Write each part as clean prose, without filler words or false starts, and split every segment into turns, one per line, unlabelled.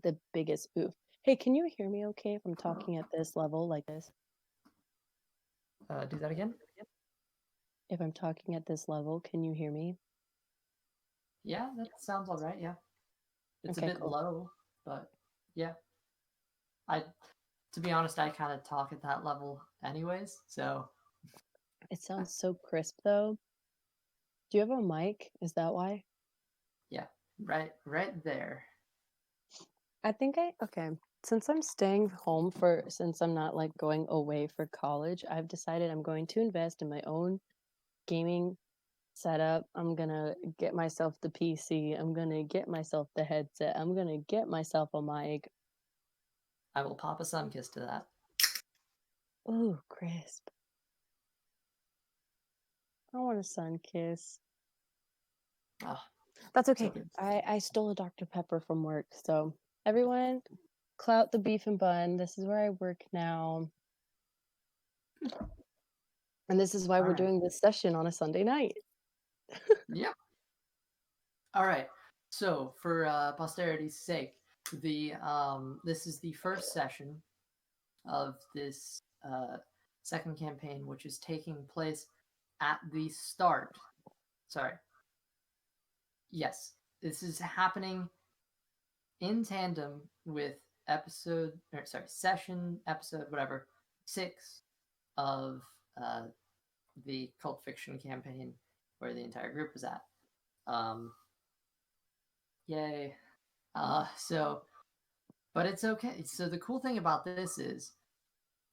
the biggest oof. Hey, can you hear me okay if I'm talking at this level like this?
Do that again?
If I'm talking at this level, can you hear me?
Yeah, that sounds all right. Yeah, it's a
Okay,
bit
cool.
low, but yeah. I, to be honest, I kind of talk at that level anyways. So
It sounds so crisp though. Do you have a mic? Is that why?
yeah, right there.
Okay. Since I'm staying home since I'm not like going away for college, I've decided I'm going to invest in my own gaming setup. I'm gonna get myself the PC. I'm gonna get myself the headset. I'm gonna get myself a mic.
I will pop a sun kiss to that.
Ooh, crisp. I want a sun kiss.
Oh,
That's
so
okay.
good.
I stole a Dr. Pepper from work. So everyone, clout the beef and bun. This is where I work now. And this is why
All
we're
right.
doing this session on a Sunday night.
Yeah. All right. So for posterity's sake, the this is the first session of this second campaign, which is taking place at the start. Sorry. Yes, this is happening in tandem with session episode whatever 6 of uh, the cult fiction campaign where the entire group is at. Um, Yay! So, but it's okay. So the cool thing about this is,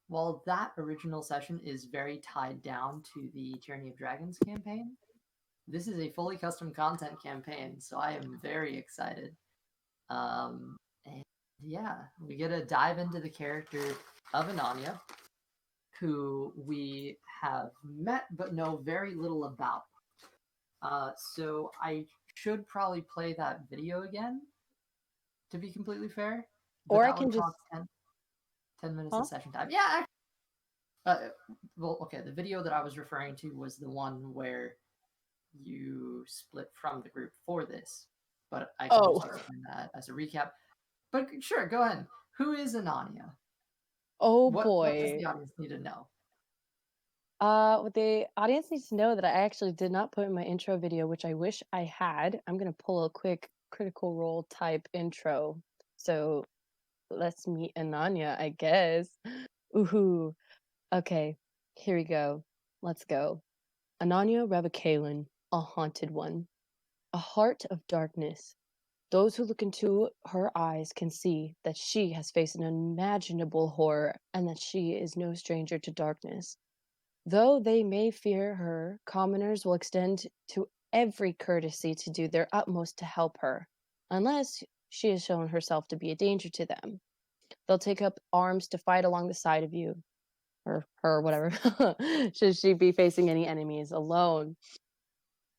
while that original session is very tied down to the Tyranny of Dragons campaign, this is a fully custom content campaign. So I am very excited. And yeah, we get to dive into the character of Ananya, who we have met but know very little about. So I should probably play that video again, to be completely fair, but
Or I
that
can
would
just,
cost 10 minutes
huh?
of session time. Yeah, uh, well, okay, the video that I was referring to was the one where you split from the group for this, but I can
Oh,
just explain that as a recap. But sure, go ahead. Who is Ananya?
oh
What does
boy.
the audience need to know?
What the audience needs to know that I actually did not put in my intro video, which I wish I had. I'm gonna pull a quick Critical Role type intro. So let's meet Ananya, I guess. Ooh, okay, here we go. Let's go. Ananya Ravakalyn, a haunted one, a heart of darkness. Those who look into her eyes can see that she has faced an unimaginable horror and that she is no stranger to darkness. Though they may fear her, commoners will extend to every courtesy to do their utmost to help her, unless she has shown herself to be a danger to them. They'll take up arms to fight along the side of you, or her, whatever, should she be facing any enemies alone.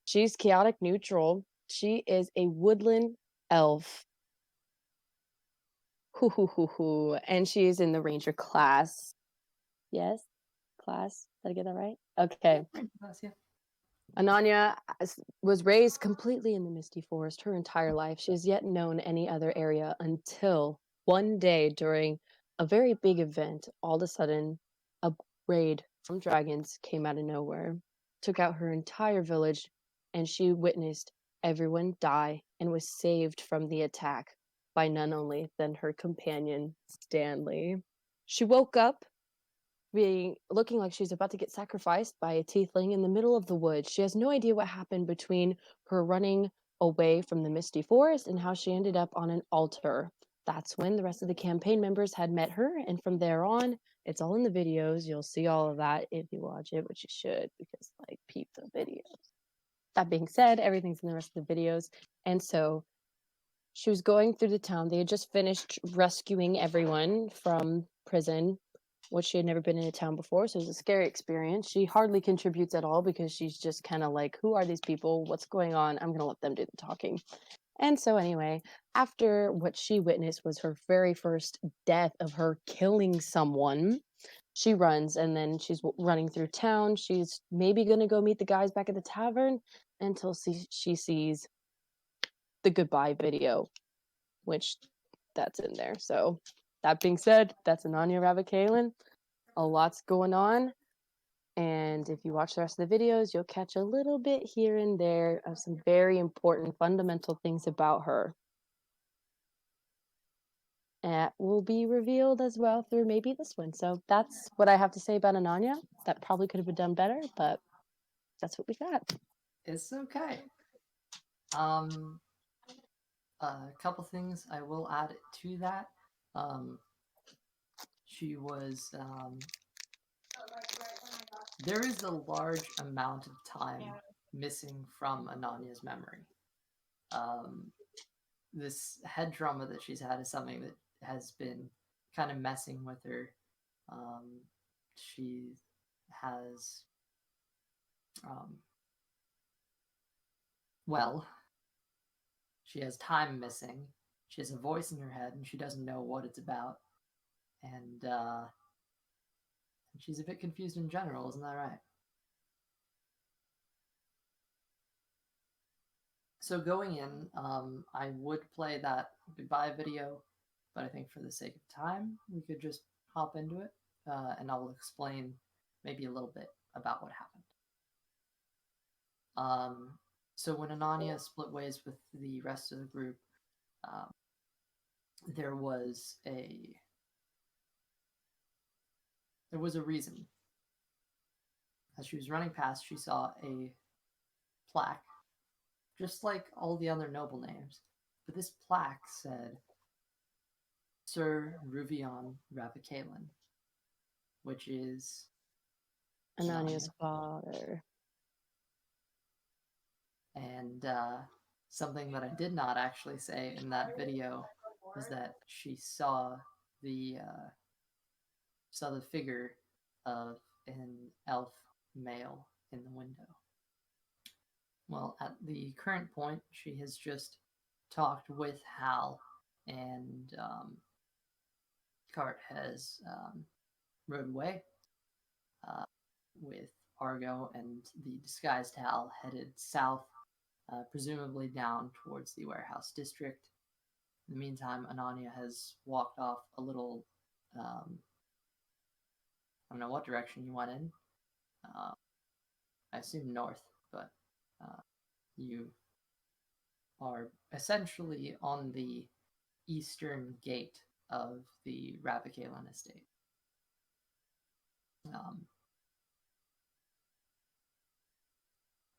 She's chaotic neutral. She is a woodland elf. Hoo hoo hoo hoo. And she is in the ranger class. Yes? Class? Did I get that right?
Yeah,
Okay.
yeah.
Ananya was raised completely in the Misty Forest her entire life. She has yet known any other area until one day during a very big event, all of a sudden, a raid from dragons came out of nowhere, took out her entire village, and she witnessed everyone die and was saved from the attack by none only than her companion, Stanley. She woke up being looking like she's about to get sacrificed by a tiefling in the middle of the woods. She has no idea what happened between her running away from the misty forest and how she ended up on an altar. That's when the rest of the campaign members had met her, and from there on, it's all in the videos. You'll see all of that if you watch it, which you should, because like peep the videos. That being said, everything's in the rest of the videos. And so she was going through the town. They had just finished rescuing everyone from prison, which she had never been in a town before. So it was a scary experience. She hardly contributes at all because she's just kind of like, who are these people? What's going on? I'm going to let them do the talking. And so, anyway, after what she witnessed was her very first death of her killing someone, she runs and then she's running through town. She's maybe going to go meet the guys back at the tavern until she sees the goodbye video, which that's in there. So that being said, that's Ananya Ravakalyn. A lot's going on. And if you watch the rest of the videos, you'll catch a little bit here and there of some very important fundamental things about her. That will be revealed as well through maybe this one. So that's what I have to say about Ananya. That probably could have been done better, but that's what we got.
It's okay. A couple things I will add to that. She was there is a large amount of time missing from Ananya's memory. Um, this head trauma that she's had is something that has been kind of messing with her. She has, um, well, she has time missing. She has a voice in her head, and she doesn't know what it's about. And she's a bit confused in general, isn't that right? So going in, I would play that goodbye video, but I think for the sake of time, we could just hop into it, and I'll explain maybe a little bit about what happened. So when Ananya split ways with the rest of the group, um, there was a reason. As she was running past, she saw a plaque, just like all the other noble names, but this plaque said Sir Ruvion Ravakalyn, which is
Ananya's
Ananya.
father.
And something that I did not actually say in that video was that she saw the figure of an elf male in the window. Well, at the current point, she has just talked with Hal, and Cart has rode away uh, with Argo, and the disguised Hal headed south, presumably down towards the warehouse district. In the meantime, Ananya has walked off a little. I don't know what direction you went in. Uh, I assume north, but you are essentially on the eastern gate of the Ravakalyn Estate. Um,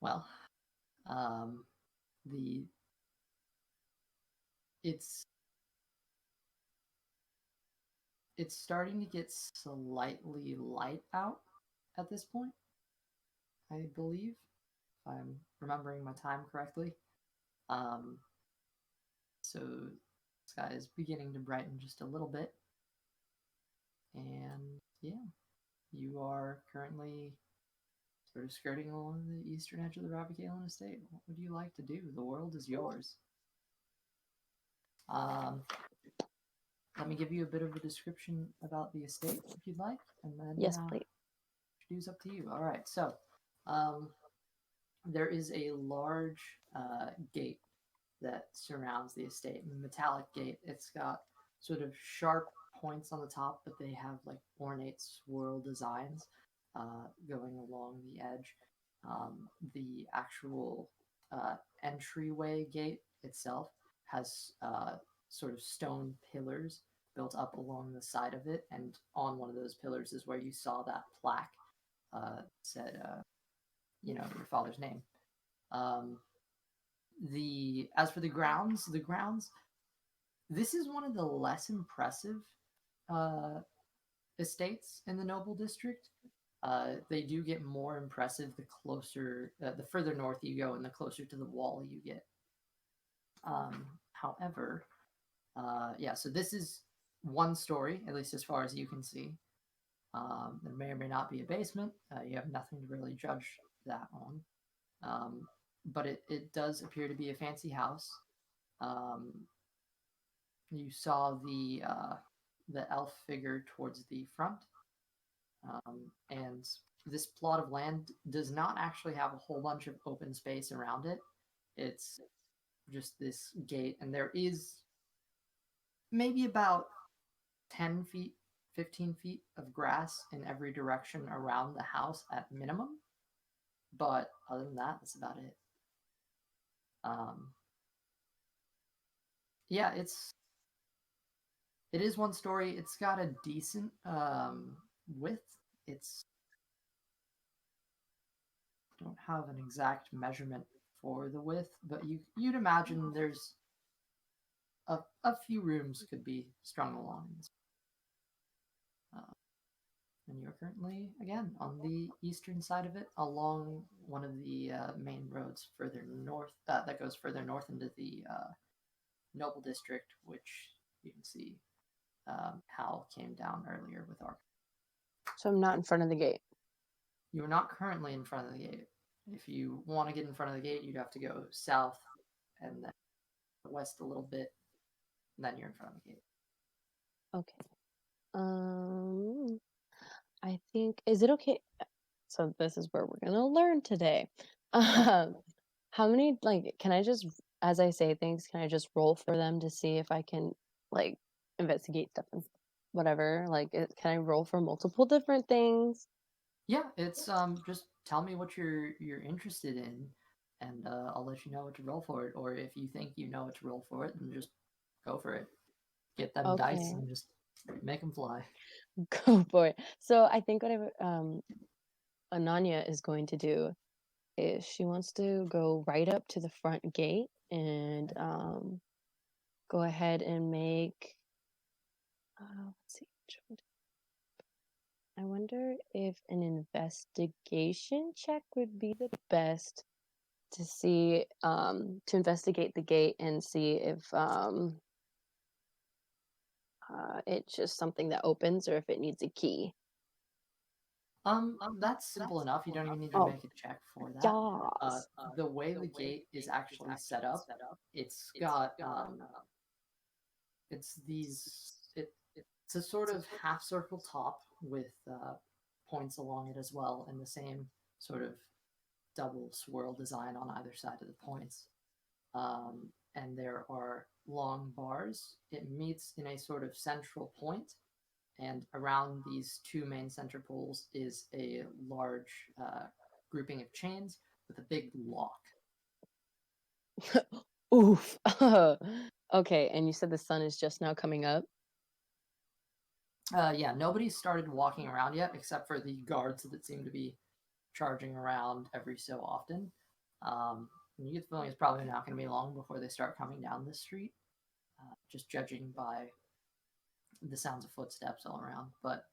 well, um, the it's starting to get slightly light out at this point, I believe, if I'm remembering my time correctly. Um, so the sky is beginning to brighten just a little bit, and yeah, you are currently sort of skirting along the eastern edge of the Ravakalyn Estate. What would you like to do? The world is yours. Um, Let me give you a bit of a description about the estate, if you'd like, and then
Yes, please.
introduce up to you. All right, so um, there is a large gate that surrounds the estate, a metallic gate. It's got sort of sharp points on the top, but they have like ornate swirl designs going along the edge. The actual entryway gate itself has sort of stone pillars built up along the side of it, and on one of those pillars is where you saw that plaque said, your father's name. The As for the grounds, this is one of the less impressive uh, estates in the noble district. They do get more impressive the further north you go, and the closer to the wall you get. However, yeah, so this is one story, at least as far as you can see. There may or may not be a basement. You have nothing to really judge that on. But it does appear to be a fancy house. Um, you saw the elf figure towards the front, and this plot of land does not actually have a whole bunch of open space around it. It's just this gate, and there is maybe about 10 feet, 15 feet of grass in every direction around the house at minimum. But other than that, that's about it. Um, yeah, it is one story. It's got a decent width. It's don't have an exact measurement for the width, but you'd imagine there's a few rooms could be strung along. Uh, and you're currently again on the eastern side of it, along one of the main roads further north that goes further north into the Noble District, which you can see Hal came down earlier with our.
So I'm not in front of the gate.
You are not currently in front of the gate. If you want to get in front of the gate, you'd have to go south and then west a little bit, and then you're in front of the gate.
Okay. I think, is it okay? So this is where we're gonna learn today. How many, like, can I just, as I say things, can I just roll for them to see if I can, like, investigate stuff and whatever? Like, can I roll for multiple different things?
Yeah, it's just tell me what you're interested in, and I'll let you know what to roll for it. Or if you think you know what to roll for it, then just go for it. Get them dice
Okay,
and just make them fly.
go for it. So I think what Ananya is going to do is she wants to go right up to the front gate and go ahead and make let's see. I wonder if an investigation check would be the best to see to investigate the gate and see if it's just something that opens or if it needs a key.
That's simple enough. You don't even need to
Oh,
make a check for that. Uh,
yes.
the way the gate is actually set up, it's got it's these it's a sort of half circle top with points along it as well, and the same sort of double swirl design on either side of the points. And there are long bars. It meets in a sort of central point, and around these two main center poles is a large grouping of chains with a big lock.
Oof. Okay, and you said the sun is just now coming up.
Yeah, nobody's started walking around yet except for the guards that seem to be charging around every so often. You get the feeling it's probably not going to be long before they start coming down this street, just judging by the sounds of footsteps all around. But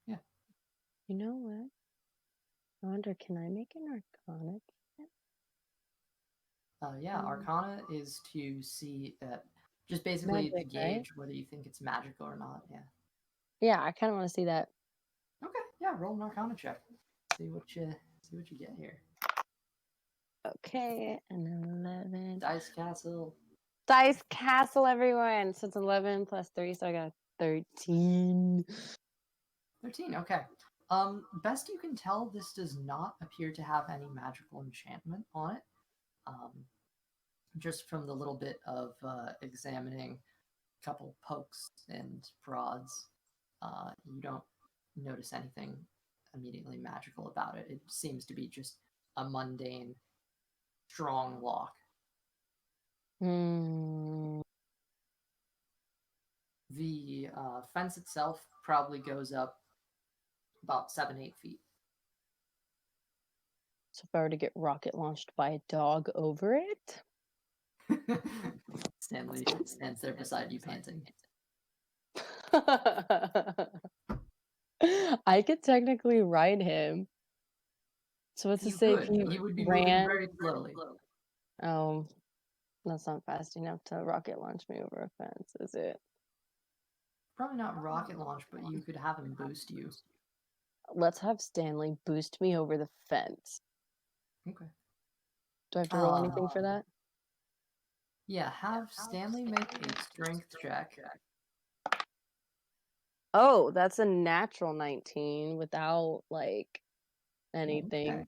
yeah,
You know what? I wonder, can I make an arcana check?
yeah, Arcana is to see just basically to
Magic, right?
gauge whether you think it's magical or not. Yeah.
Yeah, I kind of want to see that.
Okay. Yeah. Roll an Arcana check. See what you get here.
Okay, an 11.
Dice Castle.
Dice Castle, everyone. So it's 11 plus 3, so I got 13.
13. Okay. Best you can tell, this does not appear to have any magical enchantment on it. Um, just from the little bit of examining a couple pokes and prods, you don't notice anything immediately magical about it. It seems to be just a mundane, strong lock.
Hmm.
The fence itself probably goes up about 7-8 feet.
So if I were to get rocket launched by a dog over it,
Stanley stands there beside you, panting.
I could technically ride him. So what's to
You
say if
could.
he
He would be moving
ran?
very slowly.
Oh, that's not fast enough to rocket launch me over a fence, is it?
Probably not rocket launch, but you could have him boost you.
Let's have Stanley boost me over the fence.
Okay.
Do I have to roll
Um,
anything for that?
yeah, have Stanley make a strength check.
Oh, that's a natural 19 without like
Okay.
anything.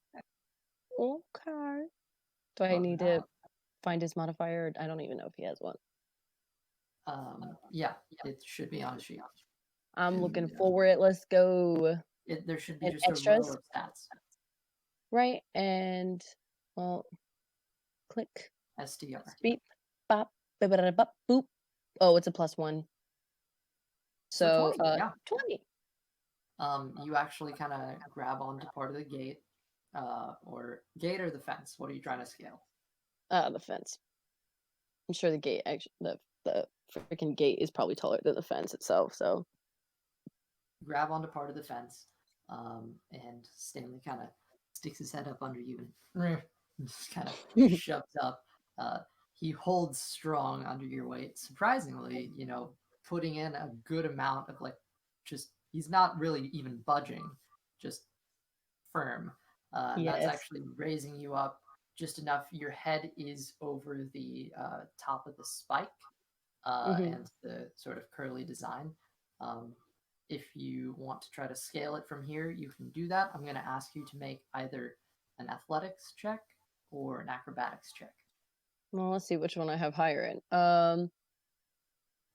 Okay. Do I
Well,
need to find his modifier? I don't even know if he has one.
Yeah, it should be on a sheet.
I'm looking
And
for it. Let's go.
there should be
And
just a row
extras,
of stats.
right? And well, click,
STR.
beep, bop, bop, boop. Oh, it's a +1.
So
So
20, yeah.
20.
You actually kind of grab onto part of the gate, or gate or the fence. What are you trying to scale?
The fence. I'm sure the gate actually the freaking gate is probably taller than the fence itself. So
Grab onto part of the fence, and Stanley kind of sticks his head up under you and just kind of shoves up. Uh, he holds strong under your weight. Surprisingly, putting in a good amount of like, just he's not really even budging, just firm. And that's
yes.
actually raising you up just enough. Your head is over the top of the spike,
Hmm.
and the sort of curly design. Um, if you want to try to scale it from here, you can do that. I'm going to ask you to make either an athletics check or an acrobatics check.
Well, let's see which one I have higher in.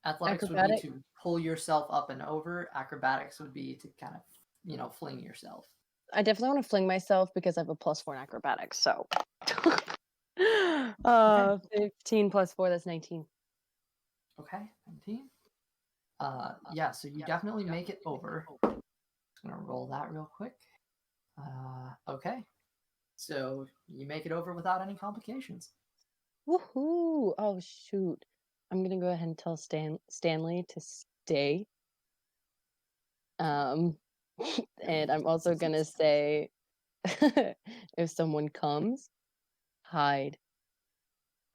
Athletics would be
Acrobatic.
to pull yourself up and over. Acrobatics would be to kind of, fling yourself.
I definitely want to fling myself because I have a +4 in acrobatics. So,
Okay.
15 plus 4, that's 19.
Okay. 19. Yeah, so you definitely make it over. Just going to roll that real quick. Okay. So you make it over without any complications.
Woohoo! Oh shoot! I'm gonna go ahead and tell Stanley to stay. Um, and I'm also gonna say, if someone comes, hide.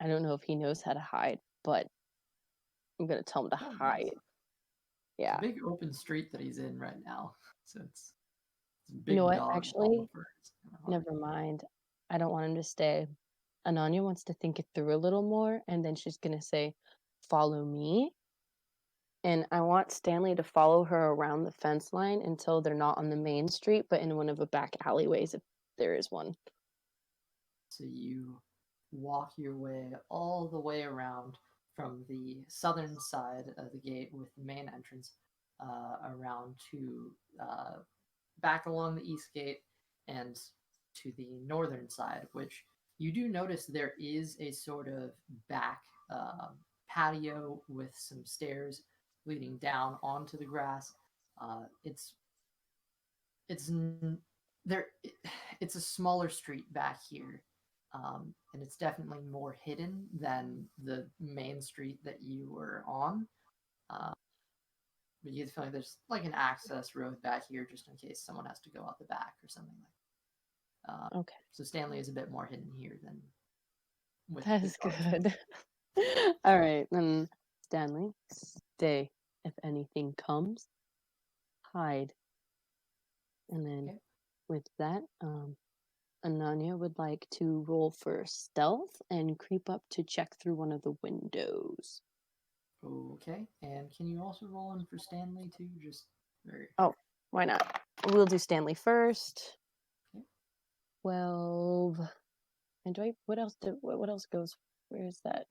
I don't know if he knows how to hide, but I'm gonna tell him to
Oh, nice.
hide.
It's a
Yeah.
big open street that he's in right now. So it's
You know
big
what?
dogs all
Actually,
over. It's kind of hard.
never mind. I don't want him to stay. Ananya wants to think it through a little more, and then she's gonna say, "Follow me." And I want Stanley to follow her around the fence line until they're not on the main street, but in one of the back alleyways if there is one.
So you walk your way all the way around from the southern side of the gate with the main entrance, around to, back along the east gate and to the northern side, which you do notice there is a sort of back, patio with some stairs leading down onto the grass. It's it's there. It's a smaller street back here, and it's definitely more hidden than the main street that you were on. Uh, but you feel like there's like an access road back here just in case someone has to go out the back or something like that.
Okay,
So Stanley is a bit more hidden here than with
that
the
is
dark street.
good. All right, then Stanley, stay. If anything comes, hide. And then
Okay.
with that, Ananya would like to roll for stealth and creep up to check through one of the windows.
Okay. And can you also roll in for Stanley too? Just very
Oh, why not? We'll do Stanley first.
okay.
12. And do I, what else goes? Where is that?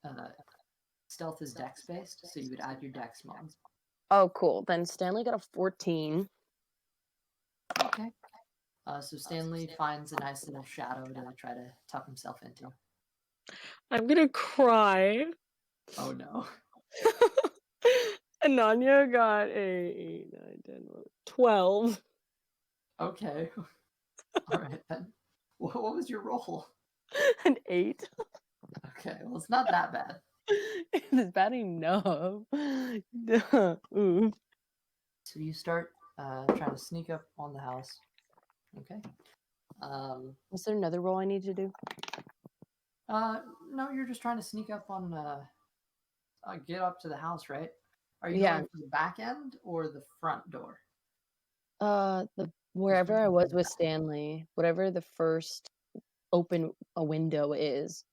Stealth is dex based, so you would add your dex mod.
Oh, cool. Then Stanley got a 14.
Okay. So Stanley finds a nice little shadow to try to tuck himself into.
I'm gonna cry.
Oh no.
Ananya got a 8, 9, 10, 12.
Okay. All right then. What was your roll?
An 8.
Okay, well it's not that bad.
It's bad enough. Ooh.
So you start trying to sneak up on the house. Okay. Um,
Was there another roll I need to do?
no, you're just trying to sneak up on, get up to the house, right? Are you
Yeah.
going for the back end or the front door?
The
Just
wherever I was with Stanley, whatever the first open a window is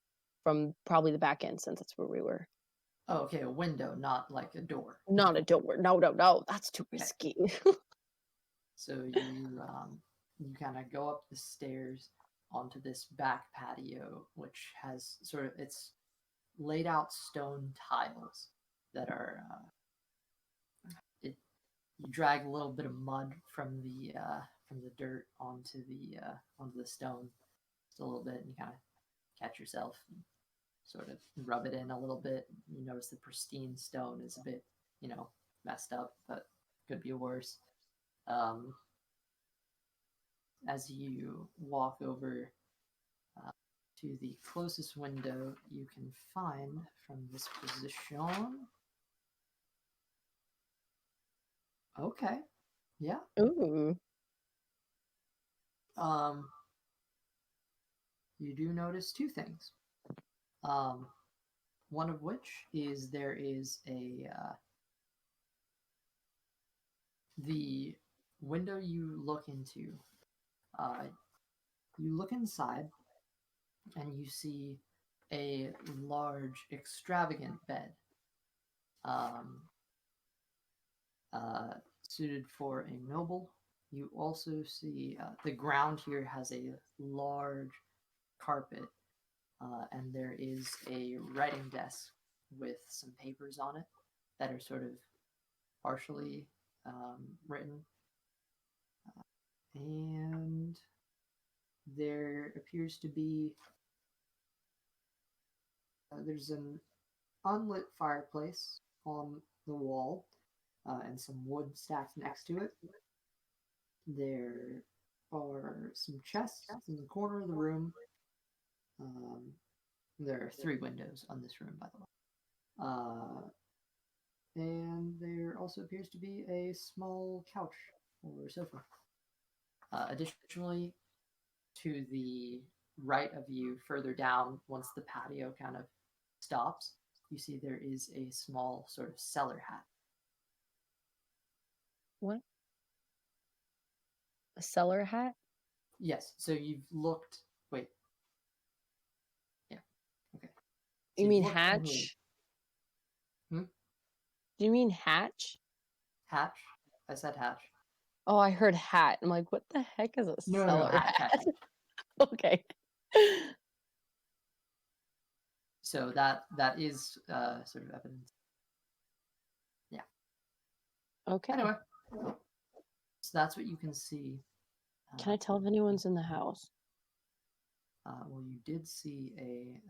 from probably the back end since that's where we were.
oh, okay, a window, not like a door.
Not a door. No, no, no. That's too
Okay.
risky.
So you kind of go up the stairs onto this back patio, which has sort of it's laid out stone tiles. that are you drag a little bit of mud from the dirt onto the stone just a little bit, and you kind of catch yourself and sort of rub it in a little bit. You notice the pristine stone is a bit, messed up, but could be worse. Um, as you walk over uh, to the closest window you can find from this position. Okay, yeah.
Ooh.
Um, you do notice two things. Um, one of which is there is the window you look into. Uh, you look inside and you see a large, extravagant bed, um, uh, suited for a noble. You also see the ground here has a large carpet, and there is a writing desk with some papers on it that are sort of partially written. And there appears to be there's an unlit fireplace on the wall, and some wood stacked next to it. There are some chests in the corner of the room. Um, there are three windows on this room, by the way. And there also appears to be a small couch or sofa. Additionally, to the right of you, further down, once the patio kind of stops, you see there is a small sort of cellar hat.
What? A cellar hat?
Yes, so you've looked. Wait. Yeah. Okay. So
You
you've
mean
looked in here.
hatch?
Hmm?
Do you mean hatch?
Hatch? I said hatch.
Oh, I heard hat. I'm like, what the heck is a
No, no, no,
cellar
hatch, hatch,
hat?
hatch.
Okay.
So that is sort of evidence. Yeah.
Okay.
Anyway, so that's what you can see.
Can I tell if anyone's in the house?
Well, you did see an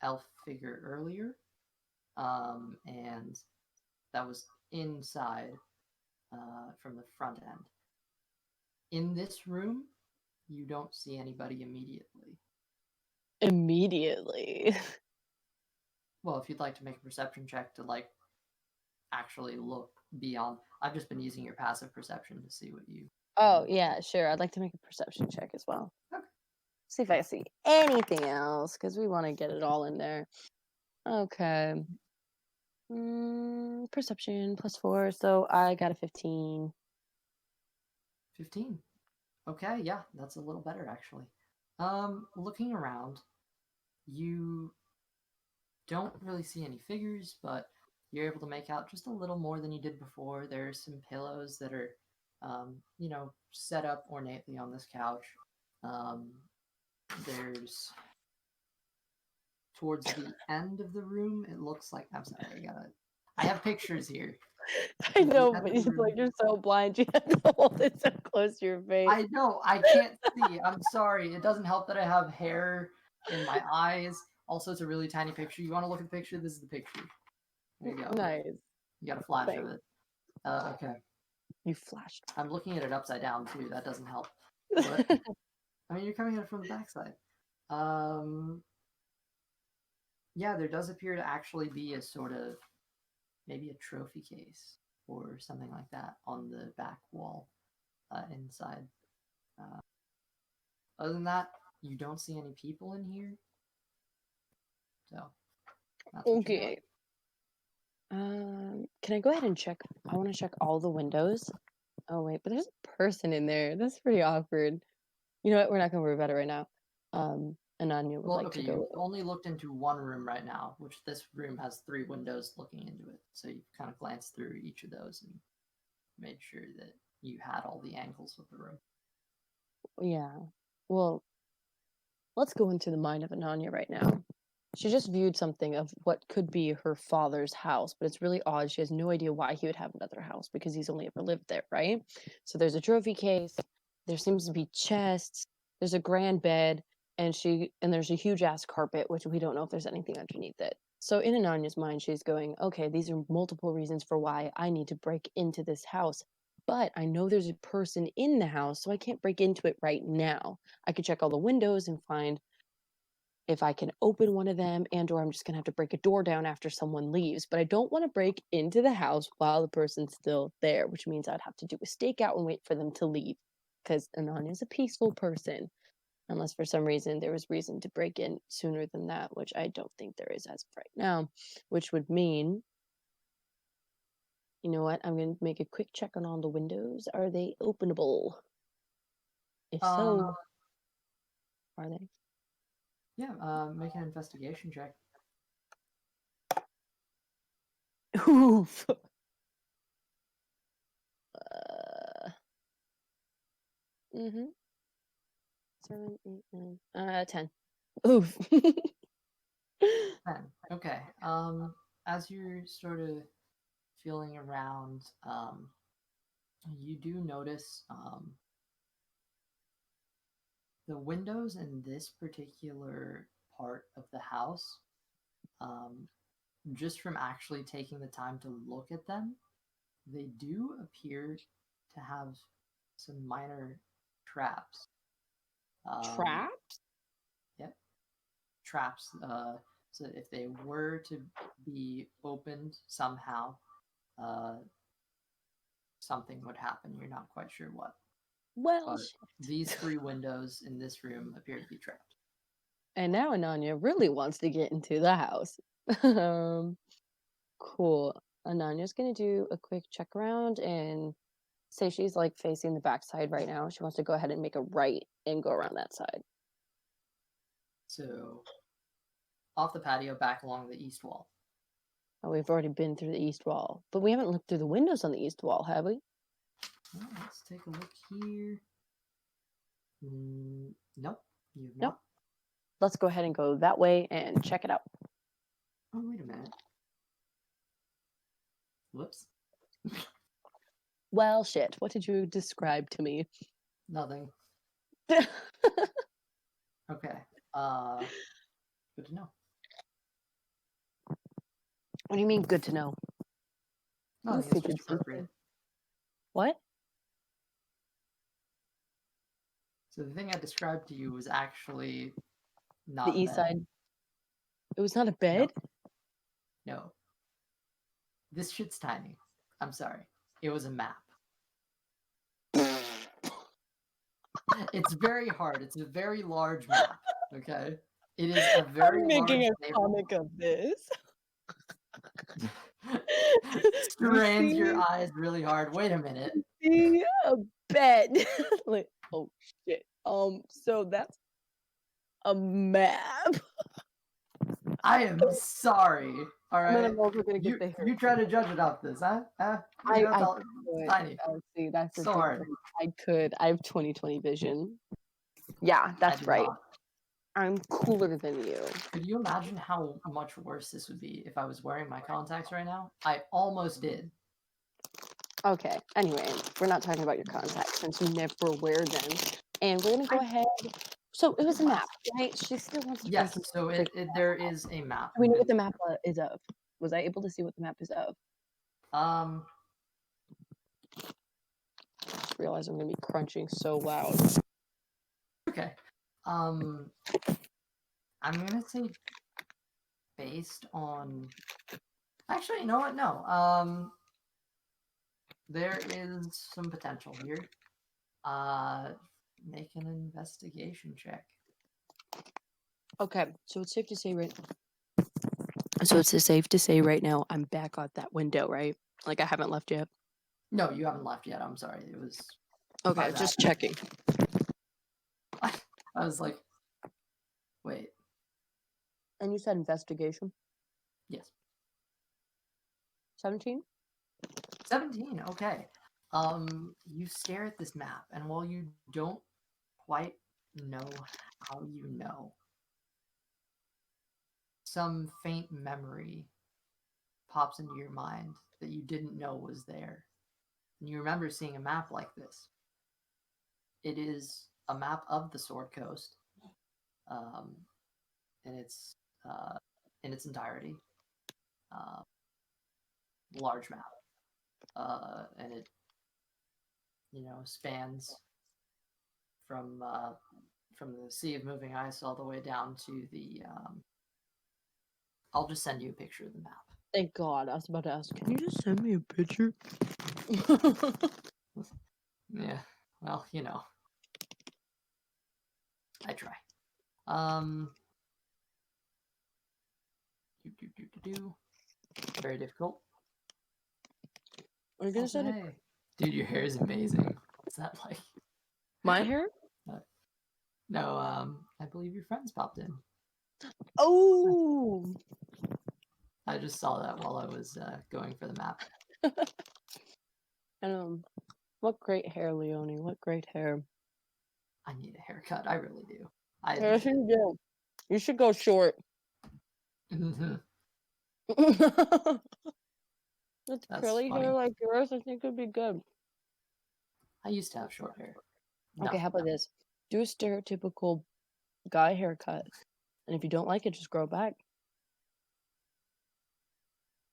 elf figure earlier, and that was inside from the front end. In this room, you don't see anybody immediately.
Immediately.
Well, if you'd like to make a perception check to like actually look beyond, I've just been using your passive perception to see what you.
Oh, yeah, sure. I'd like to make a perception check as well.
Okay.
See if I see anything else, because we want to get it all in there. Okay. Perception +4, so I got a 15.
15. Okay, yeah, that's a little better actually. Looking around, you don't really see any figures, but you're able to make out just a little more than you did before. There's some pillows that are, set up ornately on this couch. Um, there's towards the end of the room, it looks like. I'm sorry, I have pictures here.
I
Towards the
know,
end
but
of the
it's
room.
like you're so blind, you have to hold it so close to your face.
I know, I can't see. I'm sorry. It doesn't help that I have hair in my eyes. Also, it's a really tiny picture. You want to look at the picture? This is the picture. There you go.
Nice.
You got a flash of
Thanks.
it. Okay.
You flashed.
I'm looking at it upside down too. That doesn't help. But I mean, you're coming at it from the backside. Um, yeah, there does appear to actually be a sort of maybe a trophy case or something like that on the back wall inside. Uh, other than that, you don't see any people in here. So that's what you got.
Okay. Can I go ahead and check? I want to check all the windows. Oh wait, but there's a person in there. That's pretty awkward. You know what? We're not gonna worry about it right now. Ananya would
Well,
like
okay,
to
you've
go.
only looked into one room right now, which this room has three windows looking into it. So you've kind of glanced through each of those and made sure that you had all the angles of the room.
Yeah. Well, let's go into the mind of Ananya right now. She just viewed something of what could be her father's house, but it's really odd. She has no idea why he would have another house because he's only ever lived there, right? So there's a trophy case, there seems to be chests, there's a grand bed, and there's a huge ass carpet, which we don't know if there's anything underneath it. So in Ananya's mind, she's going, okay, these are multiple reasons for why I need to break into this house. But I know there's a person in the house, so I can't break into it right now. I could check all the windows and find if I can open one of them or I'm just gonna have to break a door down after someone leaves. But I don't want to break into the house while the person's still there, which means I'd have to do a stakeout and wait for them to leave. Because Anon is a peaceful person, unless for some reason there was reason to break in sooner than that, which I don't think there is as of right now, which would mean, you know what, I'm gonna make a quick check on all the windows. Are they openable? If
Um,
so, are they?
yeah, make an investigation check.
Oof. 7, 8, 9, 10. Oof.
10. Okay. As you're sort of feeling around, you do notice the windows in this particular part of the house, um, just from actually taking the time to look at them, they do appear to have some minor traps. Um,
Trapped?
yep, traps. So if they were to be opened somehow, uh, something would happen. You're not quite sure what.
Well,
But
shit.
these three windows in this room appear to be trapped.
And now Ananya really wants to get into the house. um, cool. Ananya's gonna do a quick check around and say she's like facing the backside right now. She wants to go ahead and make a right and go around that side.
So off the patio, back along the east wall.
Oh, we've already been through the east wall, but we haven't looked through the windows on the east wall, have we?
Well, let's take a look here. Nope, you have
Nope.
not.
Let's go ahead and go that way and check it out.
Oh, wait a minute. Whoops.
Well, shit. What did you describe to me?
Nothing. Okay. Good to know.
What do you mean, good to know?
Nothing. It's just appropriate.
What?
So the thing I described to you was actually
The
not a
east
bed.
side. It was not a
No,
bed?
no. This shit's tiny. I'm sorry. It was a map. It's very hard. It's a very large map. Okay. It is a very
I'm making
large
a
table.
comic of this. You
Strands your
see,
eyes really hard. Wait a minute.
see a bed. Like, oh shit. So that's a map.
I am sorry. All
And then
right.
I'm also gonna get
You
the hair.
you try to judge it off this, huh? You know,
I
it's
could.
tiny.
See, that's the
So hard.
difference. I could. I have 20/20 vision. Yeah,
I
that's
do
right.
not.
I'm cooler than you.
Could you imagine how much worse this would be if I was wearing my contacts right now? I almost did.
Okay. Anyway, we're not talking about your contacts since you never wear them. And we're gonna go
I
ahead. So it was a map,
realized.
right? She still wants to break
Yes.
into
So
the
there is a map.
Do we know what the map is of? Was I able to see what the map is of?
Um.
Just realize I'm gonna be crunching so loud.
Okay. Um. I'm gonna say based on. Actually, you know what? No. There is some potential here. Make an investigation check.
Okay, so it's safe to say right now I'm back out that window, right? Like I haven't left yet.
No, you haven't left yet. I'm sorry. It was my
Okay,
bad.
just checking.
I was like, wait.
And you said investigation.
Yes.
17?
17. Okay. You stare at this map, and while you don't quite know how you know, some faint memory pops into your mind that you didn't know was there. And you remember seeing a map like this. It is a map of the Sword Coast, um, in its entirety. Large map, and it spans from the Sea of Moving Ice all the way down to the. I'll just send you a picture of the map.
Thank God. I was about to ask, can you just send me a picture?
Yeah, well, I try. Very difficult.
Are you gonna
Also,
send it?
hey, dude, your hair is amazing. What's that like?
My hair?
No, I believe your friends popped in.
Oh!
I just saw that while I was going for the map.
And what great hair, Leonie. What great hair.
I need a haircut. I really do.
Yes, you do. You should go short. With
That's
curly
funny.
hair like yours, I think it'd be good.
I used to have short hair.
Okay, how about this? Do a stereotypical guy haircut. And if you don't like it, just grow it back.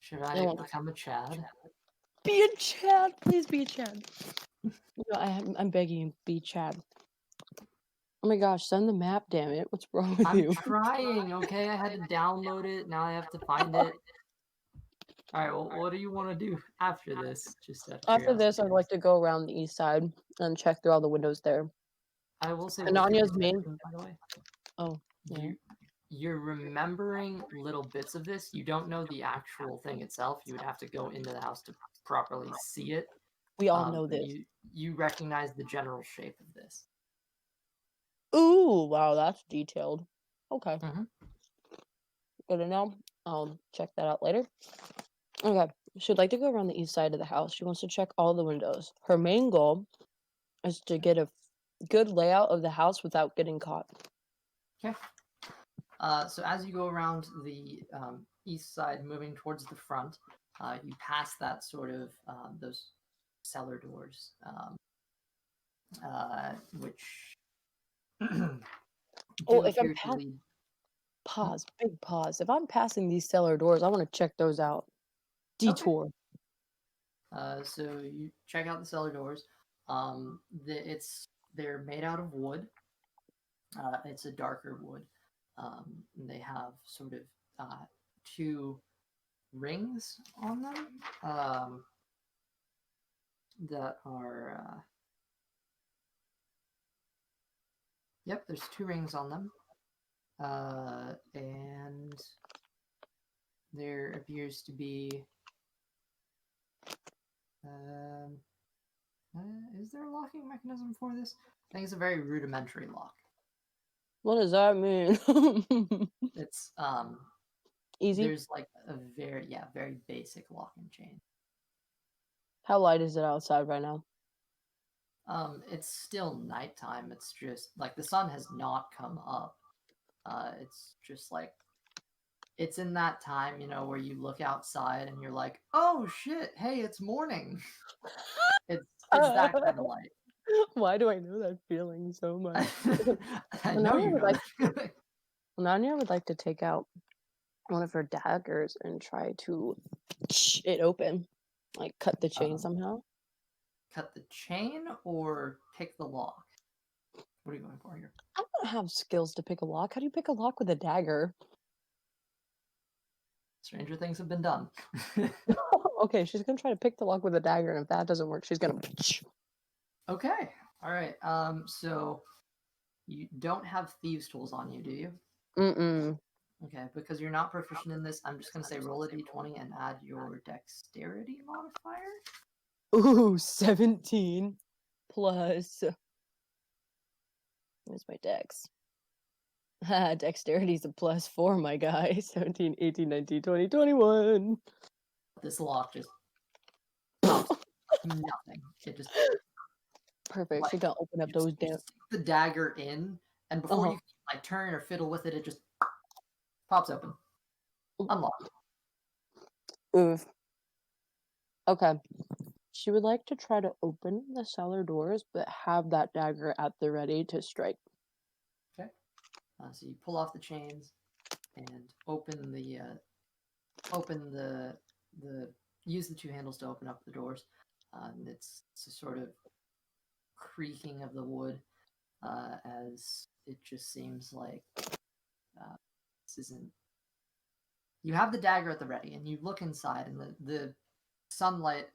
Should I become a Chad?
Be a Chad! Please be a Chad. I'm begging you, be Chad. Oh my gosh, send the map, damn it. What's wrong with you?
I'm trying, okay? I had to download it. Now I have to find it. Alright, well, what do you want to do after this? Just
After this, I'd like to go around the east side and check through all the windows there.
I will say,
Ananya's main.
by the way.
Oh, yeah.
You're remembering little bits of this. You don't know the actual thing itself. You would have to go into the house to properly see it.
We all know this.
You recognize the general shape of this.
Ooh, wow, that's detailed. Okay.
Mm-hmm.
Good to know. I'll check that out later. Okay. She'd like to go around the east side of the house. She wants to check all the windows. Her main goal is to get a good layout of the house without getting caught.
Okay. So as you go around the east side, moving towards the front, you pass that sort of those cellar doors, which
Oh,
do
if I'm
appear to lead.
pause, big pause. If I'm passing these cellar doors, I want to check those out. Detour.
Okay. So you check out the cellar doors. They're made out of wood. It's a darker wood. They have sort of two rings on them that are. Yep, there's two rings on them, and there appears to be. Is there a locking mechanism for this? I think it's a very rudimentary lock.
What does that mean?
It's
Easy.
There's like a very basic locking chain.
How light is it outside right now?
It's still nighttime. It's just like the sun has not come up. It's just like it's in that time, where you look outside and you're like, oh shit, hey, it's morning. It's that kind of light.
Why do I know that feeling so much?
I know you know that feeling.
Nanya would like to take out one of her daggers and try to it open, like cut the chain somehow.
Cut the chain or pick the lock? What are you going for here?
I don't have skills to pick a lock. How do you pick a lock with a dagger?
Stranger things have been done.
Okay, she's gonna try to pick the lock with a dagger, and if that doesn't work, she's gonna.
Okay. All right. So you don't have thieves' tools on you, do you?
Mm-mm.
Okay, because you're not proficient in this, I'm just gonna say roll a d20 and add your dexterity modifier.
Ooh, 17 plus. Where's my dex? Dexterity's a +4, my guy. 17, 18, 19, 20, 21.
This lock just pops nothing. It just
perfect. She got to open up those damn.
The dagger in, and before you can, turn or fiddle with it, it just pops open. Unlocked.
Oof. Okay. She would like to try to open the cellar doors, but have that dagger at the ready to strike.
Okay. So you pull off the chains and open the use the two handles to open up the doors. And it's a sort of creaking of the wood as it just seems like this isn't. You have the dagger at the ready, and you look inside, and the sunlight,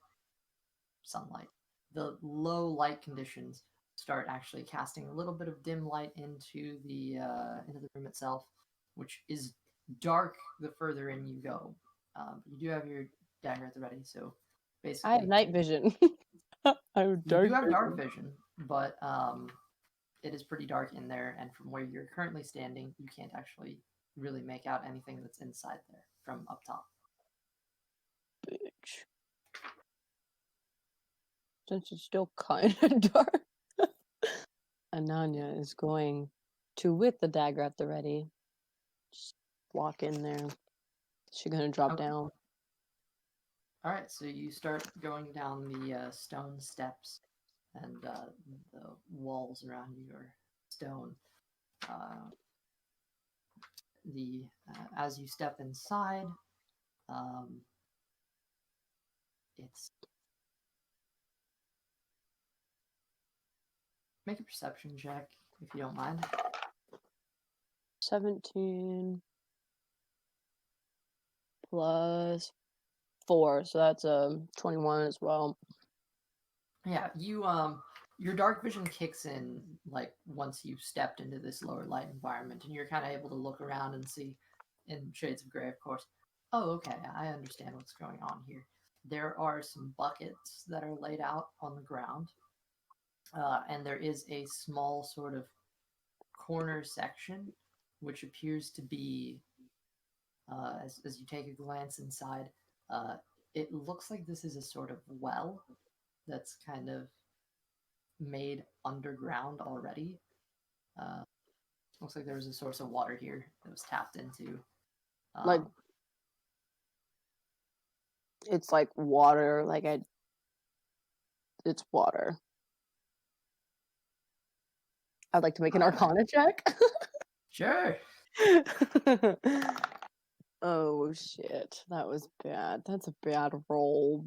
the low light conditions start actually casting a little bit of dim light into the room itself, which is dark the further in you go. But you do have your dagger at the ready, so
I have
basically
night vision. I have
you do
dark
have dark
vision.
vision, but it is pretty dark in there, and from where you're currently standing, you can't actually really make out anything that's inside there from up top.
Bitch. Since it's still kind of dark. Ananya is going to, with the dagger at the ready, just walk in there. She's gonna drop
Okay.
down.
All right, so you start going down the stone steps, and the walls around you are stone. Uh, the As you step inside, um, it's make a perception check if you don't mind.
17 plus 4, so that's 21 as well.
Yeah, your dark vision kicks in like once you've stepped into this lower light environment, and you're kind of able to look around and see in shades of gray, of course. Oh, okay, I understand what's going on here. There are some buckets that are laid out on the ground, and there is a small sort of corner section, which appears to be, as you take a glance inside, uh, it looks like this is a sort of well that's kind of made underground already. Uh, Looks like there was a source of water here that was tapped into.
Like,
Um,
it's like water, it's water. I'd like to make an
all right,
Arcana check.
sure.
Oh shit, that was bad. That's a bad roll.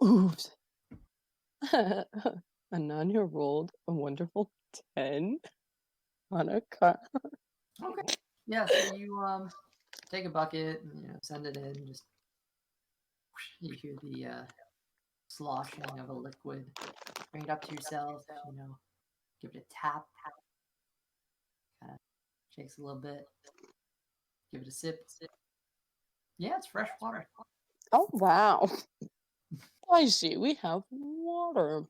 Oops. Ananya rolled a wonderful 10 on a cut.
Okay. Yeah. So you take a bucket and send it in. Just you hear the sloshing of a liquid. Bring it up to yourself. Give it a tap. Kind of shakes a little bit. Give it a sip. Yeah, it's fresh water.
Oh wow. I see. We have water.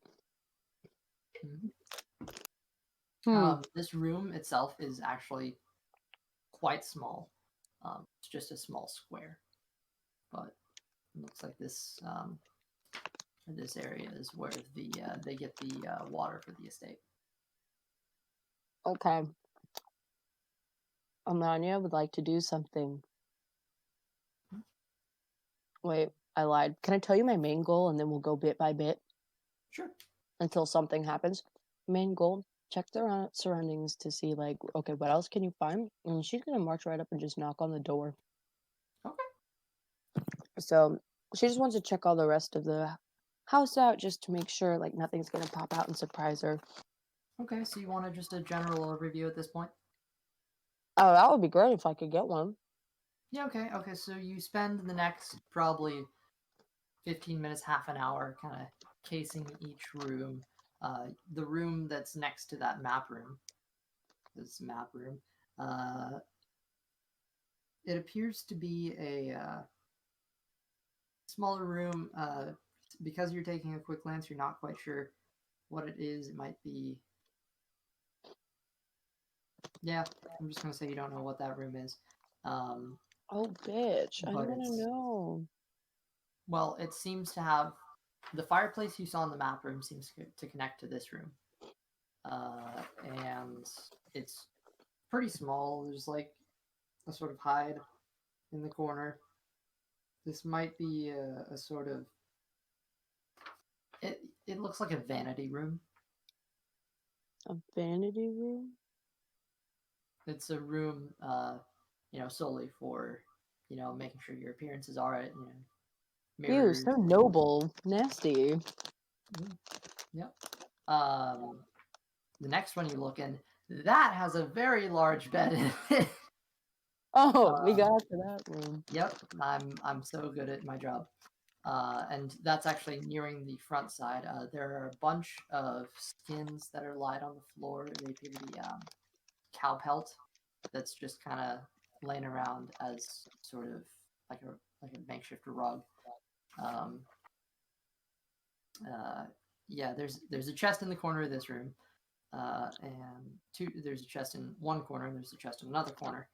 Mhm.
Hmm.
This room itself is actually quite small. It's just a small square, but it looks like this area is where they get the water for the estate.
Okay. Ananya would like to do something. Wait, I lied. Can I tell you my main goal and then we'll go bit by bit
Sure.
until something happens? Main goal, check the surroundings to see, like, okay, what else can you find? And she's gonna march right up and just knock on the door.
Okay.
So she just wants to check all the rest of the house out just to make sure, like, nothing's gonna pop out and surprise her.
Okay. So you want just a general overview at this point?
Oh, that would be great if I could get one.
Yeah. Okay. Okay. So you spend the next probably 15 minutes, half an hour, kind of casing each room. The room that's next to that map room, this map room, uh, it appears to be a smaller room. Because you're taking a quick glance, you're not quite sure what it is. It might be. Yeah, I'm just gonna say you don't know what that room is. Um,
Oh, bitch. I
but
don't want to
it's
know.
well, it seems to have the fireplace you saw in the map room seems to connect to this room, and it's pretty small. There's like a sort of hide in the corner. This might be a sort of it looks like a vanity room.
A vanity room?
It's a room, solely for, making sure your appearance is all right.
Ew,
Mirrors.
so noble. Nasty.
Yep. The next one you look in, that has a very large bed in it.
Oh, we got to that room.
Yep, I'm so good at my job. And that's actually nearing the front side. There are a bunch of skins that are lied on the floor. They appear to be cow pelt that's just kind of laying around as sort of like a makeshift rug. Um, yeah, there's a chest in the corner of this room, and there's a chest in one corner, and there's a chest in another corner.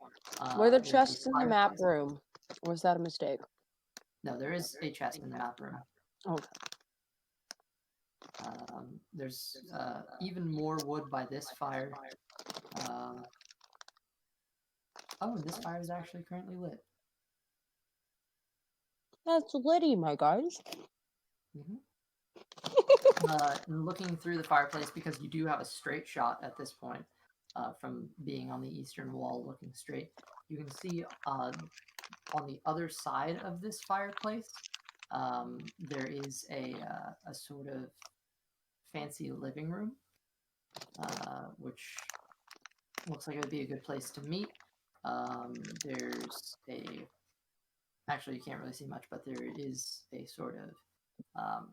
Were there
There's a
chests in the map
fireplace.
room? Or was that a mistake?
No, there is a chest in the map room.
Okay.
There's even more wood by this fire. And this fire is actually currently lit.
That's litty, my guys.
And looking through the fireplace, because you do have a straight shot at this point from being on the eastern wall looking straight, you can see on the other side of this fireplace there is a sort of fancy living room, which looks like it would be a good place to meet. There's actually, you can't really see much, but there is a sort of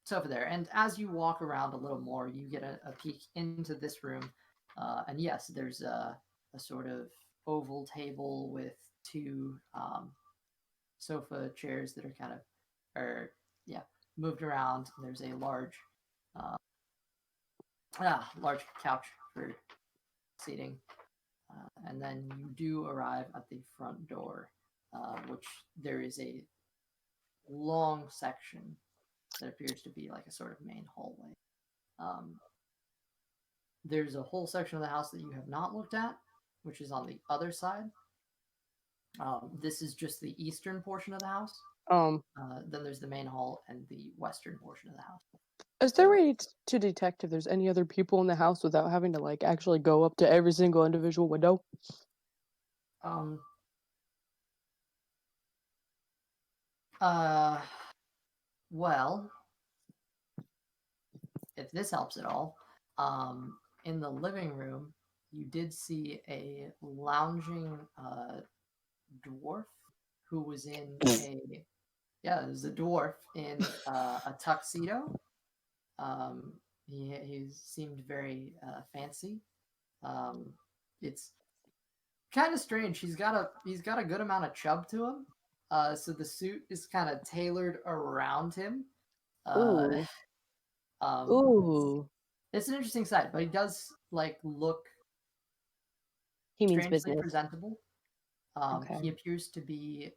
sofa there. And as you walk around a little more, you get a peek into this room. And yes, there's a sort of oval table with two sofa chairs that are kind of, moved around. There's a large couch for seating. And then you do arrive at the front door, which there is a long section that appears to be like a sort of main hallway. There's a whole section of the house that you have not looked at, which is on the other side. This is just the eastern portion of the house. Then there's the main hall and the western portion of the house.
Is there a way to detect if there's any other people in the house without having to like actually go up to every single individual window?
Well, if this helps at all, in the living room, you did see a lounging dwarf who was in it was a dwarf in a tuxedo. He seemed very fancy. It's kind of strange. He's got a good amount of chub to him. So the suit is kind of tailored around him.
Ooh.
Ooh. It's an interesting sight, but he does look
He means
strangely
business.
presentable.
Okay.
He appears to be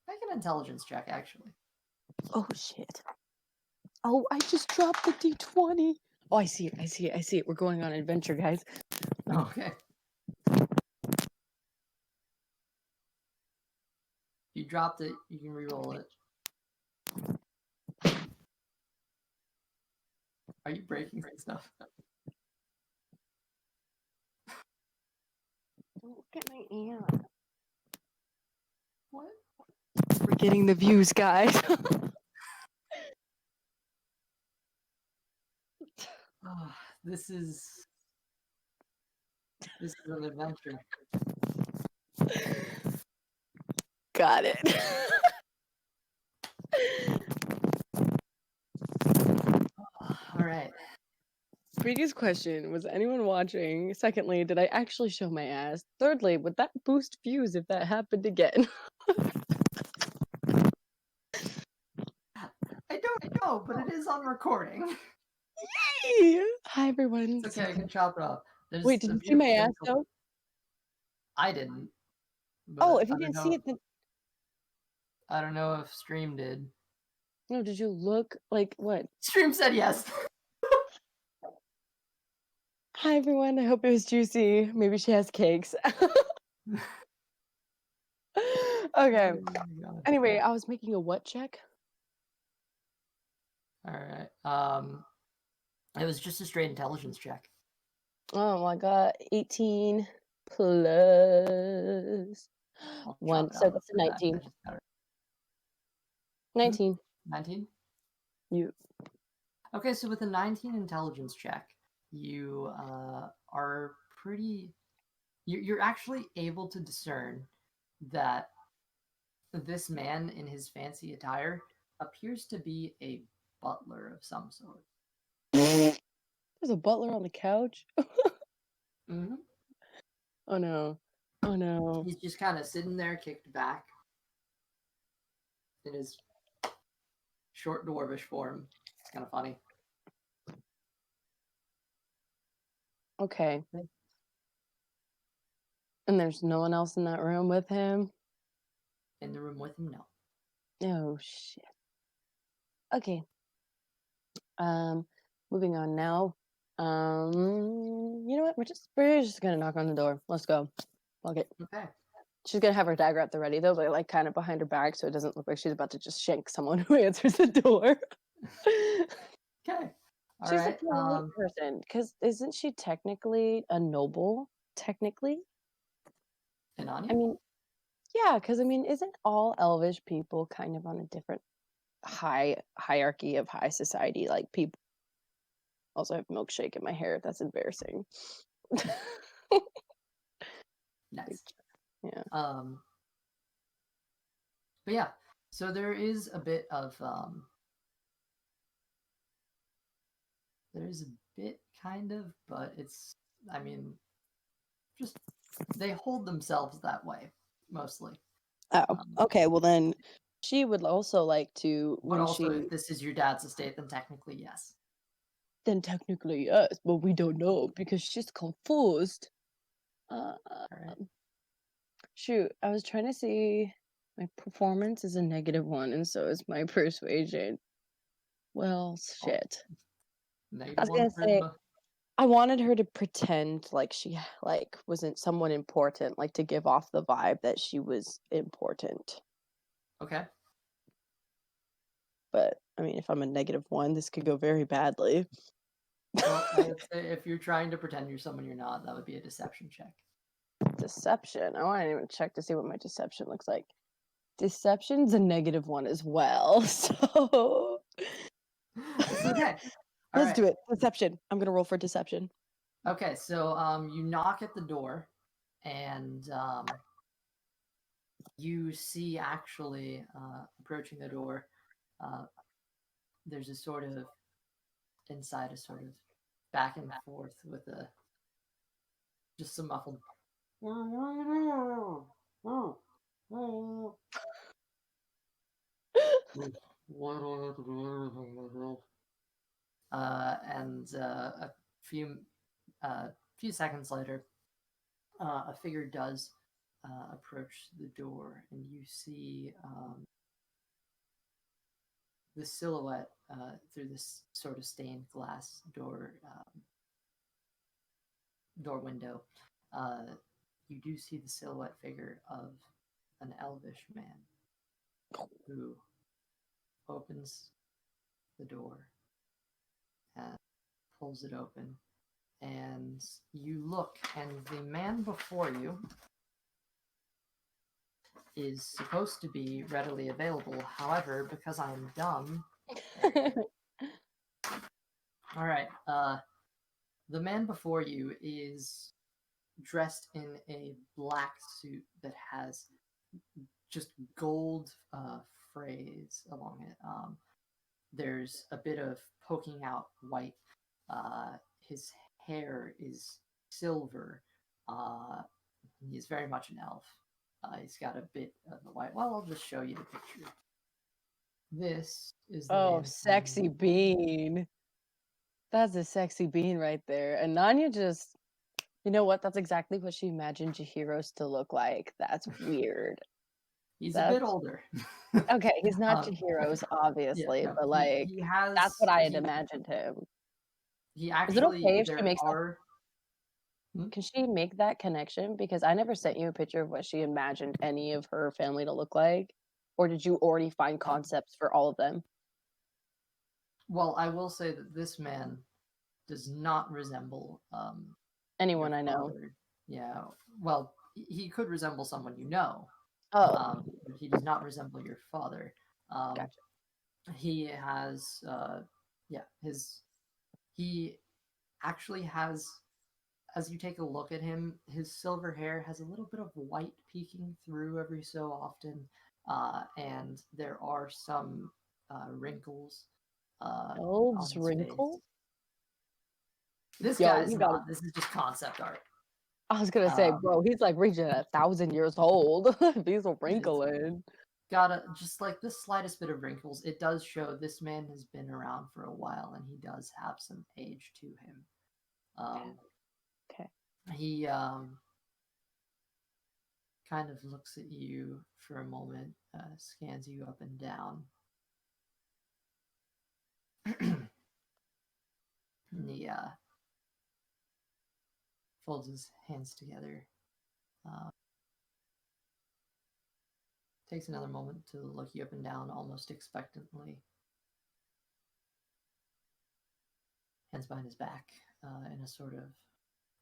make an intelligence check, actually.
Oh shit. Oh, I just dropped the D20. Oh, I see it. We're going on an adventure, guys.
Okay. You dropped it, you can re-roll it. Are you breaking stuff?
Don't get my aunt.
What?
We're getting the views, guys.
This is an adventure.
Got it.
All right.
Previous question, was anyone watching? Secondly, did I actually show my ass? Thirdly, would that boost views if that happened again?
I don't know, but it is on recording.
Yay! Hi, everyone.
It's okay, I can chop it off.
Wait, did you see my ass, though?
I didn't.
Oh, if you didn't see it, then...
I don't know if Stream did.
No, did you look? Like, what?
Stream said yes.
Hi, everyone. I hope it was juicy. Maybe she has cakes. Okay.
Oh my god.
Anyway, I was making a what check?
All right. It was just a straight intelligence check.
Oh my god, 18 plus
I'll chop
1.
it
So
out
that's a
for that. I
19.
just got it.
19.
19?
You.
Okay, so with a 19 intelligence check, you are pretty. You're actually able to discern that this man in his fancy attire appears to be a butler of some sort.
There's a butler on the couch.
Hmm.
Oh no. Oh no.
He's just kind of sitting there, kicked back in his short dwarvish form. It's kind of funny.
Okay. And there's no one else in that room with him?
In the room with him, no.
Oh shit. Okay. Um, moving on now. You know what? We're just gonna knock on the door. Let's go. Fuck it.
Okay.
She's gonna have her dagger at the ready though, but like kind of behind her back, so it doesn't look like she's about to just shank someone who answers the door.
Okay. All
She's a
right.
polite person, because isn't she technically a noble? Technically, I
Ananya?
mean, yeah, because I mean, isn't all elvish people kind of on a different hierarchy of high society? Like people also have milkshake in my hair. That's embarrassing.
Nice.
Yeah.
But yeah, so there is a bit of there is a bit kind of, but it's, I mean, just they hold themselves that way mostly.
Oh, okay. Well, then she would also like to
But
when
also,
she.
if this is your dad's estate, then technically yes.
Then technically yes, but we don't know because she's confused.
All right.
Shoot, I was trying to see. My performance is a -1, and so is my persuasion. Well,
Oh,
shit. I
negative
was
one
gonna say
charisma.
I wanted her to pretend like she like wasn't someone important, like to give off the vibe that she was important.
Okay.
But I mean, if I'm a -1, this could go very badly.
Well, I would say if you're trying to pretend you're someone you're not, that would be a deception check.
Deception. I want to even check to see what my deception looks like. Deception's a -1 as well. So
It's okay. All
let's
right.
do it. Deception. I'm gonna roll for deception.
Okay, so you knock at the door, and you see actually approaching the door, uh, there's a sort of inside a sort of back and forth with a just some muffled. And a few few seconds later, a figure does approach the door, and you see the silhouette through this sort of stained glass door window. Uh, you do see the silhouette figure of an elvish man who opens the door and pulls it open. And you look, and the man before you is supposed to be readily available. However, because I'm dumb. All right. The man before you is dressed in a black suit that has just gold frays along it. There's a bit of poking out white. His hair is silver. He's very much an elf. He's got a bit of the white. Well, I'll just show you the picture. This is the
Oh,
man.
sexy bean. That's a sexy bean right there. And Nanya just, you know what? That's exactly what she imagined Chihiro's to look like. That's weird.
He's a bit
That's
older.
okay. He's not
um,
Chihiro's,
yeah,
obviously,
no,
but
he
like,
he
that's
has
what I had imagined him.
he
Is it
actually
okay if she
there
makes that?
are Hmm?
Can she make that connection? Because I never sent you a picture of what she imagined any of her family to look like, or did you already find
Um,
concepts for all of them?
well, I will say that this man does not resemble your
Anyone I know.
father. Yeah, well, he could resemble someone you know,
Oh,
but he does not resemble your father. Um,
gotcha.
he has, yeah, he actually has, as you take a look at him, his silver hair has a little bit of white peeking through every so often, and there are some wrinkles on
Elves
his face.
wrinkle?
This
Yo,
guy's
he got
not. This is just concept art.
I was gonna say,
Um,
bro, he's like reaching 1,000 years old. He's a
it's
wrinkling.
got a just like the slightest bit of wrinkles. It does show this man has been around for a while, and he does have some age to him. Um,
Okay.
he kind of looks at you for a moment, scans you up and down. And he folds his hands together. Uh, takes another moment to look you up and down, almost expectantly. Hands behind his back, in a sort of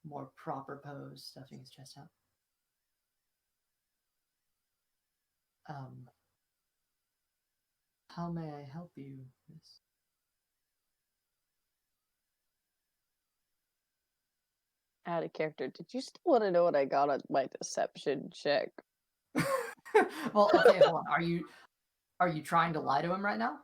more proper pose, stuffing his chest out. Um, how may I help you, miss?
Out of character. Did you still want to know what I got on my deception check?
Well, okay, hold on. Are you trying to lie to him right now?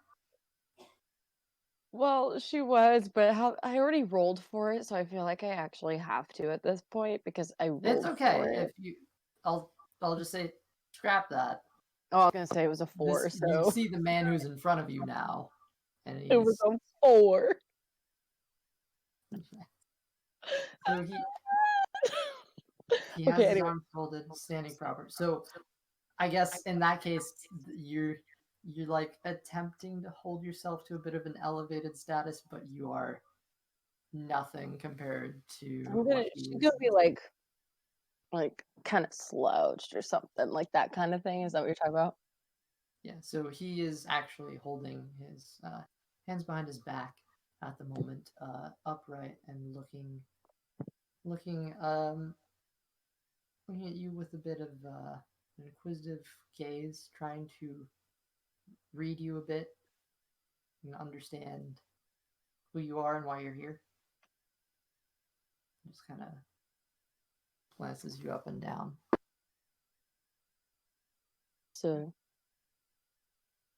Well, she was, but how I already rolled for it, so I feel like I actually have to at this point because I
It's
rolled for
okay
it.
if you. I'll just say scrap that.
Oh, I was gonna say it was a
This
4,
you
so
see the man who's in front of you now, and
it was
he's
a 4.
so he has
Okay,
his
anyway.
arms folded, standing proper. So I guess in that case, you're like attempting to hold yourself to a bit of an elevated status, but you are nothing compared to what he
She's
is.
gonna be like kind of slouched or something like that kind of thing. Is that what you're talking about?
Yeah, so he is actually holding his hands behind his back at the moment, upright and looking looking at you with a bit of an inquisitive gaze, trying to read you a bit and understand who you are and why you're here. Just kind of glances you up and down.
So,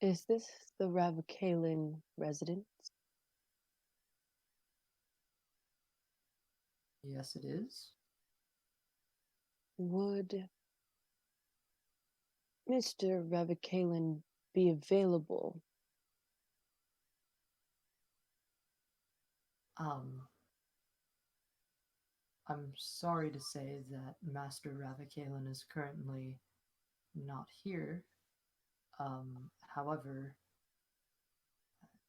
is this the Ravakalyn residence?
Yes, it is.
Would Mr. Ravakalyn be available?
Um, I'm sorry to say that Master Ravakalyn is currently not here. However,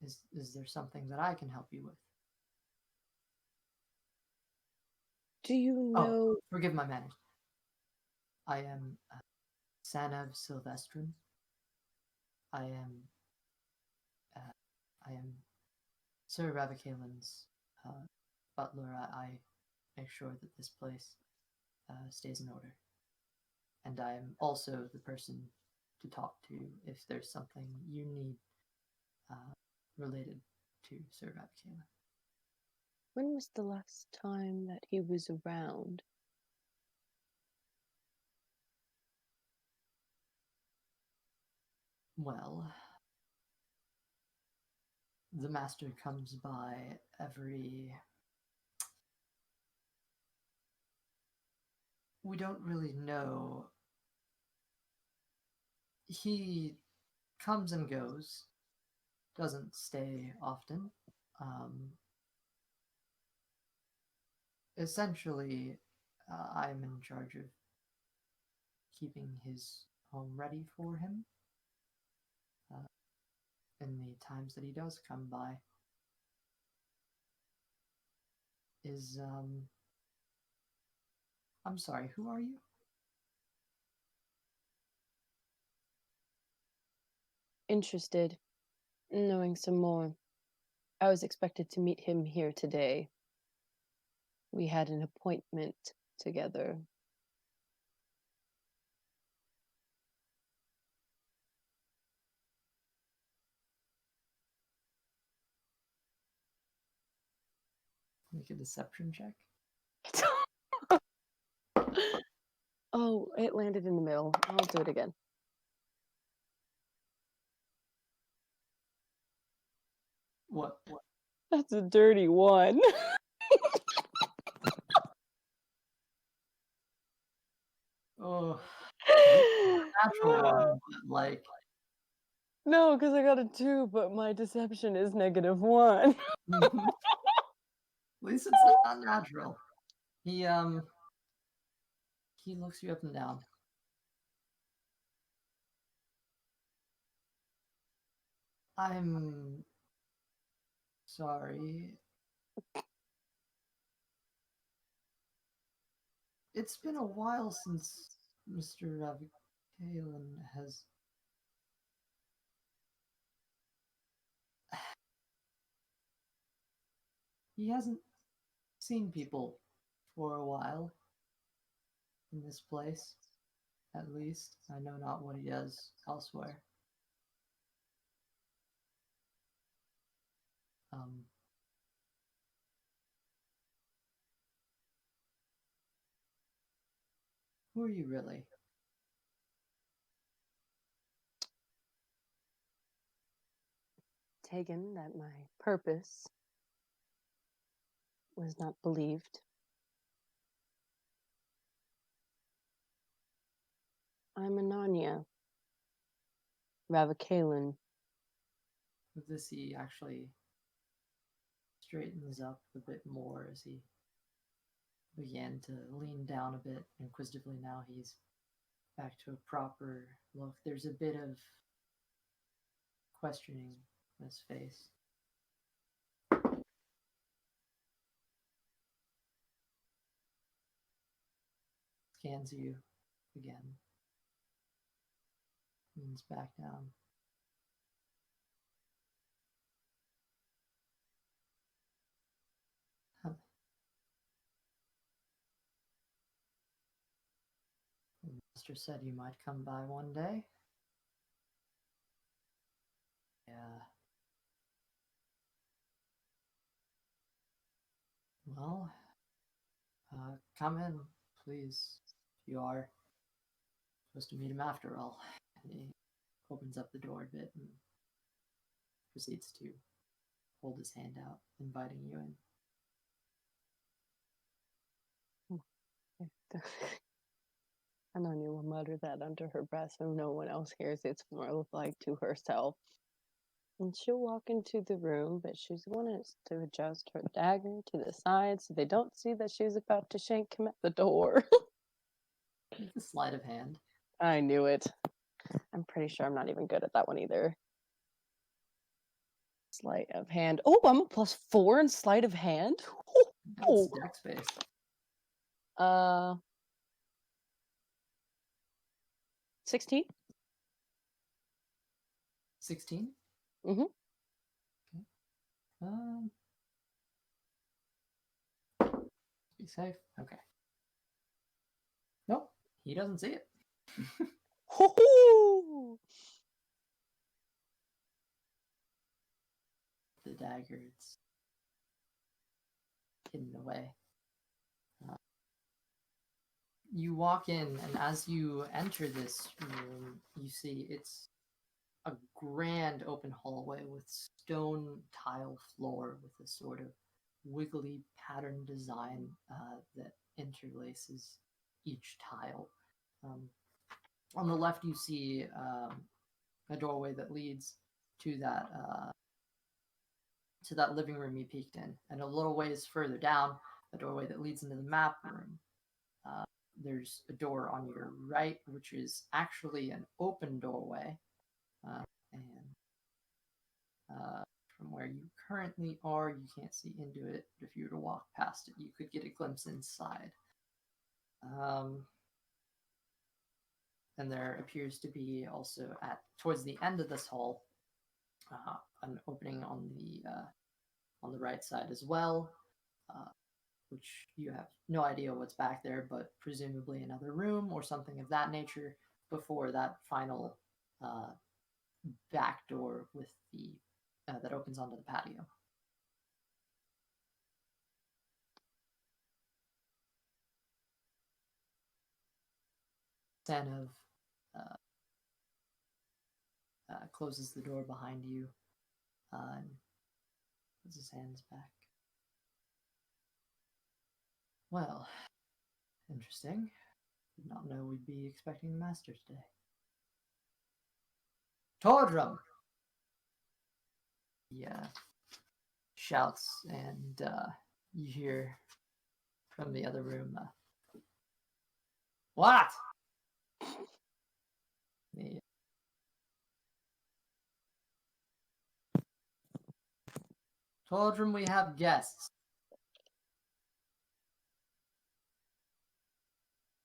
is there something that I can help you with?
Do you
Oh,
know?
forgive my manners. I am Sanev Silvestrin. I am uh, I am Sir Ravakalyn's butler. I make sure that this place stays in order, and I am also the person to talk to if there's something you need related to Sir Ravakalyn.
When was the last time that he was around?
Well, the master comes by every. We don't really know. He comes and goes, doesn't stay often. Um, Essentially, I'm in charge of keeping his home ready for him uh, in the times that he does come by. Is I'm sorry, who are you?
Interested in knowing some more. I was expected to meet him here today. We had an appointment together.
Make a deception check.
Oh, it landed in the middle. I'll do it again.
What?
That's a dirty one.
Oh, natural one, but like.
No, because I got a 2, but my deception is -1.
At least it's not natural. He looks you up and down. I'm sorry. It's been a while since Mr. Ravakalyn has. He hasn't seen people for a while in this place. At least I know not what he does elsewhere. Um, who are you really?
Taken that my purpose was not believed. I'm Ananya. Ravakalyn.
With this, he actually straightens up a bit more as he began to lean down a bit inquisitively. Now he's back to a proper look. There's a bit of questioning in his face. Scans you again. Leans back down. Huh. The master said you might come by one day. Yeah. Well, come in, please. You are supposed to meet him after all. And he opens up the door a bit and proceeds to hold his hand out, inviting you in.
Ananya will mutter that under her breath so no one else hears. It's more like to herself. And she'll walk into the room, but she's wanting to adjust her dagger to the side so they don't see that she's about to shank him at the door.
Make a sleight of hand.
I knew it. I'm pretty sure I'm not even good at that one either. Sleight of hand. Oh, I'm a +4 in sleight of hand.
That's dex based.
16.
16?
Mm-hmm.
Okay. Be safe. Okay. Nope. He doesn't see it. The dagger, it's hidden away. You walk in, and as you enter this room, you see it's a grand open hallway with stone tile floor with a sort of wiggly pattern design that interlaces each tile. On the left, you see a doorway that leads to that living room you peeked in, and a little ways further down, a doorway that leads into the map room. There's a door on your right, which is actually an open doorway, and from where you currently are, you can't see into it. But if you were to walk past it, you could get a glimpse inside. And there appears to be also towards the end of this hall an opening on the right side as well, uh, which you have no idea what's back there, but presumably another room or something of that nature before that final uh, back door with the that opens onto the patio. Sanov uh, closes the door behind you and puts his hands back. Well, interesting. Did not know we'd be expecting the master today. Tordrum! He shouts, and you hear from the other room, what? The Tordrum, we have guests.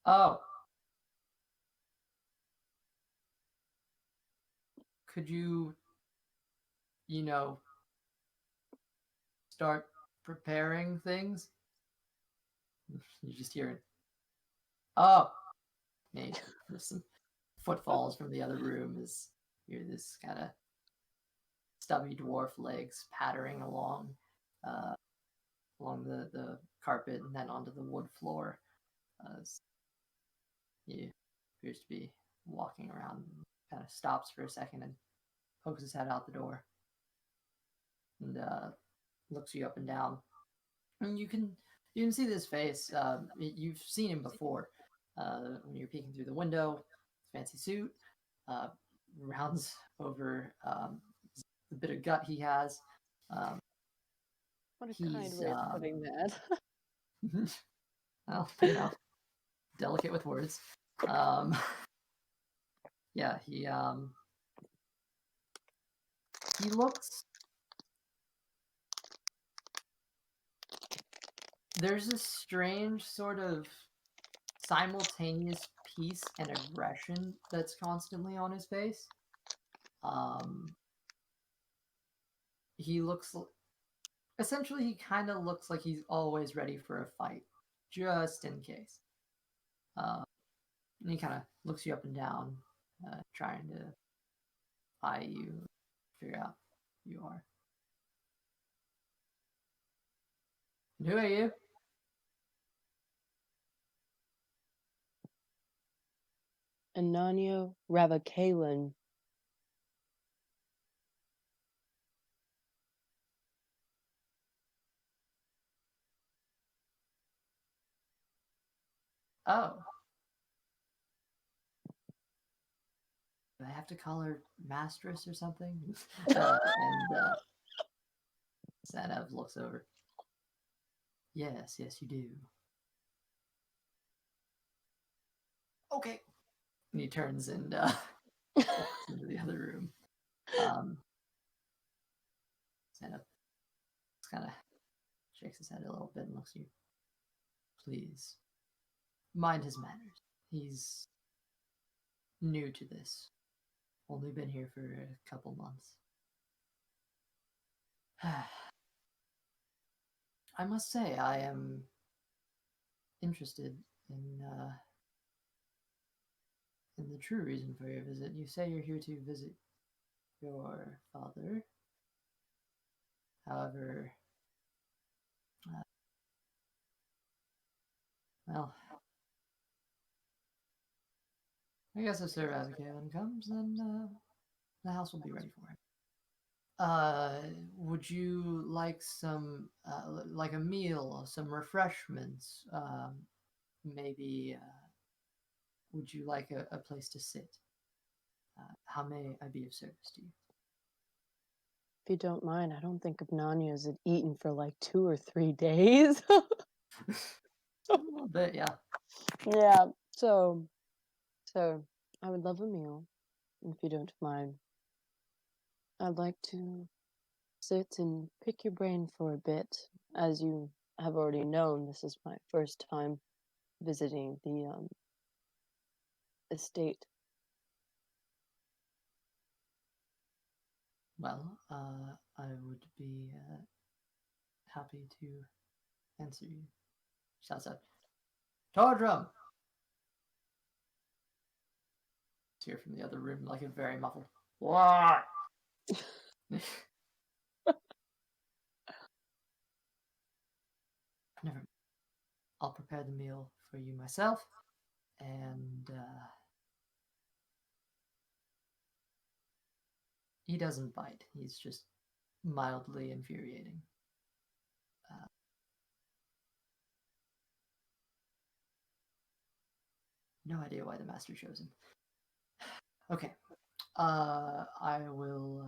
Oh. Could you know, start preparing things? You just hear it. Oh. Maybe there's some footfalls from the other room as you hear this kind of stubby dwarf legs pattering uh, along the carpet and then onto the wood floor. He appears to be walking around, kind of stops for a second and pokes his head out the door and looks you up and down. And you can see this face. You've seen him before when you're peeking through the window. Fancy suit, uh, rounds over the bit of gut he has.
What a kind
He's
way of putting that.
well, delicate with words. Yeah, he looks. There's a strange sort of simultaneous peace and aggression that's constantly on his face. He looks essentially he kind of looks like he's always ready for a fight, just in case. And he kind of looks you up and down, trying to eye you, figure out who you are. And who are you?
Ananio Ravakalyn.
Oh, do I have to call her Mastress or something? And Sanev looks over. Yes, you do. Okay. And he turns and walks into the other room. Sanev kind of shakes his head a little bit and looks at you. Please, mind his manners. He's new to this. Only been here for a couple months. I must say, I am interested in the true reason for your visit. You say you're here to visit your father. However, well, I guess if Sir Ravakalyn comes, then the house will be ready for him. Would you like some, like a meal, some refreshments? Maybe, would you like a place to sit? How may I be of service to you?
If you don't mind, I don't think Nania's had eaten for like 2 or 3 days.
A little bit, yeah.
Yeah. So I would love a meal, if you don't mind. I'd like to sit and pick your brain for a bit. As you have already known, this is my first time visiting the estate.
Well, I would be happy to answer you. Shouts out, Tordrum! It's here from the other room, like a very muffled. What? Never. I'll prepare the meal for you myself, and he doesn't bite. He's just mildly infuriating. No idea why the master chose him. Okay. I will.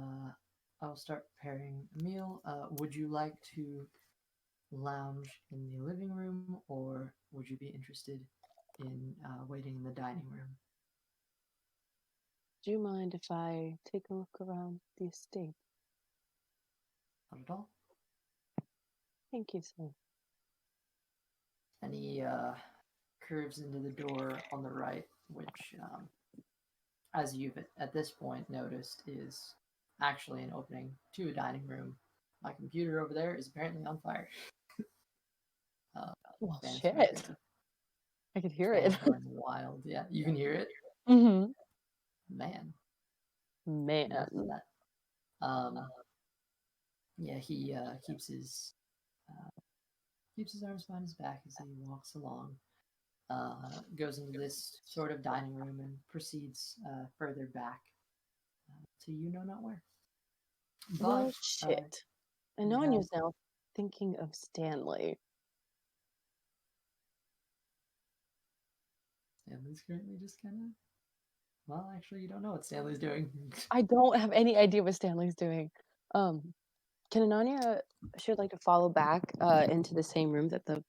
I will start preparing a meal. Would you like to lounge in the living room, or would you be interested in waiting in the dining room?
Do you mind if I take a look around the estate?
Not at all.
Thank you, sir.
And he curves into the door on the right, which, as you've at this point noticed, is actually an opening to a dining room. My computer over there is apparently on fire.
Well,
Fans
shit. I could hear it.
fans going wild. Yeah, you can hear it.
Mm-hmm.
Man,
Man.
enough of that. Yeah, he keeps his arms behind his back as he walks along. Goes into this sort of dining room and proceeds further back to you know not where.
Well,
But
shit. And
you
no one
have
is now thinking of Stanley.
Stanley's currently just kind of. Well, actually, you don't know what Stanley's doing.
I don't have any idea what Stanley's doing. Can Ananya, she would like to follow back into the same room that the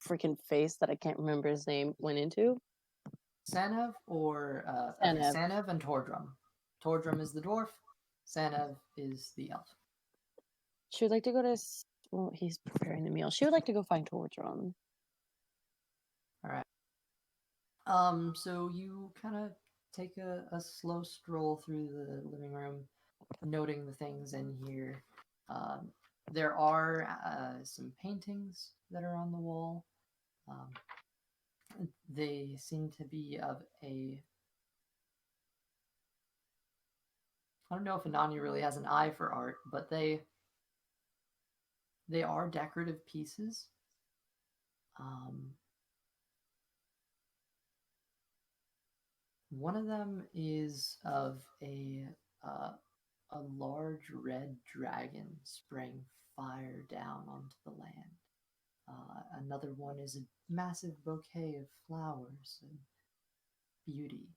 freaking face that I can't remember his name went into?
Sanev or okay,
Sanev.
Sanev and Tordrum. Tordrum is the dwarf. Sanev is the elf.
She would like to go to. Well, he's preparing the meal. She would like to go find Tordrum.
All right. So you kind of take a slow stroll through the living room, noting the things in here. Um, there are some paintings that are on the wall. They seem to be of a. I don't know if Ananya really has an eye for art, but they are decorative pieces. Um, One of them is of uh, a large red dragon spraying fire down onto the land. Another one is a massive bouquet of flowers and beauty.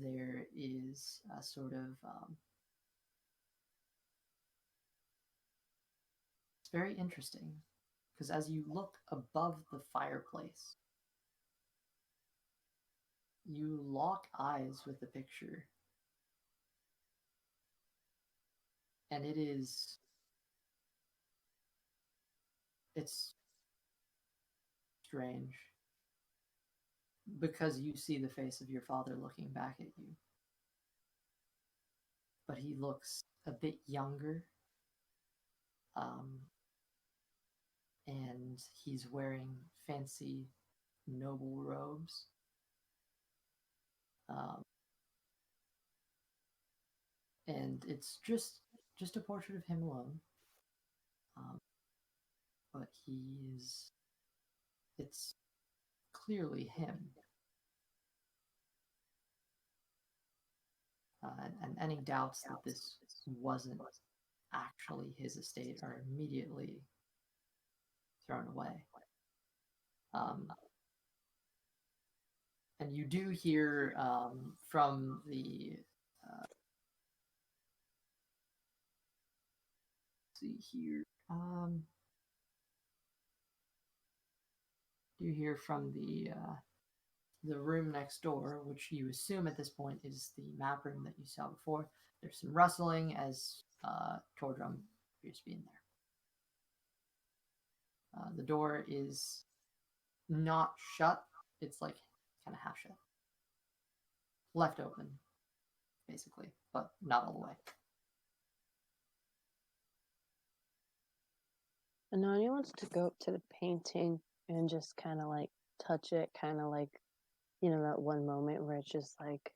There is a sort of it's very interesting because as you look above the fireplace, you lock eyes with the picture, and it's strange because you see the face of your father looking back at you, but he looks a bit younger, um, and he's wearing fancy noble robes. Um, and it's just a portrait of him alone. Um, but it's clearly him. And any doubts that this wasn't actually his estate are immediately thrown away. And you do hear from the see here. You hear from the room next door, which you assume at this point is the map room that you saw before. There's some rustling as Tordrum appears to be in there. The door is not shut. It's like kind of half shut, left open, basically, but not all the way.
Ananya wants to go up to the painting and just kind of like touch it, kind of like, that one moment where it's just like,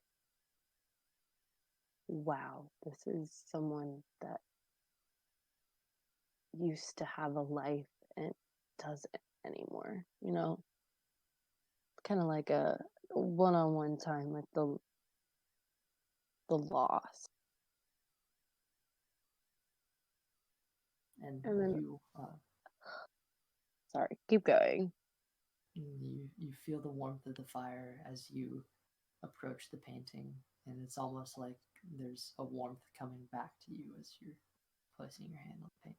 wow, this is someone that used to have a life and doesn't anymore, kind of like a one-on-one time with the loss.
And
And then,
you
sorry, keep going.
you feel the warmth of the fire as you approach the painting, and it's almost like there's a warmth coming back to you as you're placing your hand on the paint.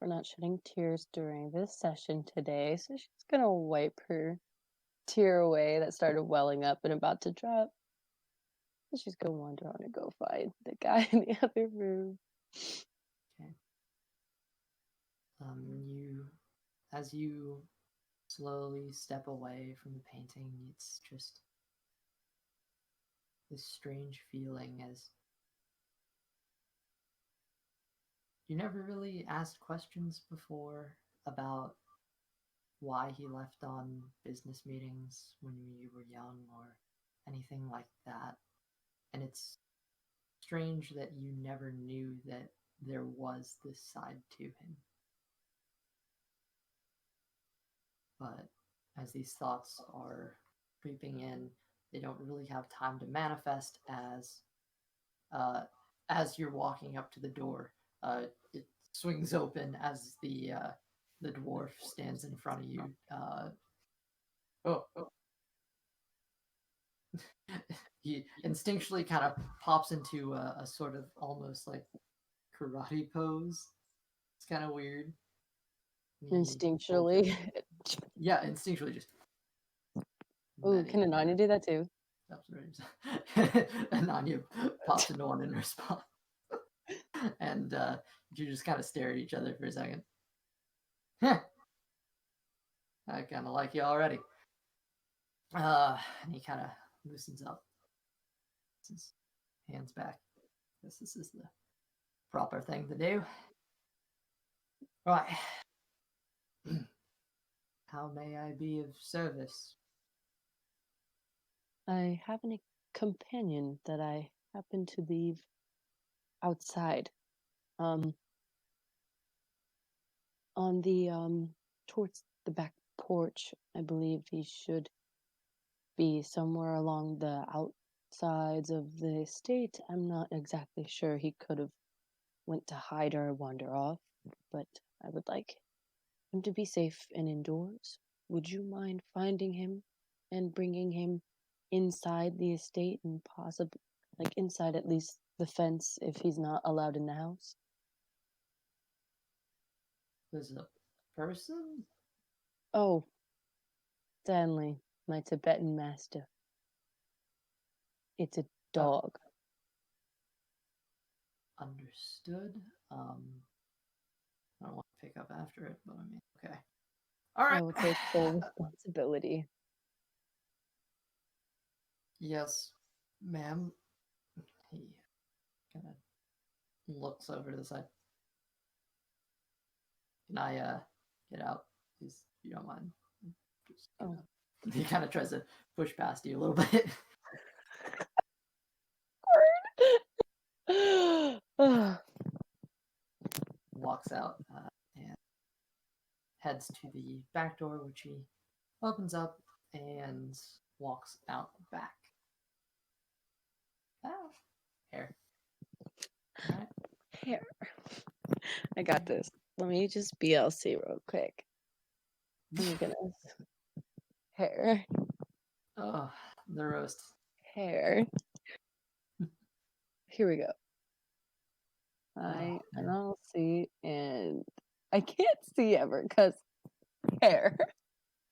We're not shedding tears during this session today, so she's gonna wipe her tear away that started welling up and about to drop. And she's gonna wander on and go find the guy in the other room.
Okay. You, as you slowly step away from the painting, it's just this strange feeling as you never really asked questions before about why he left on business meetings when you were young or anything like that. And it's strange that you never knew that there was this side to him. But as these thoughts are creeping in, they don't really have time to manifest as you're walking up to the door. It swings open as the dwarf stands in front of you. Oh, he instinctually kind of pops into a sort of almost like karate pose. It's kind of weird. He holds
Instinctually.
yeah, instinctually just.
Ooh, can Ananya do that too?
And Anya pops into one in her spot. And you just kind of stare at each other for a second. I kind of like you already. And he kind of loosens up. His hands back. Guess this is the proper thing to do. Right. How may I be of service?
I have a companion that I happen to leave outside. On the towards the back porch. I believe he should be somewhere along the outsides of the estate. I'm not exactly sure. He could have went to hide or wander off, but I would like him to be safe and indoors. Would you mind finding him and bringing him inside the estate and possibly, like, inside at least the fence if he's not allowed in the house?
There's a person?
Oh, Stanley, my Tibetan master. It's a
Oh,
dog.
understood. I don't want to pick up after it, but I mean, okay. All
I
right.
will take full responsibility.
Yes, ma'am. He kind of looks over to the side. Can I get out, please, if you don't mind? Just
Oh.
he kind of tries to push past you a little bit. Walks out and heads to the back door, which he opens up and walks out the back. Oh, hair. All right.
Hair. I got this. Let me just BLC real quick. Oh my goodness. Hair.
Oh, the roast.
Hair. Here we go.
Oh,
And
man.
I'll see, and I can't see ever because hair.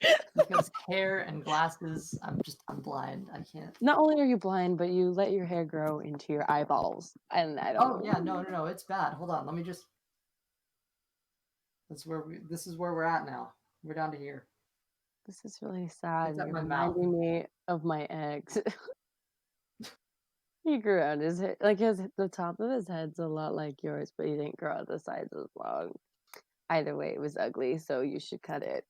He's got his hair and glasses. I'm blind. I can't.
Not only are you blind, but you let your hair grow into your eyeballs, and I don't
Oh
know.
yeah, no, it's bad. Hold on, let me just. This is where we're at now. We're down to here.
This is really sad.
It's at
You're
my mouth.
reminding me of my ex. He grew out his hair, like the top of his head's a lot like yours, but he didn't grow out the sides as long. Either way, it was ugly, so you should cut it.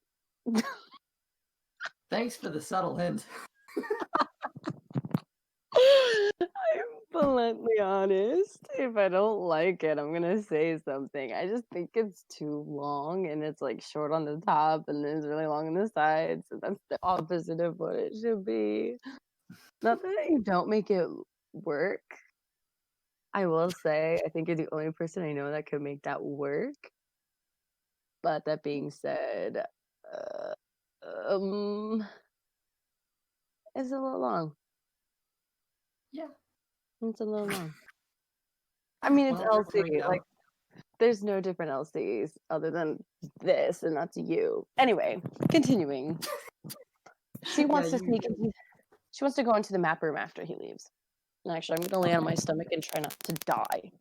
Thanks for the subtle hint.
I'm bluntly honest. If I don't like it, I'm gonna say something. I just think it's too long and it's like short on the top and then it's really long on the sides. So that's the opposite of what it should be. Not that you don't make it work. I will say, I think you're the only person I know that could make that work. But that being said, uh, um, it's a little long.
Yeah.
It's a little long. I mean, it's
Well, there
LC.
we go.
Like, there's no different LCs other than this, and that's you. Anyway, continuing. She
Yeah,
wants to sneak into. She wants to go into the map room after he leaves. And actually, I'm gonna lay on my stomach and try not to die.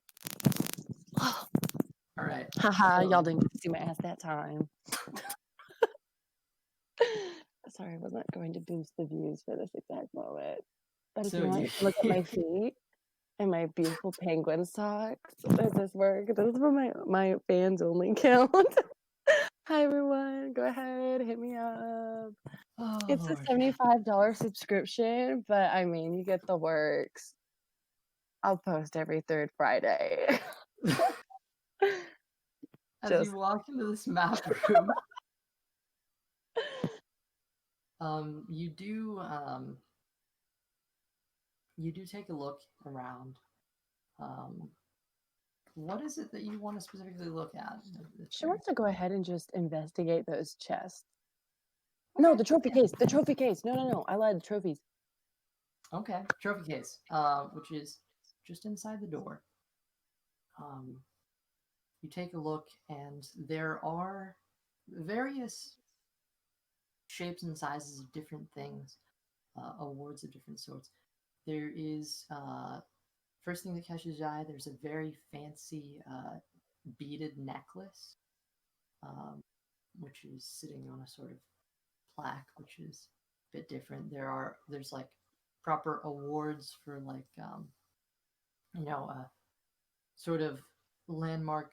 All right.
Haha, y'all
So
didn't get to see my ass that time. Sorry, I wasn't going to boost the views for this exact moment. But if you
so
want
you
to look at my feet and my beautiful penguin socks, does this work? This is for my fans only count. Hi everyone, go ahead, hit me up.
Oh
It's a
Lord.
$75 subscription, but I mean, you get the works. I'll post every third Friday.
As you
Just
walk into this map room, you do take a look around. Um, what is it that you want to specifically look at?
she wants to go ahead and just investigate those chests. No,
Okay.
the trophy case. The trophy case. No. I lied. The trophies.
Okay. Trophy case, which is just inside the door. Um, you take a look, and there are various shapes and sizes of different things, awards of different sorts. There is first thing that catches your eye. There's a very fancy beaded necklace, um, which is sitting on a sort of plaque, which is a bit different. There's like proper awards for like sort of landmark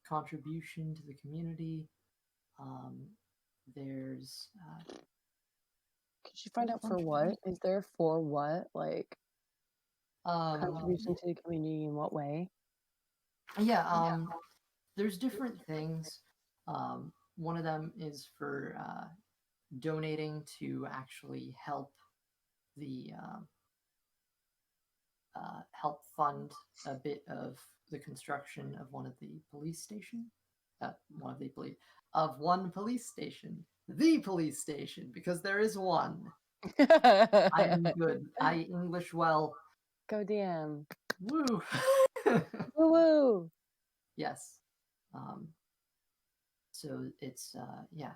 contribution to the community. Um, there's
Could you find
there's a
out for
bunch of
what? Is there for what? Like
um,
contribution to the community in what way?
yeah there's different things. One of them is for donating to actually the help fund a bit of the construction of one of the police station, one of the police of one police station, the police station, because there is one. I am good. I English well.
Go DM.
Woo.
Woo woo.
Yes. Um, so it's yeah.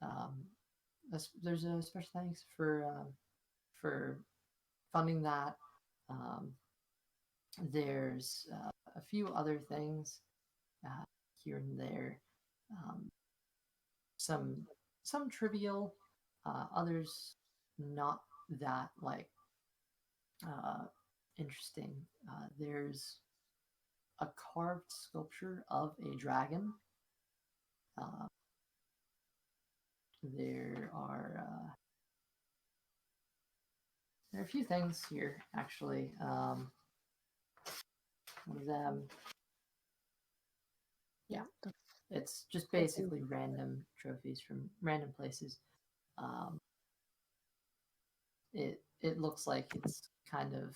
Um, there's a special thanks for funding that. Um, there's a few other things here and there. Um, some some trivial, others not that like uh, interesting. There's a carved sculpture of a dragon. Uh, there are there are a few things here actually. One of them, yeah, it's just
Trophy.
basically random trophies from random places. Um, it looks like it's kind of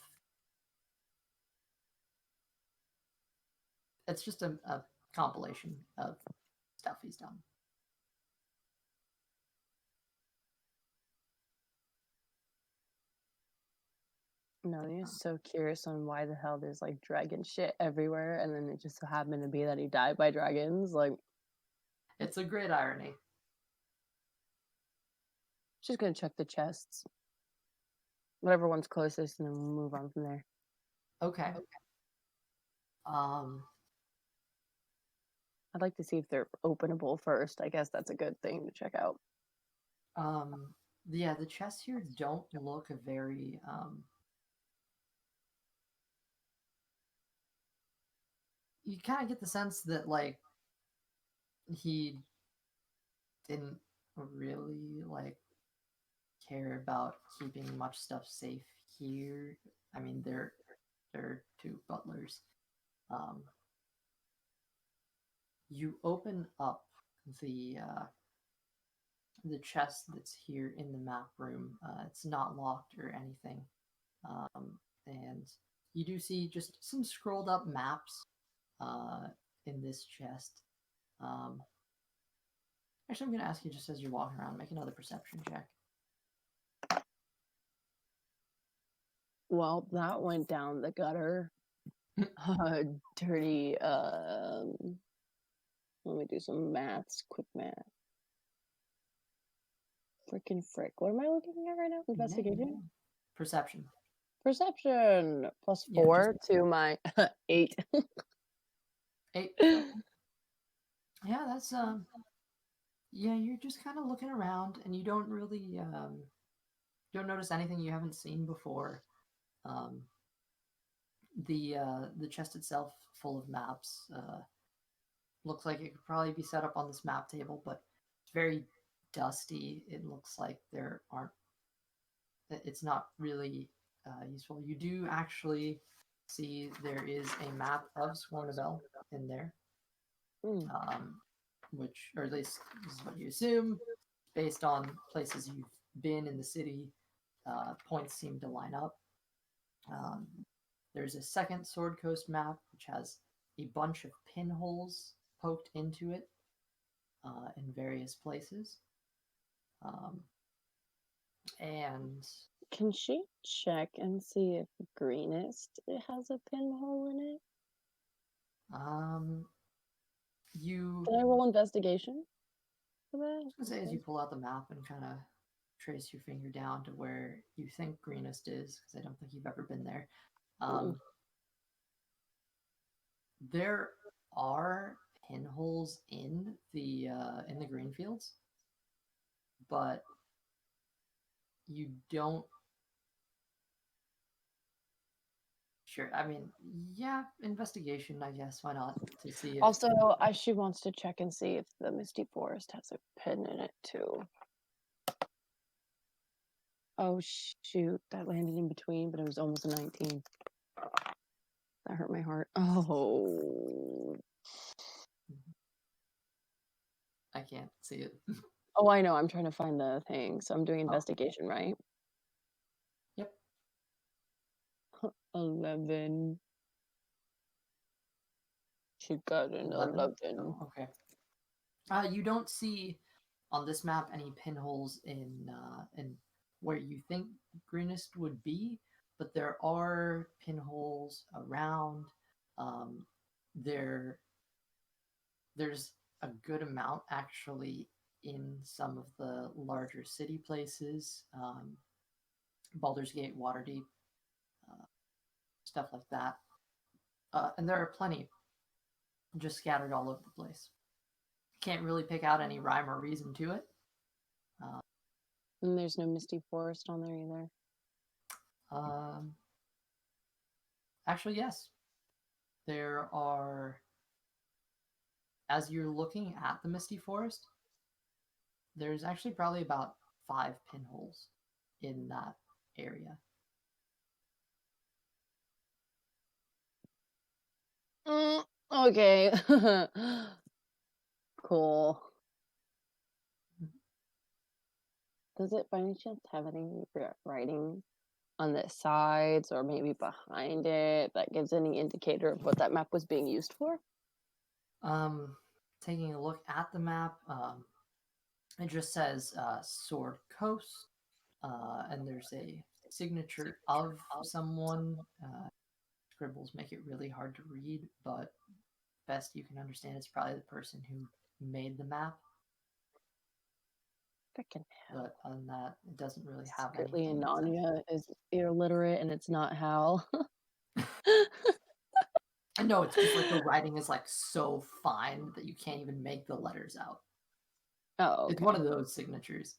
it's just a compilation of stuff he's done.
No, you're so curious on why the hell there's like dragon shit everywhere, and then it just so happened to be that he died by dragons. Like,
It's a great irony.
Just gonna check the chests. Whatever one's closest, and then we'll move on from there.
Okay. Um,
I'd like to see if they're openable first. I guess that's a good thing to check out.
yeah, the chests here don't look very you kind of get the sense that like he didn't really like care about keeping much stuff safe here. I mean, they're two butlers. Um, you open up the chest that's here in the map room. It's not locked or anything, and you do see just some scrolled up maps in this chest. Um, actually, I'm going to ask you just as you're walking around, make another perception check.
Well, that went down the gutter. Dirty. Let me do some maths. Quick math. Freaking frick. What am I looking at right now? Investigation?
Perception.
Perception. Plus
Yeah,
4 to my 8.
8. Yeah, that's yeah, you're just kind of looking around and you don't really don't notice anything you haven't seen before. Um, the chest itself full of maps looks like it could probably be set up on this map table, but it's very dusty. It looks like there aren't it's not really useful. You do actually see there is a map of Swornabel in there,
Mm.
which, or at least this is what you assume, based on places you've been in the city. Points seem to line up. Um, there's a second Sword Coast map, which has a bunch of pinholes poked into it in various places. And
Can she check and see if Greenest has a pinhole in it?
you,
Can I roll investigation for
I
that?
was gonna say, as you pull out the map and kind of trace your finger down to where you think Greenest is, because I don't think you've ever been there.
Mm.
There are pinholes in the green fields, but you don't. Sure, I mean, yeah, investigation, I guess. Why not to see if
Also, she wants to check and see if the Misty Forest has a pin in it too. Oh shoot, that landed in between, but it was almost a 19. That hurt my heart. Oh.
I can't see it.
Oh, I know. I'm trying to find the thing. So I'm doing
Oh,
investigation, right?
yep.
11. She got an
11.
11.
Oh, okay. You don't see on this map any pinholes in where you think greenest would be, but there are pinholes around. Um, there, there's a good amount actually in some of the larger city places, Baldur's Gate, Waterdeep, uh, stuff like that, and there are plenty just scattered all over the place. Can't really pick out any rhyme or reason to it.
And there's no Misty Forest on there either.
Um, actually, yes. There are, as you're looking at the Misty Forest, there's actually probably about 5 pinholes in that area.
Okay. Cool. Does it by any chance have any writing on the sides or maybe behind it that gives any indicator of what that map was being used for?
Um, taking a look at the map, it just says Sword Coast, and there's a signature of someone. Scribbles make it really hard to read, but best you can understand it's probably the person who made the map.
Frickin'
but other than that, it doesn't really have
secretly
anything
Ananya
essential.
is illiterate and it's not Hal.
I know it's just like the writing is like so fine that you can't even make the letters out.
Oh,
It's one
okay.
of those signatures.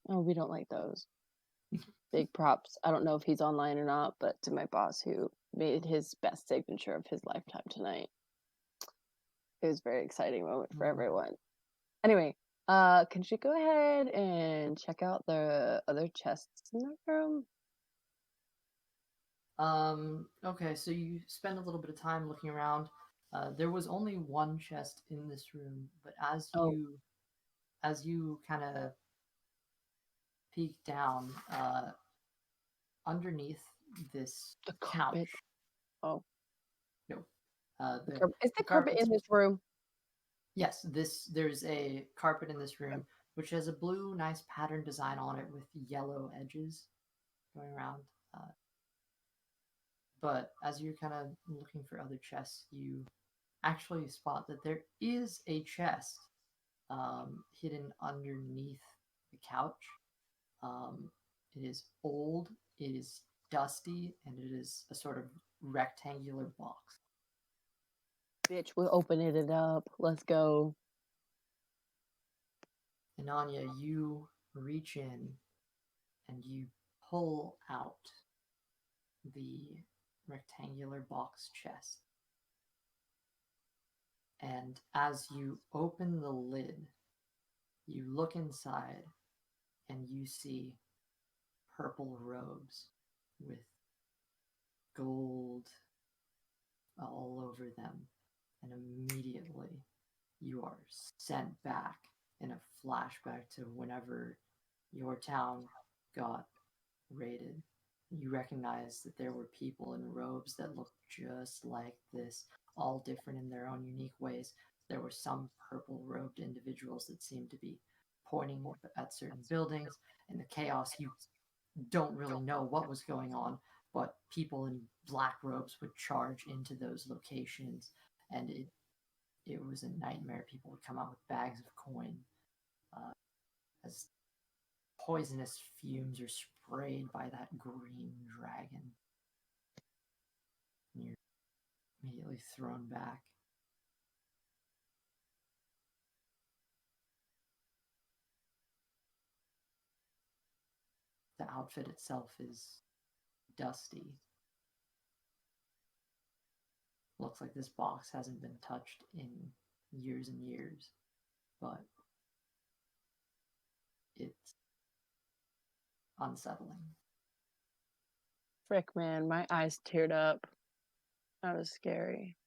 Oh, we don't like those. Big props. I don't know if he's online or not, but to my boss who made his best signature of his lifetime tonight. It was a very exciting moment for
Mm.
everyone. Anyway, can she go ahead and check out the other chests in the room?
Okay, so you spend a little bit of time looking around. There was only one chest in this room, but
Oh,
as you kind of peek down, underneath this
the carpet.
couch,
Oh,
no,
the carpet. Is
the
the carpet
carpet's
in this room?
yes, there's a carpet in this room which has a blue, nice pattern design on it with yellow edges going around. Uh, but as you're kind of looking for other chests, you actually spot that there is a chest hidden underneath the couch. Um, it is old, it is dusty, and it is a sort of rectangular box.
Bitch, we're opening it up. Let's go.
And Anya, you reach in and you pull out the rectangular box chest. And as you open the lid, you look inside and you see purple robes with gold all over them. And immediately you are sent back in a flashback to whenever your town got raided. You recognize that there were people in robes that looked just like this, all different in their own unique ways. There were some purple robed individuals that seemed to be pointing at certain buildings. In the chaos, you don't really know what was going on, but people in black robes would charge into those locations, and it was a nightmare. People would come out with bags of coin uh, as poisonous fumes are sprayed by that green dragon. And you're immediately thrown back. The outfit itself is dusty. Looks like this box hasn't been touched in years and years, but it's unsettling.
Frick, man, my eyes teared up. That was scary.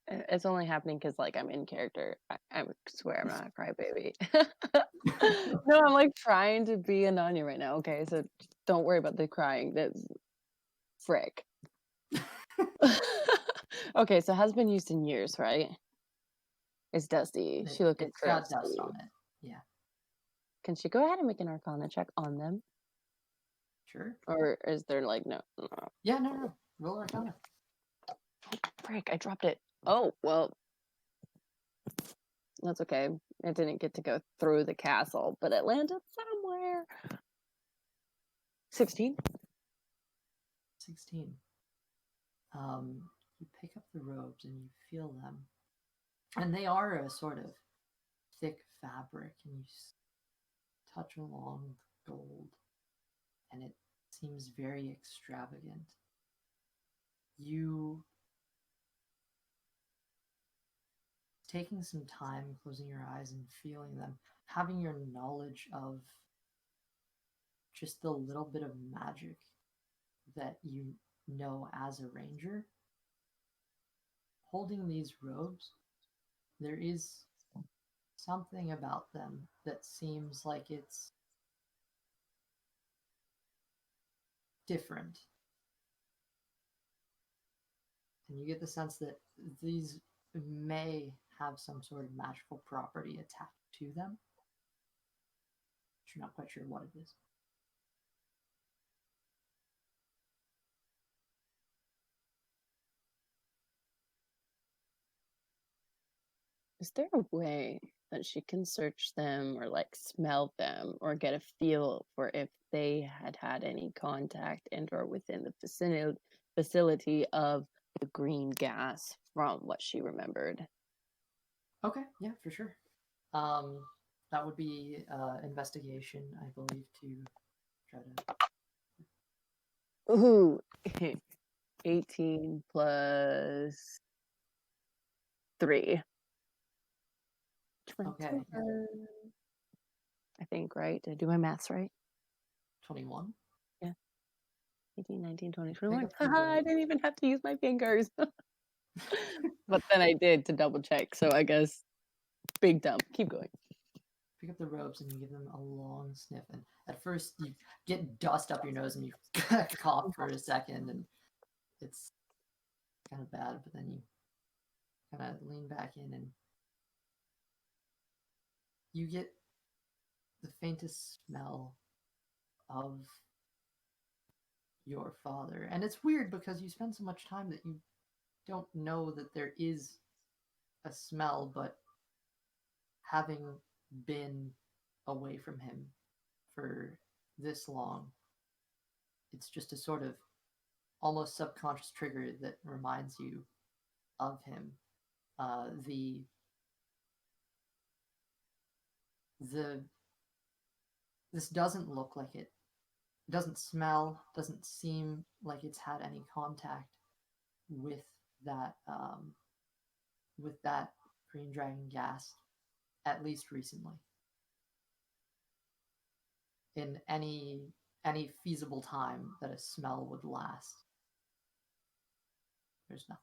It's only happening because, like, I'm in character. I swear I'm not a crybaby. No, I'm like trying to be Ananya right now. Okay, so don't worry about the crying. That's frick. Okay, so has been used in years, right? It's dusty. She looking
It's got dust
crusty.
on it. Yeah,
Can she go ahead and make an Arcana check on them,
sure.
or is there like no?
Yeah, no. Roll Arcana.
Frick, I dropped it. Oh well, that's okay. It didn't get to go through the castle, but it landed somewhere. 16.
16. You pick up the robes and you feel them. And they are a sort of thick fabric, and you touch along gold, and it seems very extravagant. You taking some time, closing your eyes and feeling them, having your knowledge of just the little bit of magic that you know as a ranger, holding these robes, there is something about them that seems like it's different. And you get the sense that these may have some sort of magical property attached to them, but you're not quite sure what it is.
Is there a way that she can search them or like smell them or get a feel for if they had had any contact and or within the facility of the green gas from what she remembered.
Okay, yeah, for sure. That would be investigation, I believe, to try to.
Ooh, 18 plus 3.
Okay,
21.
yeah,
I think, right? Did I do my maths right?
21.
18, 19, 20,
Pick
21.
up the
Haha, I
rope.
didn't even have to use my fingers. But then I did to double check, so I guess big dump. Keep going.
Pick up the ropes and you give them a long sniff. And at first, you get dust up your nose and you cough for a second, and it's kind of bad. But then you kind of lean back in and you get the faintest smell of your father. And it's weird because you spend so much time that you don't know that there is a smell, but having been away from him for this long, it's just a sort of almost subconscious trigger that reminds you of him. The the this doesn't look like it. It doesn't smell. Doesn't seem like it's had any contact with that green dragon gas, at least recently. In any feasible time that a smell would last, there's nothing.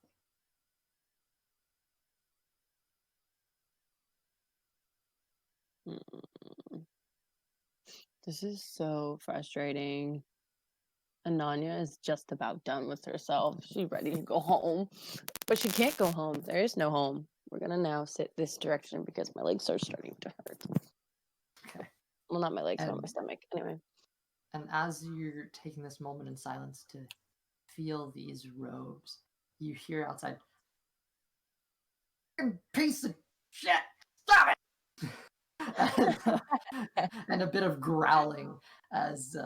Mm. This is so frustrating. Ananya is just about done with herself. She's ready to go home, but she can't go home. There is no home. We're gonna now sit this direction because my legs are starting to hurt.
Okay.
Well, not my legs, but my
And
stomach. Anyway.
and as you're taking this moment in silence to feel these robes, you hear outside, piece of shit, stop it! and a bit of growling as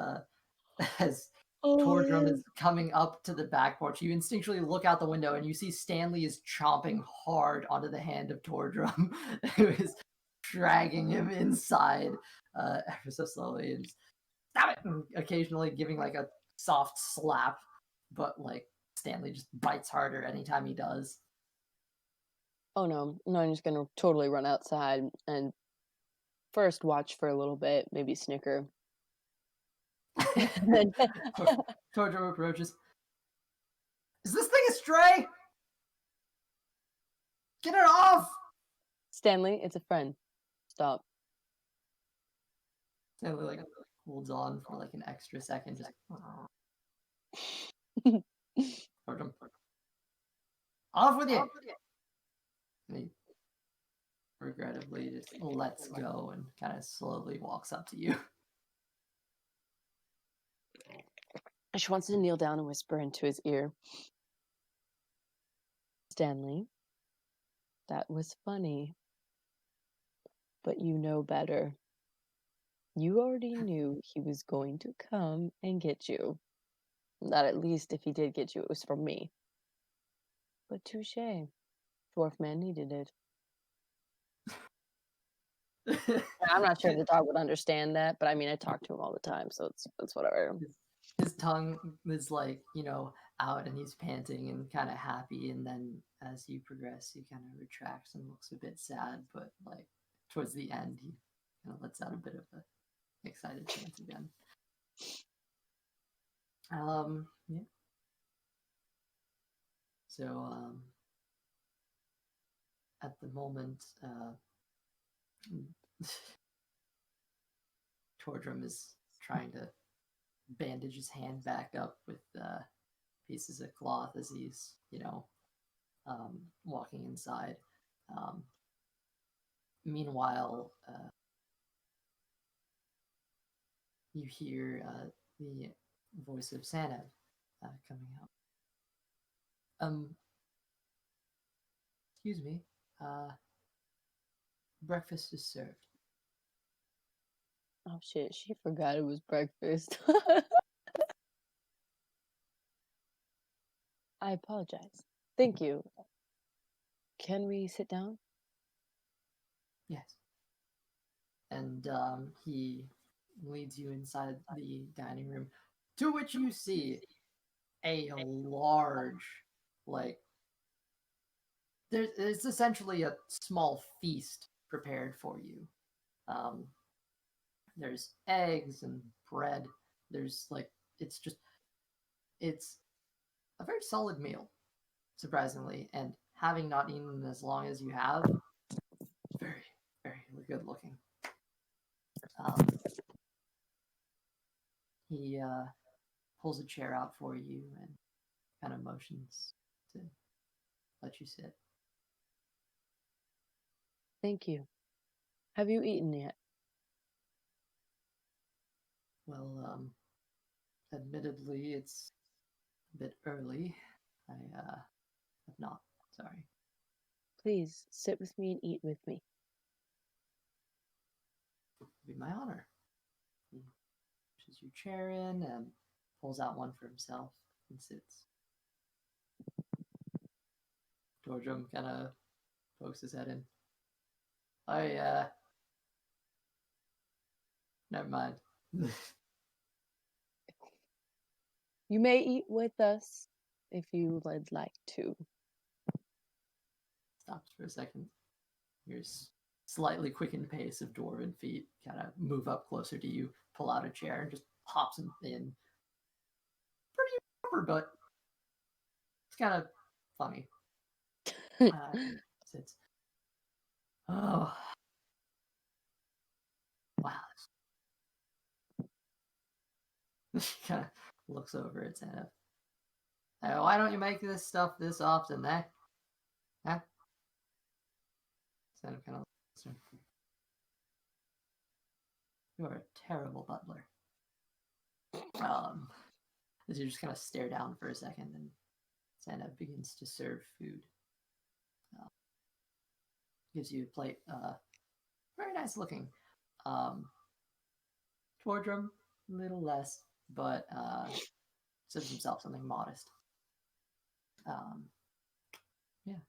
as Tordrum
Oh,
is coming up to the back porch. You instinctually look out the window and you see Stanley is chomping hard onto the hand of Tordrum, who is dragging him inside ever so slowly and stop it, and occasionally giving like a soft slap, but like Stanley just bites harder anytime he does.
oh no. No, I'm just gonna totally run outside and first watch for a little bit, maybe snicker. And then
Tordrum approaches. Is this thing a stray? Get it off!
Stanley, it's a friend. Stop.
Stanley like holds on for like an extra second, just Tordrum, off with you! And he regrettably just lets go and kind of slowly walks up to you.
She wants to kneel down and whisper into his ear. Stanley, that was funny, but you know better. You already knew he was going to come and get you. That at least if he did get you, it was from me. But touche. Dwarf man needed it. I'm not sure if the dog would understand that, but I mean, I talk to him all the time, so it's whatever.
his tongue is like, out and he's panting and kind of happy. And then as you progress, he kind of retracts and looks a bit sad. But like towards the end, he kind of lets out a bit of a excited pant again. Yeah. So at the moment, Tordrum is trying to bandage his hand back up with pieces of cloth as he's, walking inside. Um, Meanwhile, you hear the voice of Santa coming out. Um, excuse me. breakfast is served.
Oh shit, she forgot it was breakfast. I apologize. Thank you. Can we sit down?
Yes. And he leads you inside the dining room, to which you see a large, like, there's essentially a small feast prepared for you. Um, there's eggs and bread. There's like, it's just, it's a very solid meal, surprisingly. And having not eaten as long as you have, very, very good looking. Um, he pulls a chair out for you and kind of motions to let you sit.
Thank you. Have you eaten yet?
Well, admittedly, it's a bit early. I have not. Sorry.
Please sit with me and eat with me.
It'd be my honor. He pushes your chair in and pulls out one for himself and sits. Georgium kind of pokes his head in. Never mind.
You may eat with us if you would like to.
Stops for a second. Your slightly quickened pace of dwarven feet kind of move up closer to you, pull out a chair, and just hops in. Pretty proper, but it's kind of funny. Sits. Oh, wow. Kind of looks over at Santa. Why don't you make this stuff this often, eh? Huh? Santa kind of looks at her. You are a terrible butler. As you just kind of stare down for a second, and Santa begins to serve food. Gives you a plate. Very nice looking. Tordrum, a little less, but serves himself something modest. Yeah.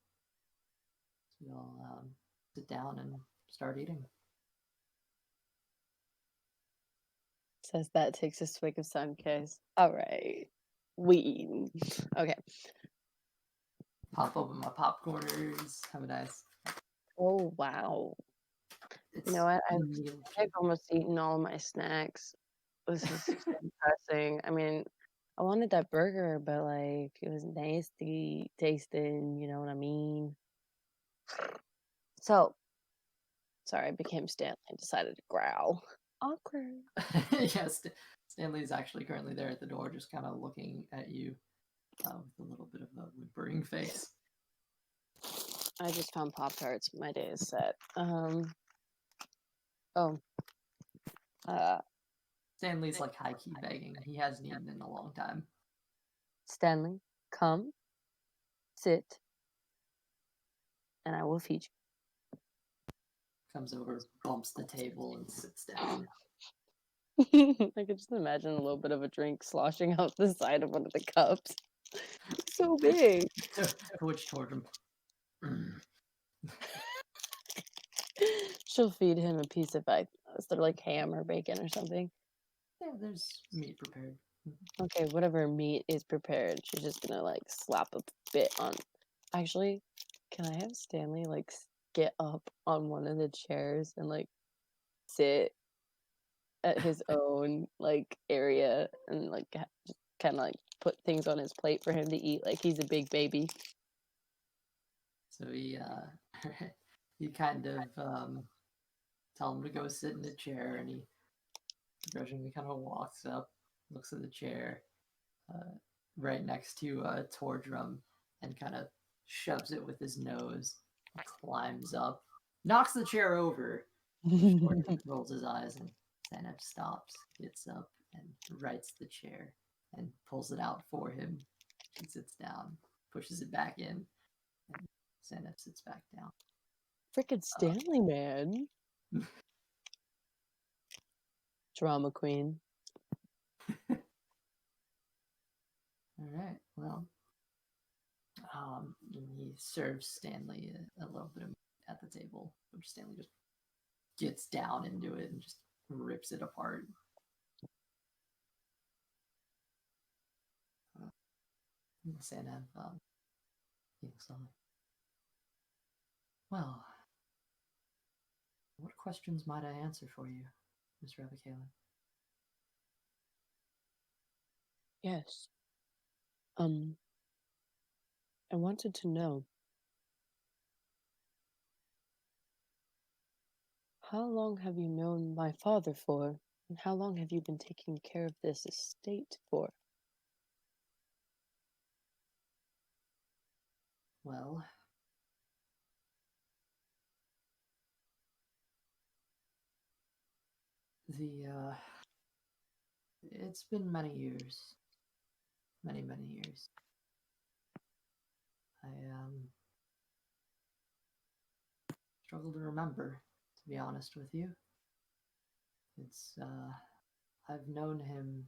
So you'll sit down and start eating.
Says that takes a swig of sun case. All right. We eating. Okay.
Pop open my popcorners. Have a nice.
Oh, wow.
It's
You know what?
meal.
I've almost eaten all my snacks. This is so depressing. I mean, I wanted that burger, but like it was nasty tasting, you know what I mean? So, sorry, I became Stanley and decided to growl. Awkward.
Yes, Stanley's actually currently there at the door, just kind of looking at you with a little bit of a whimpering face.
I just found Pop Tarts. My day is set. Oh.
Stanley's like high key begging. He hasn't eaten in a long time.
Stanley, come, sit, and I will feed
Comes over, bumps the table, and sits down.
you. I could just imagine a little bit of a drink sloshing out the side of one of the cups. So big.
To which toward him.
She'll feed him a piece of sort of like ham or bacon or something.
Yeah, there's meat prepared.
Okay, whatever meat is prepared, she's just gonna like slap a bit on. Actually, can I have Stanley like get up on one of the chairs and like sit at his own like area and like just kind of like put things on his plate for him to eat like he's a big baby?
So he he kind of tell him to go sit in the chair, and he begrudgingly kind of walks up, looks at the chair right next to Tordrum, and kind of shoves it with his nose, climbs up, knocks the chair over. Tordrum rolls his eyes, and Stanep stops, gets up, and rights the chair, and pulls it out for him. He sits down, pushes it back in, and Stanep sits back down.
Frickin' Stanley, man. Drama queen.
All right. Well, and he serves Stanley a little bit of meat at the table, which Stanley just gets down into it and just rips it apart. Santa slowly. Well, what questions might I answer for you, Miss Ravakalyn?
Yes. Um, I wanted to know, how long have you known my father for? And how long have you been taking care of this estate for?
Well, it's been many years, many years. I struggle to remember, to be honest with you. It's I've known him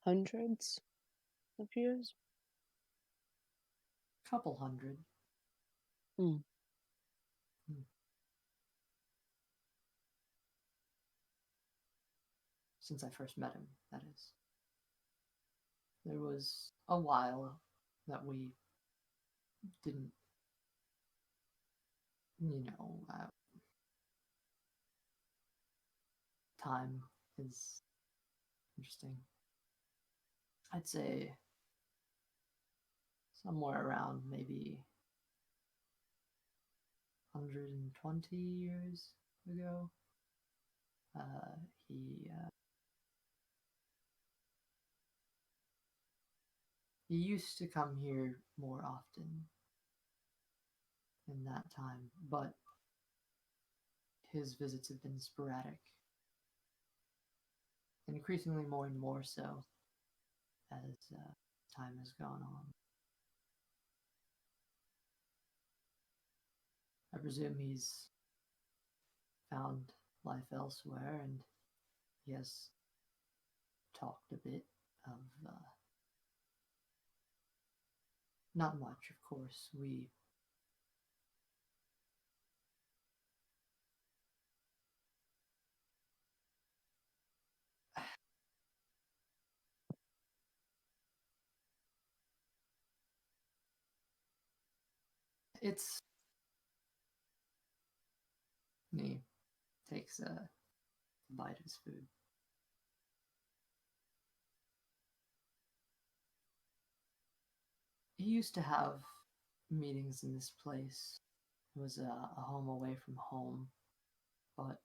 Hundreds of years?
a couple hundred.
Hmm.
Hmm. Since I first met him, that is. There was a while that we didn't, time is interesting. I'd say somewhere around maybe 120 years ago. Uh, he uh, he used to come here more often in that time, but his visits have been sporadic, increasingly more and more so as time has gone on. I presume he's found life elsewhere, and he has talked a bit of not much, of course. It's he takes a bite of his food. He used to have meetings in this place. It was a home away from home, but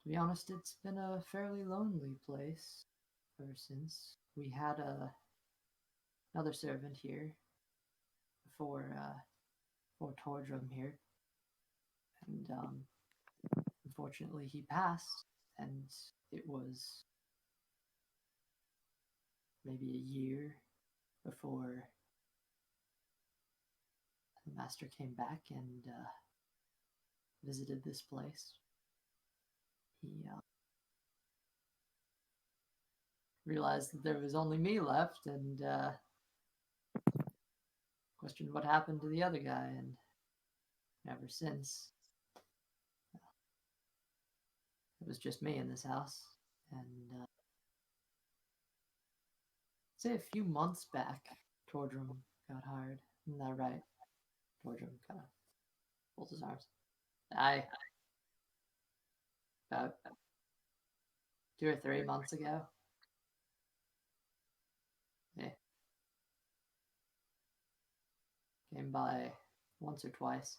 to be honest, it's been a fairly lonely place ever since. We had another servant here before before Tordrum here, and unfortunately he passed, and it was maybe a year before the master came back and visited this place. He realized that there was only me left and questioned what happened to the other guy, and ever since, it was just me in this house. And say a few months back, Tordrum got hired. Isn't that right? Tordrum kind of folds his arms. I about 2 or 3 months ago. Yeah, came by once or twice.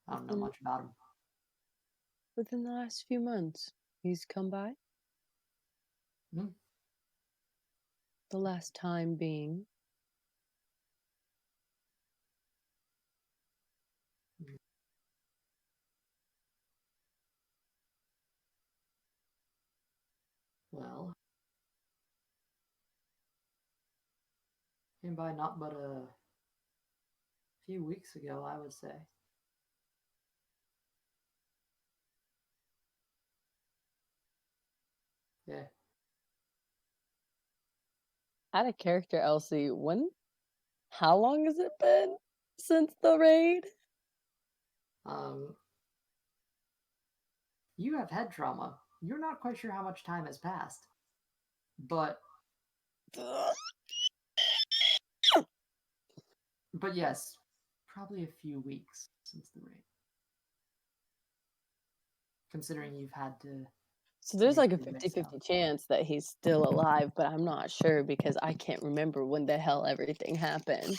I don't know
Within
much about him.
within the last few months, he's come by?
Hmm.
The last time being
Came by not but a few weeks ago, I would say. Yeah.
Out of character, Elsie, how long has it been since the raid?
Um, you have head trauma. You're not quite sure how much time has passed, but yes, probably a few weeks since the raid. Considering you've had to
So there's
make
like a
your way south.
50-50 chance that he's still alive, but I'm not sure because I can't remember when the hell everything happened.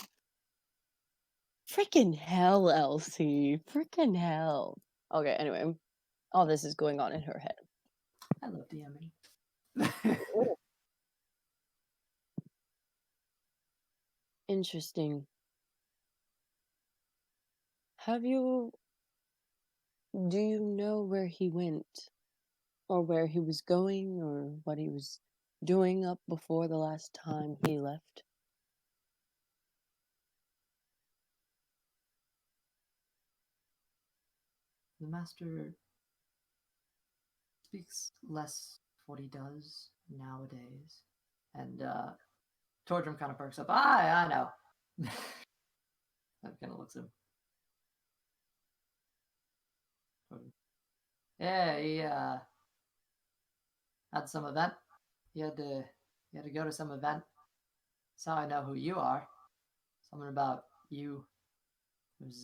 Freaking hell, Elsie. Freaking hell. Okay, anyway, all this is going on in her head.
I love DMing.
Interesting. Do you know where he went? Or where he was going? Or what he was doing up before the last time he left?
The master speaks less of what he does nowadays. And Torgrim kind of perks up. I know. That kind of looks at him. Yeah, he had some event. He had to go to some event. That's how I know who you are. Something about you. It was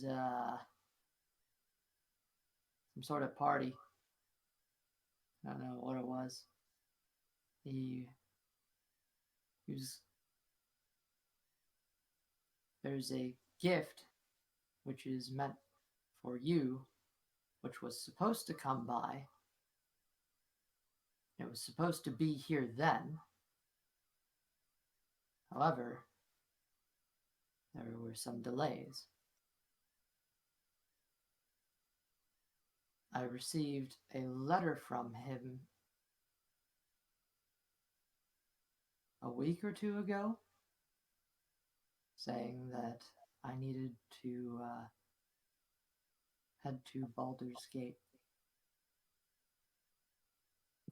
some sort of party. I don't know what it was. He was. There's a gift which is meant for you, which was supposed to come by. It was supposed to be here then. However, there were some delays. I received a letter from him a week or two ago saying that I needed to head to Baldur's Gate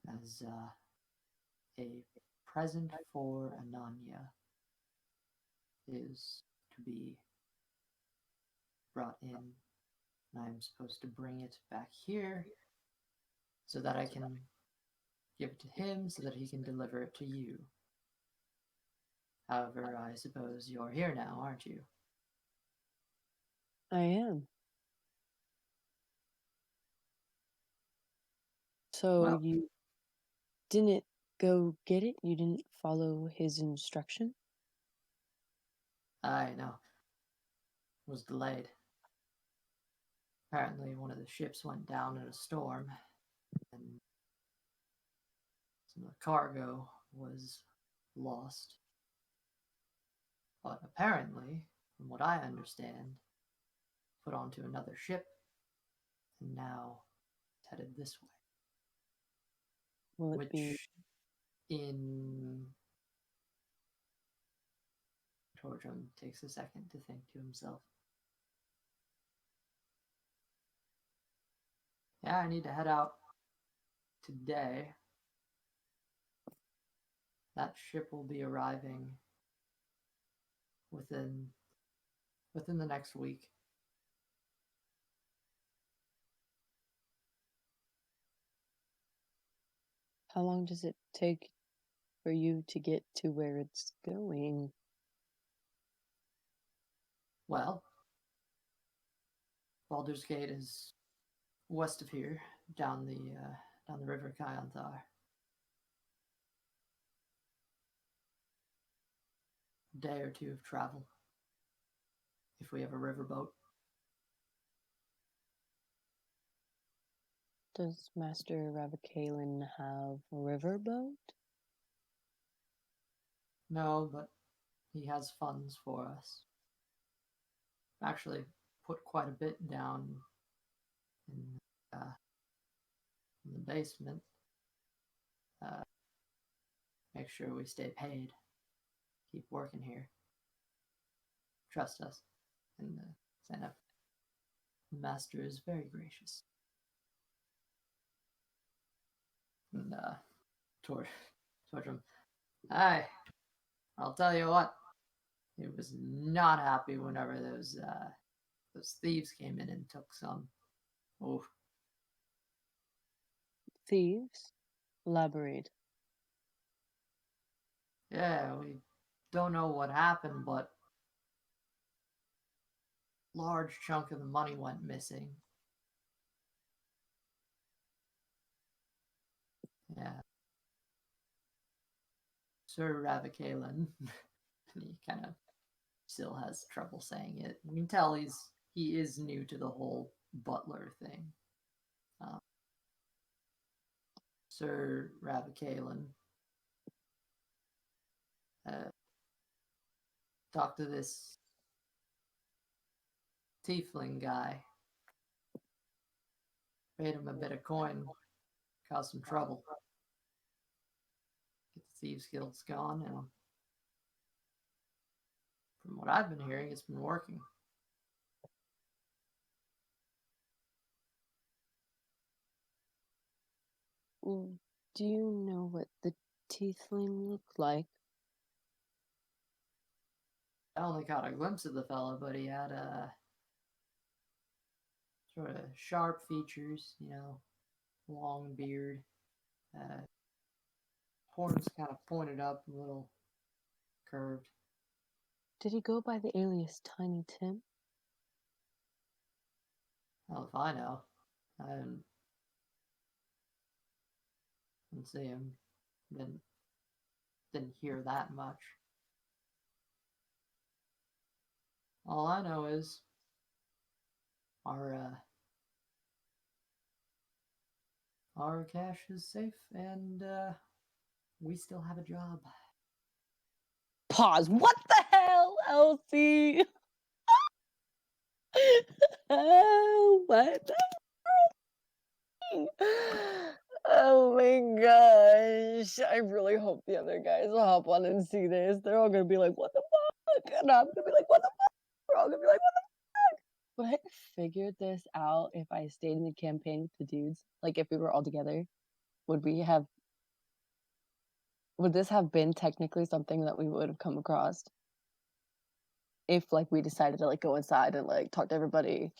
as a present for Ananya is to be brought in, and I'm supposed to bring it back here so that I can give it to him so that he can deliver it to you. However, I suppose you're here now, aren't you?
I am. So
Well,
you didn't go get it? You didn't follow his instruction?
I know. It was delayed. Apparently, one of the ships went down in a storm, and some of the cargo was lost. But apparently, from what I understand, put onto another ship, and now it's headed this way.
Will it be
Which, in Torgrim takes a second to think to himself. Yeah, I need to head out today. That ship will be arriving within the next week.
how long does it take for you to get to where it's going?
Well, Baldur's Gate is west of here, down the river Kyanthar. A day or two of travel, if we have a riverboat.
Does Master Ravakalyn have a riverboat?
No, but he has funds for us. Actually, put quite a bit down in, uh, in the basement. Uh, Make sure we stay paid. Keep working here. trust us. And stand up. The master is very gracious. And toward him, I'll tell you what, he was not happy whenever those thieves came in and took some. Oh,
Thieves? Elaborate.
yeah, we don't know what happened, but large chunk of the money went missing. Yeah. Sir Ravakalyn. He kind of still has trouble saying it. You can tell he is new to the whole butler thing. Sir Ravakalyn talked to this tiefling guy, paid him a bit of coin, caused some trouble. Get the thieves guilds gone, and from what I've been hearing, it's been working.
Do you know what the tiefling looked like?
I only caught a glimpse of the fella, but he had sort of sharp features, long beard, horns kind of pointed up, a little curved.
Did he go by the alias Tiny Tim?
Hell if I know. I didn't see him. Didn't hear that much. All I know is our cash is safe, and we still have a job.
Pause. What the hell, Elsie? Oh, what the Oh my gosh. I really hope the other guys will hop on and see this. They're all gonna be like, what the fuck? And I'm gonna be like, what the fuck? We're all gonna be like, what the fuck? Would I have figured this out if I stayed in the campaign with the dudes? Like if we were all together? Would this have been technically something that we would have come across? If like we decided to like go inside and like talk to everybody?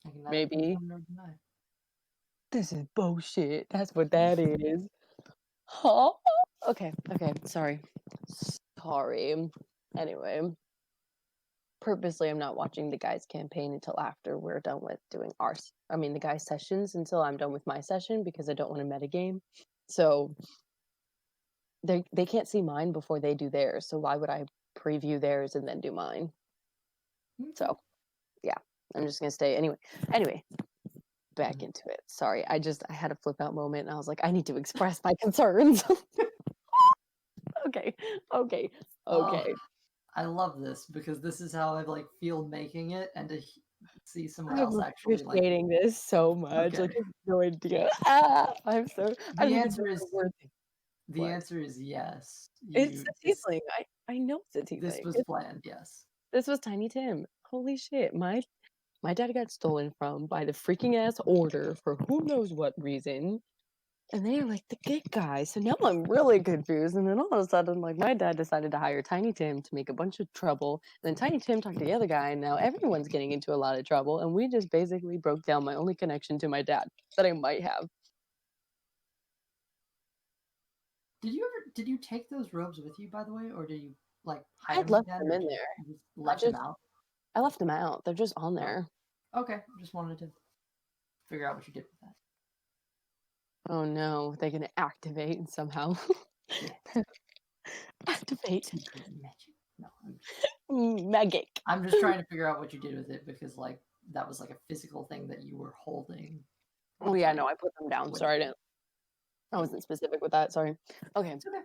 I can neither
Maybe.
confirm nor deny.
This is bullshit. That's what that is. Huh? Okay, sorry. Anyway, purposely I'm not watching the guys' campaign until after we're done with doing the guys' sessions until I'm done with my session because I don't want to metagame. So they can't see mine before they do theirs. So why would I preview theirs and then do mine? So yeah, I'm just gonna stay anyway. Back into it. Sorry, I had a flip out moment and I was like, I need to express my concerns. Okay.
Oh, I love this because this is how I like feel making it, and to see someone
I'm
else actually like.
appreciating this so much.
Okay.
Like, you have no idea. I'm so. I don't even know the word.
The answer is yes.
It's a tiefling. I know it's a tiefling.
This was planned. Yes.
This was Tiny Tim. Holy shit! My dad got stolen from by the freaking ass order for who knows what reason. And they are like the good guys. So now I'm really confused. And then all of a sudden, like, my dad decided to hire Tiny Tim to make a bunch of trouble. And then Tiny Tim talked to the other guy. And now everyone's getting into a lot of trouble. And we just basically broke down my only connection to my dad that I might have.
Did you take those robes with you, by the way? Or did you, like,
I
hide
had
them
left
again?
them in there.
You just left them out?
I left them out. They're just on there.
Okay. Just wanted to figure out what you did with that.
Oh no, they're gonna activate somehow. Activate.
Magic. No,
Magic.
I'm just trying to figure out what you did with it because like that was like a physical thing that you were holding.
Oh yeah, no, I put them down. Sorry, I wasn't specific with that. Sorry. Okay.
It's okay.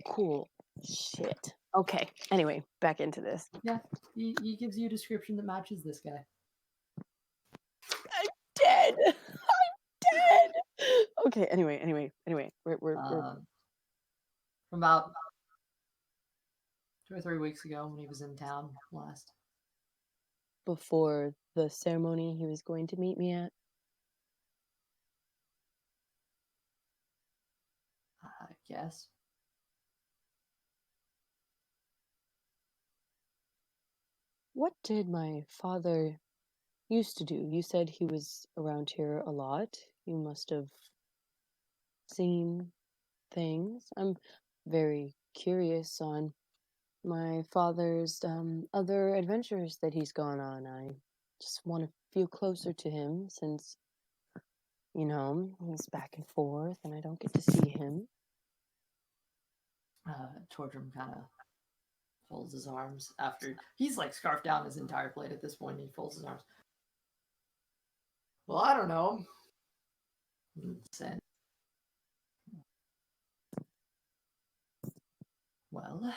Cool. Shit. Okay. Anyway, back into this.
Yeah, he gives you a description that matches this guy.
I'm dead. I'm dead. Okay. Anyway. We're
From about 2 or 3 weeks ago when he was in town last.
Before the ceremony he was going to meet me at?
I guess.
What did my father used to do? You said he was around here a lot. You must have seen things. I'm very curious on my father's other adventures that he's gone on. I just want to feel closer to him since, he's back and forth and I don't get to see him.
Tortram kind of folds his arms after he's like scarfed down his entire plate at this point. He folds his arms. Well, I don't know. Well,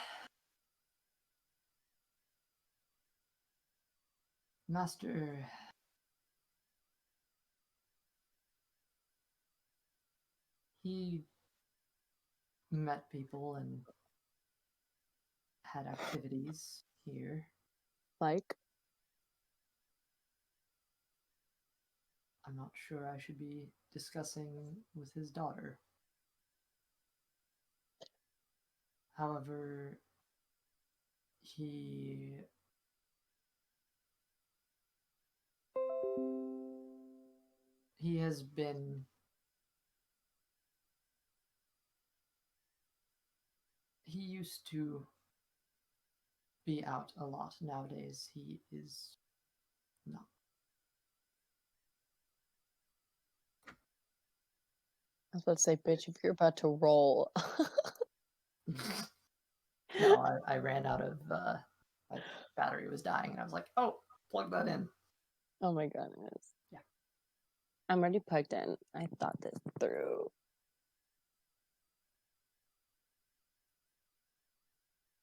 Master, he met people and had activities here.
Like,
I'm not sure I should be discussing with his daughter. However, he has been he used to be out a lot. Nowadays he is not.
I was about to say, bitch, if you're about to roll.
No, I ran out of my battery was dying and I was like, oh, plug that in.
Oh my goodness.
Yeah.
I'm already plugged in. I thought this through.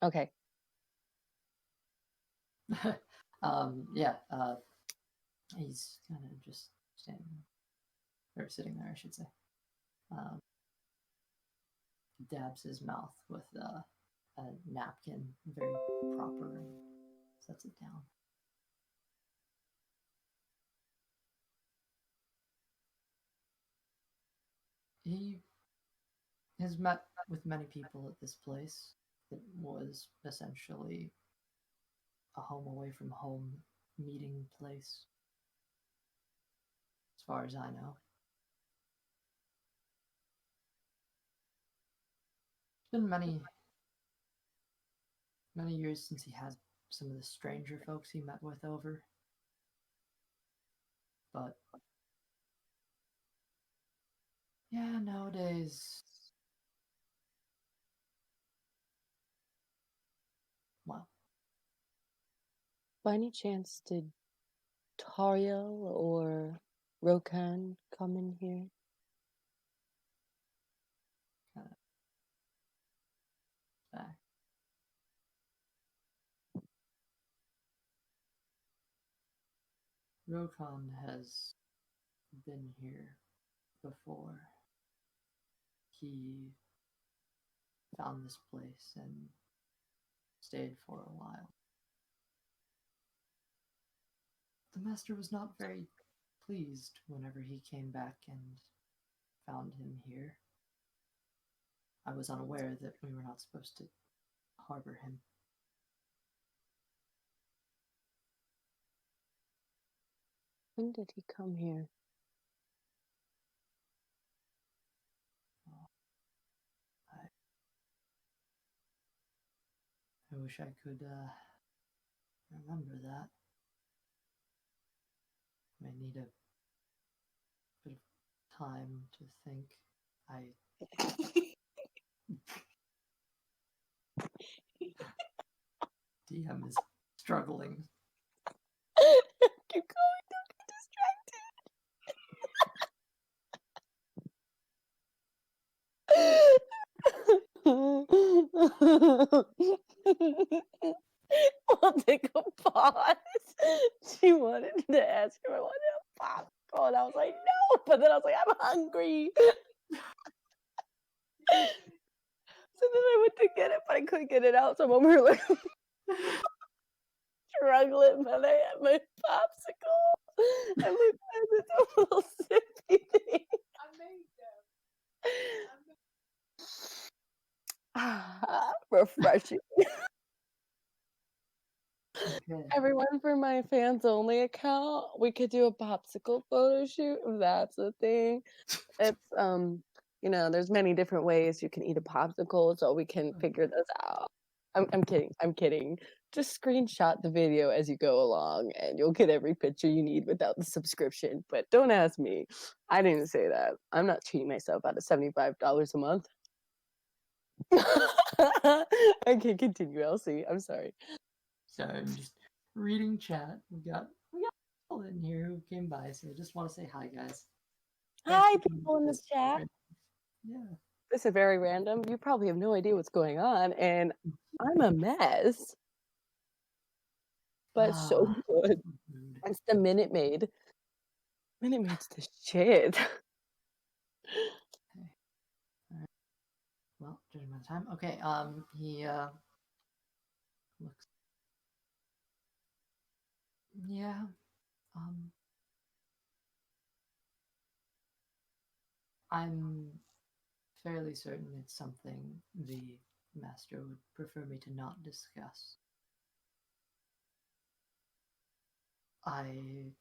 Okay.
Yeah, he's kind of just standing or sitting there, I should say. Dabs his mouth with a napkin, very proper, and sets it down. He has met with many people at this place. It was essentially a home away from home meeting place, as far as I know. It's been many years since he had some of the stranger folks he met with over. But yeah, nowadays, well,
By any chance, did Tario or Rokan come in here?
kind of back. Rokan has been here before. He found this place and stayed for a while. The master was not very pleased whenever he came back and found him here. I was unaware that we were not supposed to harbor him.
When did he come here?
Oh, I wish I could remember that. I need a bit of time to think. DM is struggling.
Keep going, don't get distracted. We'll take a pause. She wanted to ask if I wanted a popcorn. I was like, no. But then I was like, I'm hungry. and then I went to get it, but I couldn't get it out, so I'm over here, like, struggling, but I had my popsicle, and my pen is a little sippy thing. Refreshing.
Okay.
Everyone, for my fans only account, we could do a popsicle photo shoot if that's a thing. It's, there's many different ways you can eat a popsicle, so we can figure this out. I'm kidding, I'm kidding. Just screenshot the video as you go along, and you'll get every picture you need without the subscription, but don't ask me. I didn't say that. I'm not cheating myself out of $75 a month. Okay, continue, Elsie, I'm sorry.
So I'm just reading chat. We got people in here who came by, so I just want to say hi, guys. Thanks
Hi,
for coming
people in
to
the
this.
chat.
Yeah.
This is very random. You probably have no idea what's going on, and I'm a mess, but so
Ah,
good.
rude.
It's the Minute Maid. Minute Maid's the shit.
Okay. All right. Well, during my time. Okay. He looks. Yeah. Um. I'm fairly certain it's something the master would prefer me to not discuss. I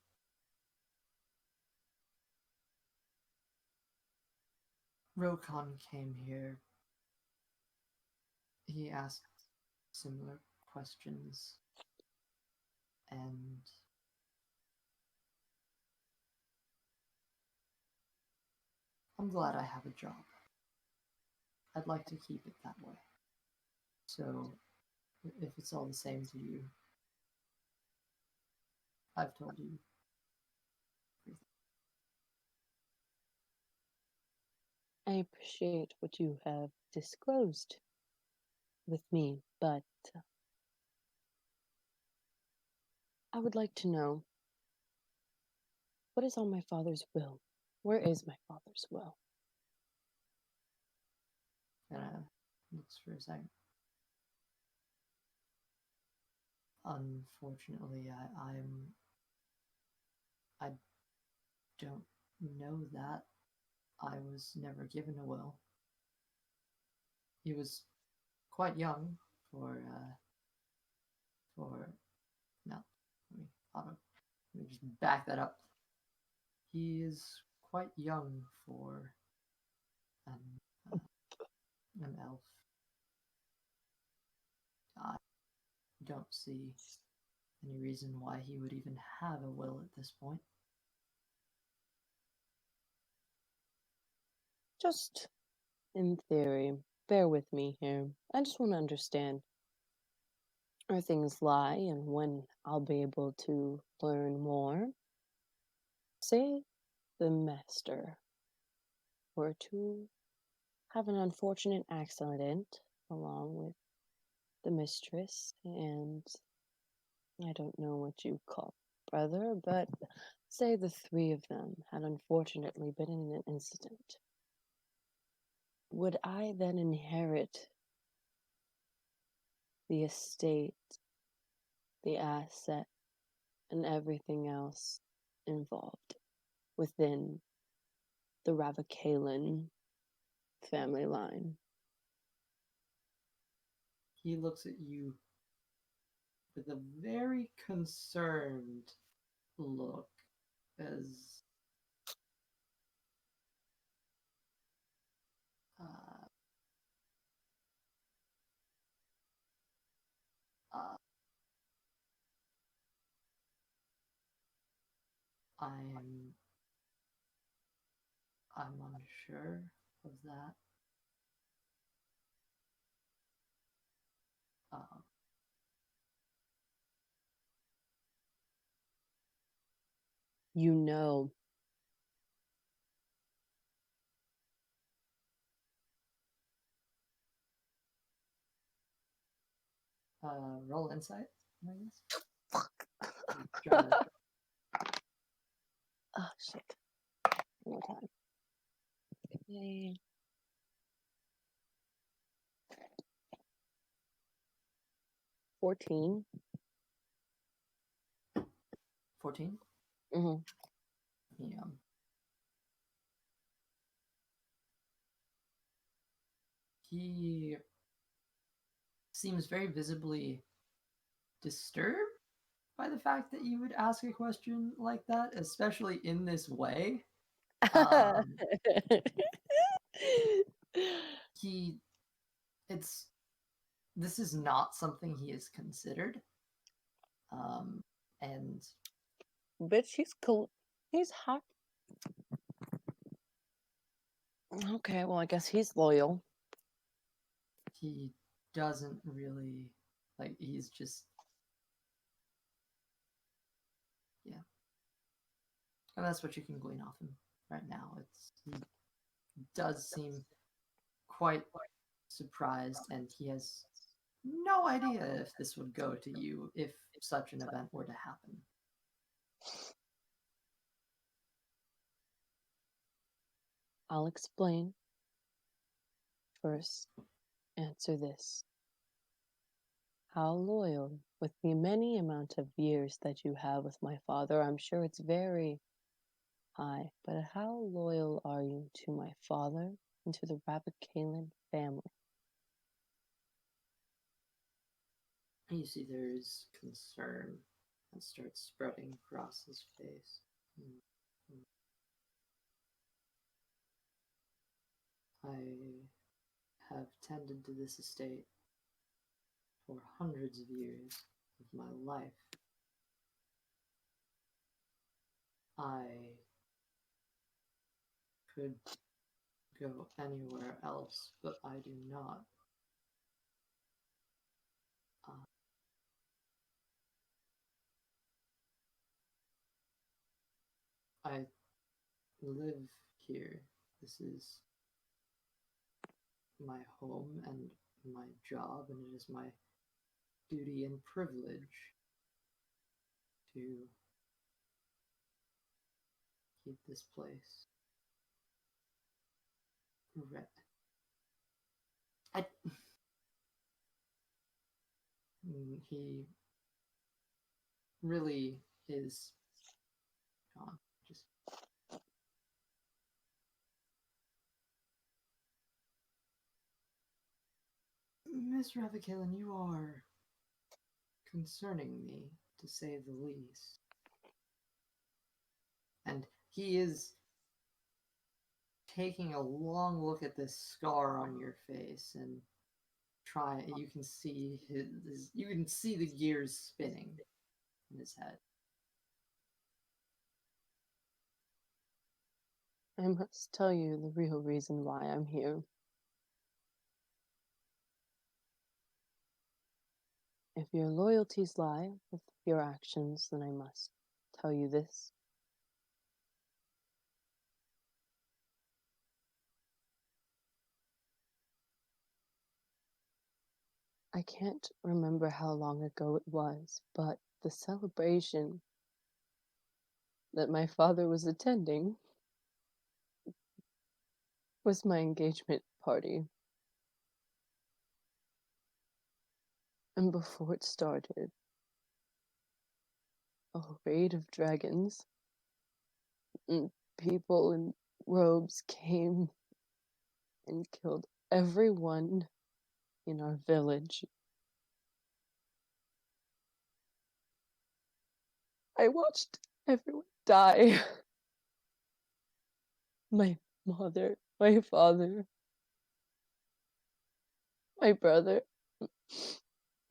Rokon came here. He asked similar questions, and I'm glad I have a job. I'd like to keep it that way. So, if it's all the same to you, I've told you everything.
I appreciate what you have disclosed with me, but I would like to know what is on my father's will? Where is my father's will?
Looks for a second. Unfortunately, I don't know that. I was never given a will. He was quite young for no. Let me just back that up. He is quite young for an an elf. I don't see any reason why he would even have a will at this point.
Just in theory, bear with me here. I just want to understand where things lie and when I'll be able to learn more. Say the master were to have an unfortunate accident along with the mistress and I don't know what you call brother, but say the three of them had unfortunately been in an incident. Would I then inherit the estate, the asset, and everything else involved within the Ravakalyn family line?
He looks at you with a very concerned look as uh, uh, I'm I'm unsure of that. Uh,
You know,
roll insight, I guess.
fuck.
Try to
Oh, shit. One more time. Yay. 14.
14?
Hmm.
Yeah. He seems very visibly disturbed by the fact that you would ask a question like that, especially in this way. Um, he, it's, this is not something he has considered. Um, and
Bitch, he's cool. He's hot. Okay, well, I guess he's loyal.
he doesn't really, like, he's just, yeah. And that's what you can glean off him right now. He does seem quite surprised, and he has no idea if this would go to you if such an event were to happen.
I'll explain. First, answer this. How loyal, with the many amount of years that you have with my father, I'm sure it's very high, but how loyal are you to my father and to the Ravakalyn family?
You see there's concern that starts spreading across his face. I have tended to this estate for hundreds of years of my life. I could go anywhere else, but I do not. Uh, I live here. This is my home and my job, and it is my duty and privilege to keep this place red. I, he really is gone. Just Miss Ravakalyn, you are concerning me, to say the least. And he is taking a long look at this scar on your face and try. You can see you can see the gears spinning in his head.
I must tell you the real reason why I'm here. If your loyalties lie with your actions, then I must tell you this. I can't remember how long ago it was, but the celebration that my father was attending was my engagement party. And before it started, a raid of dragons and people in robes came and killed everyone in our village. I watched everyone die. My mother, my father, my brother,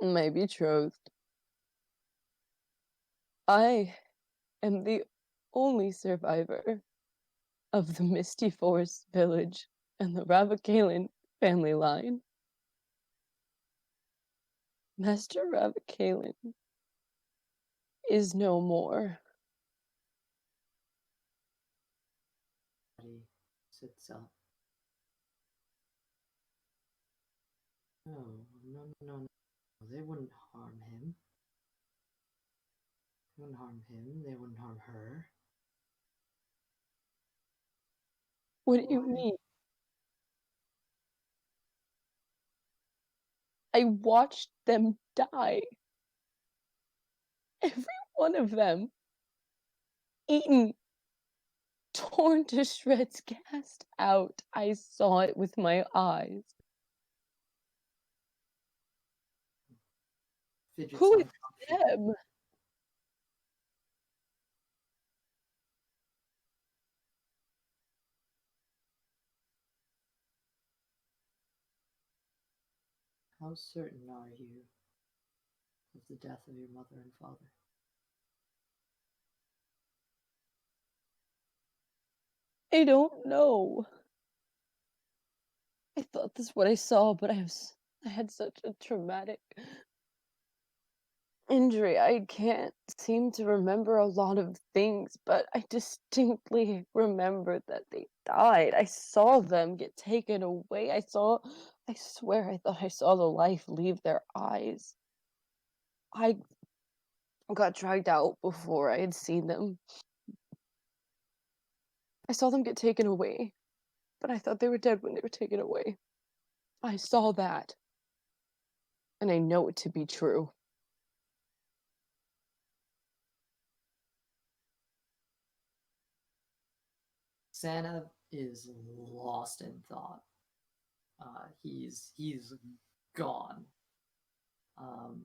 my betrothed. I am the only survivor of the Misty Forest village and the Ravakalyn family line. Master Ravakalyn is no more.
He sits up. No, no, no, no. They wouldn't harm him. They wouldn't harm him. They wouldn't harm her.
What do you mean? I watched them die. Every one of them, eaten, torn to shreds, cast out. I saw it with my eyes.
Fidgets
Who is
uncomfortably.
them?
How certain are you of the death of your mother and father?
I don't know. I thought this is what I saw, but I had such a traumatic injury. I can't seem to remember a lot of things, but I distinctly remember that they died. I saw them get taken away. I swear I thought I saw the life leave their eyes. I got dragged out before I had seen them. I saw them get taken away, but I thought they were dead when they were taken away. I saw that, and I know it to be true.
Santa is lost in thought. He's gone. Um,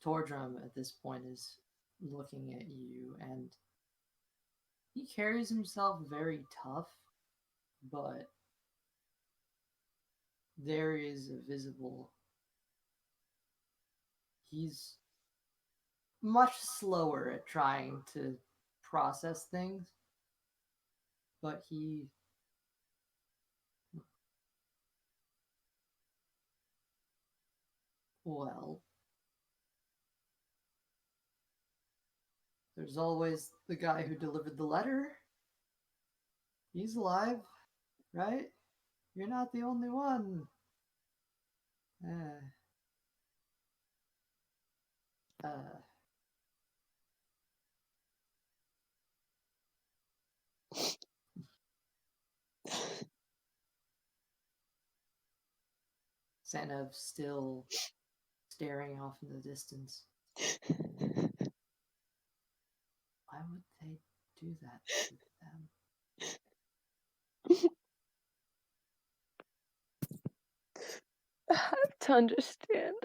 Tordrum at this point is looking at you, and he carries himself very tough, but there is a visible. He's much slower at trying to process things, but well, there's always the guy who delivered the letter. He's alive, right? You're not the only one. Uh, uh, Santa still staring off in the distance. Why would they do that to them?
I have to understand.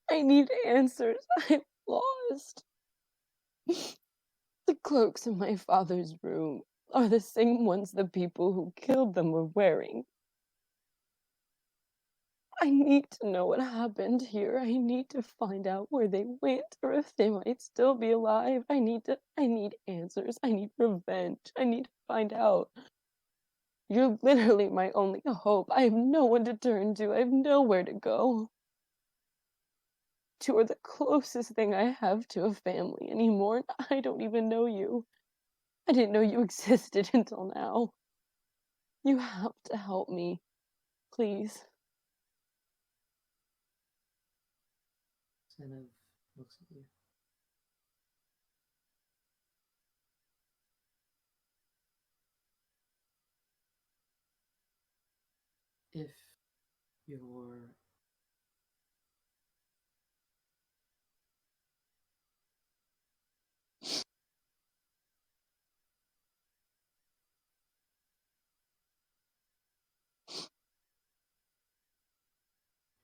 I need answers. I'm lost. The cloaks in my father's room are the same ones the people who killed them were wearing. I need to know what happened here. I need to find out where they went or if they might still be alive. I need answers. I need revenge. I need to find out. You're literally my only hope. I have no one to turn to. I have nowhere to go. You are the closest thing I have to a family anymore. I don't even know you. I didn't know you existed until now. You have to help me, please.
Santa looks at you. If your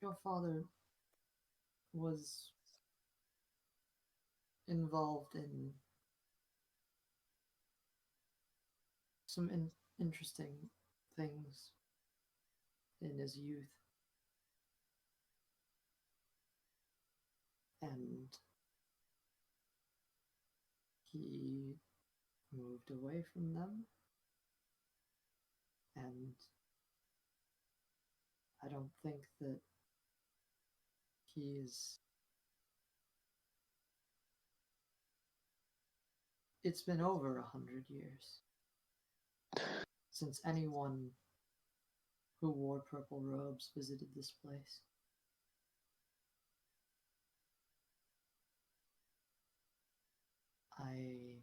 your father was involved in some interesting things in his youth, and he moved away from them, and I don't think that he's. It's been over 100 years since anyone who wore purple robes visited this place. I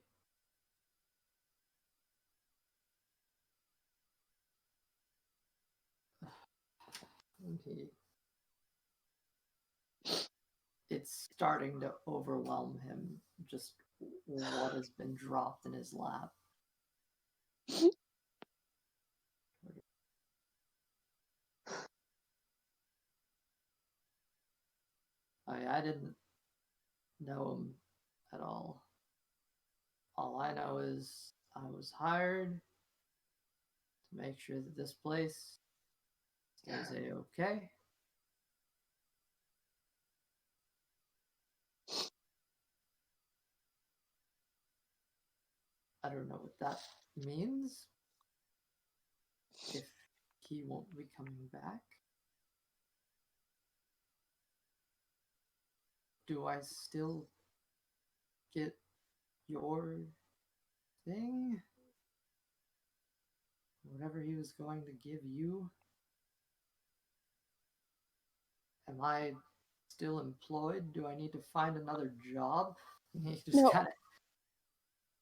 he it's starting to overwhelm him, just what has been dropped in his lap. I didn't know him at all. All I know is I was hired to make sure that this place stays a-okay. I don't know what that means. If he won't be coming back, do I still get your thing? Whatever he was going to give you? Am I still employed? Do I need to find another job? He just
No,
kind of.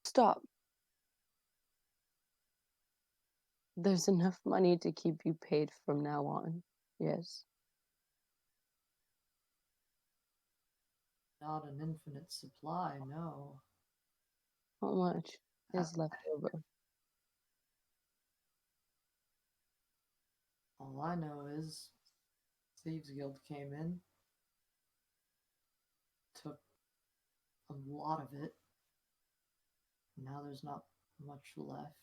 stop. There's enough money to keep you paid from now on. Yes.
Not an infinite supply, no.
How much
Uh,
is left over?
All I know is Thieves Guild came in, took a lot of it. Now there's not much left.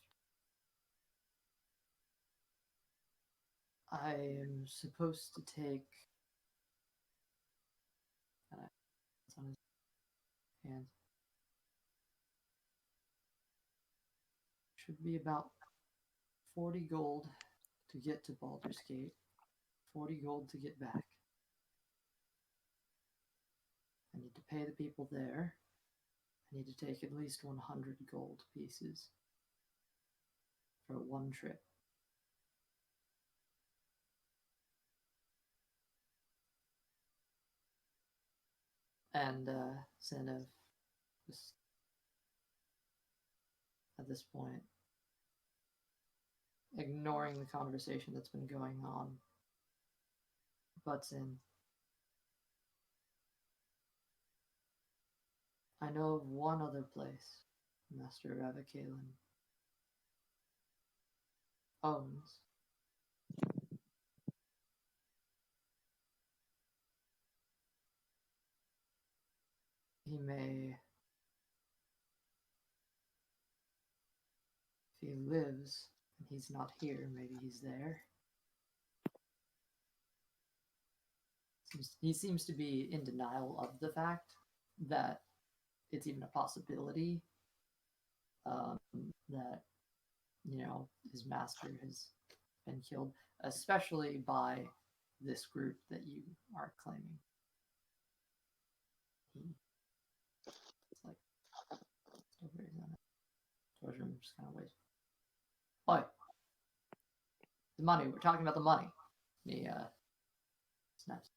I am supposed to take. It's on his hands. Should be about 40 gold to get to Baldur's Gate, 40 gold to get back. I need to pay the people there. I need to take at least 100 gold pieces for one trip. And Zenev, just at this point, ignoring the conversation that's been going on, butts in. I know of one other place Master Ravakalyn owns. He may, if he lives and he's not here, maybe he's there. He seems to be in denial of the fact that it's even a possibility that, you know, his master has been killed, especially by this group that you are claiming. It's like, still raising on it. Torgrim just kind of waits. Oi, the money. We're talking about the money. He snaps.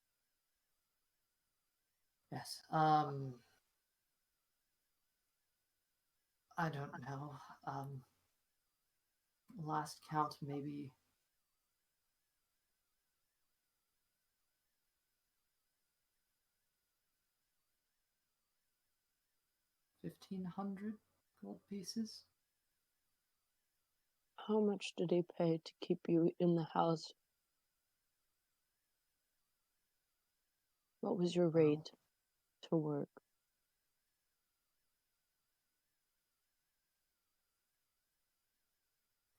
Yes. I don't know. Last count, maybe 1,500 gold pieces.
How much did he pay to keep you in the house? What was your rate to work?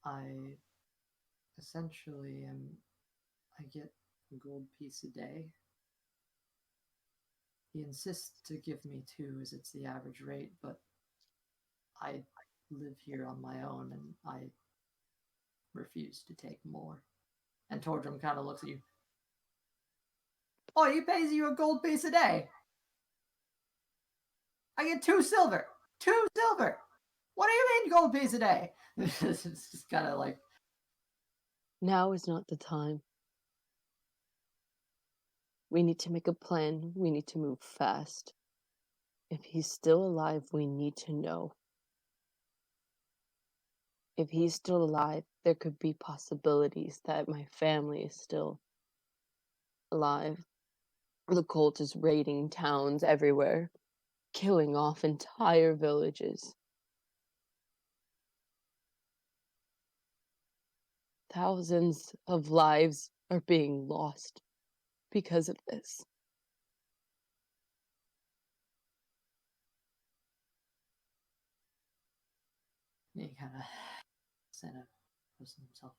I essentially am. I get a gold piece a day. He insists to give me two as it's the average rate, but I live here on my own and I refuse to take more. And Tordrum kind of looks at you. Oh, he pays you a gold piece a day. I get 2 silver. 2 silver. What do you mean gold piece a day? It's just kind of like.
Now is not the time. We need to make a plan. We need to move fast. If he's still alive, we need to know. If he's still alive, there could be possibilities that my family is still alive. The cult is raiding towns everywhere, killing off entire villages. Thousands of lives are being lost because of this.
He kind of puts himself.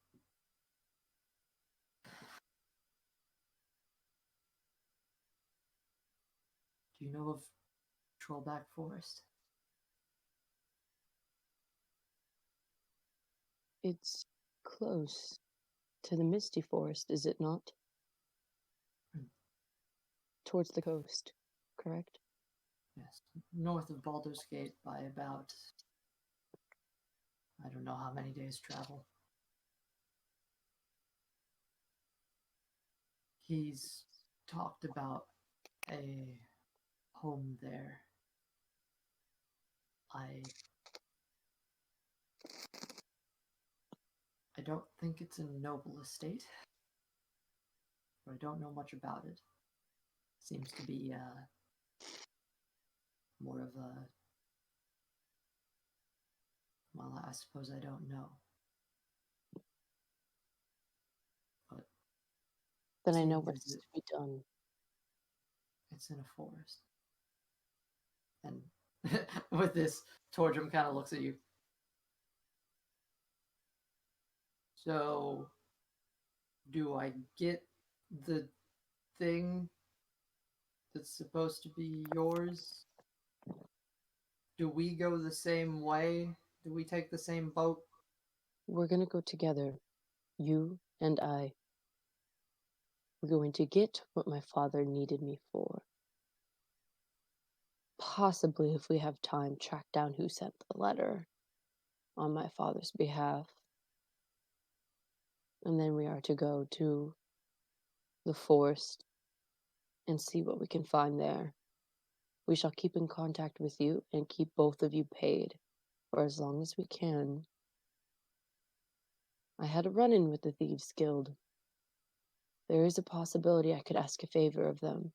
Do you know of Trollback Forest?
It's close to the Misty Forest, is it not?
Hmm.
Towards the coast, correct?
Yes, north of Baldur's Gate by about, I don't know how many days travel. He's talked about a home there. I don't think it's a noble estate, but I don't know much about it. Seems to be more of a, well, I suppose I don't know. But
Then I know
seems
what
as
is
if
to be done.
it's in a forest. And with this, Torgrim kind of looks at you. So, do I get the thing that's supposed to be yours? Do we go the same way? Do we take the same boat?
We're gonna go together, you and I. We're going to get what my father needed me for. Possibly, if we have time, track down who sent the letter on my father's behalf. And then we are to go to the forest and see what we can find there. We shall keep in contact with you and keep both of you paid for as long as we can. I had a run-in with the Thieves' Guild. There is a possibility I could ask a favor of them,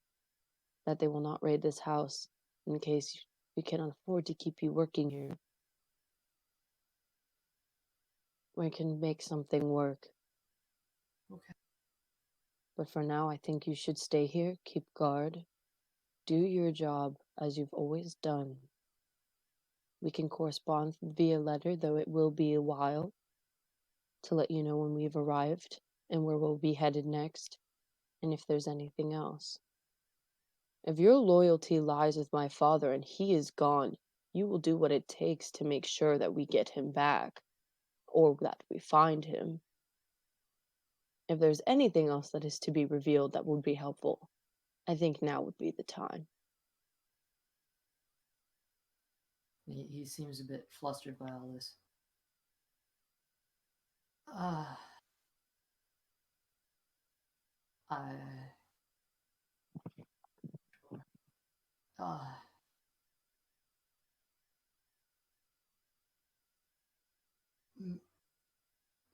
that they will not raid this house in case we cannot afford to keep you working here. We can make something work.
Okay.
But for now, I think you should stay here, keep guard, do your job as you've always done. We can correspond via letter, though it will be a while, to let you know when we've arrived and where we'll be headed next, and if there's anything else. If your loyalty lies with my father and he is gone, you will do what it takes to make sure that we get him back, or that we find him. If there's anything else that is to be revealed that would be helpful, I think now would be the time.
He seems a bit flustered by all this. Ah, I. Ah,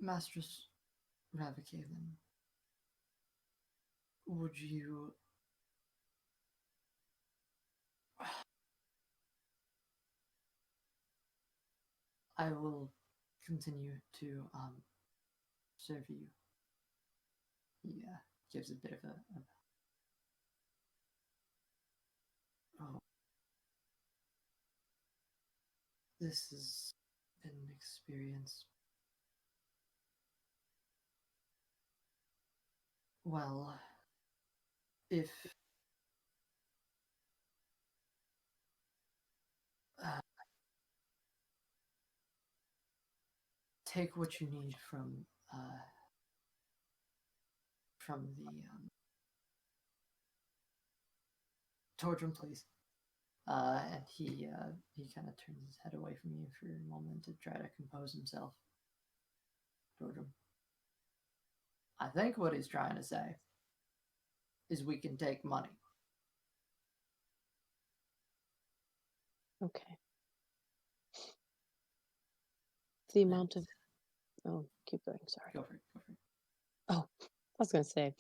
Mistress Ravakalyn, would you. I will continue to serve you. He gives a bit of a. Oh, this has been an experience. Well, if uh, take what you need from the Torgrim, please. And he kind of turns his head away from you for a moment to try to compose himself. Torgrim, I think what he's trying to say is we can take money.
Okay. The
And
amount of... Oh, keep going, sorry.
go for it. Go for it.
Oh, I was going to say,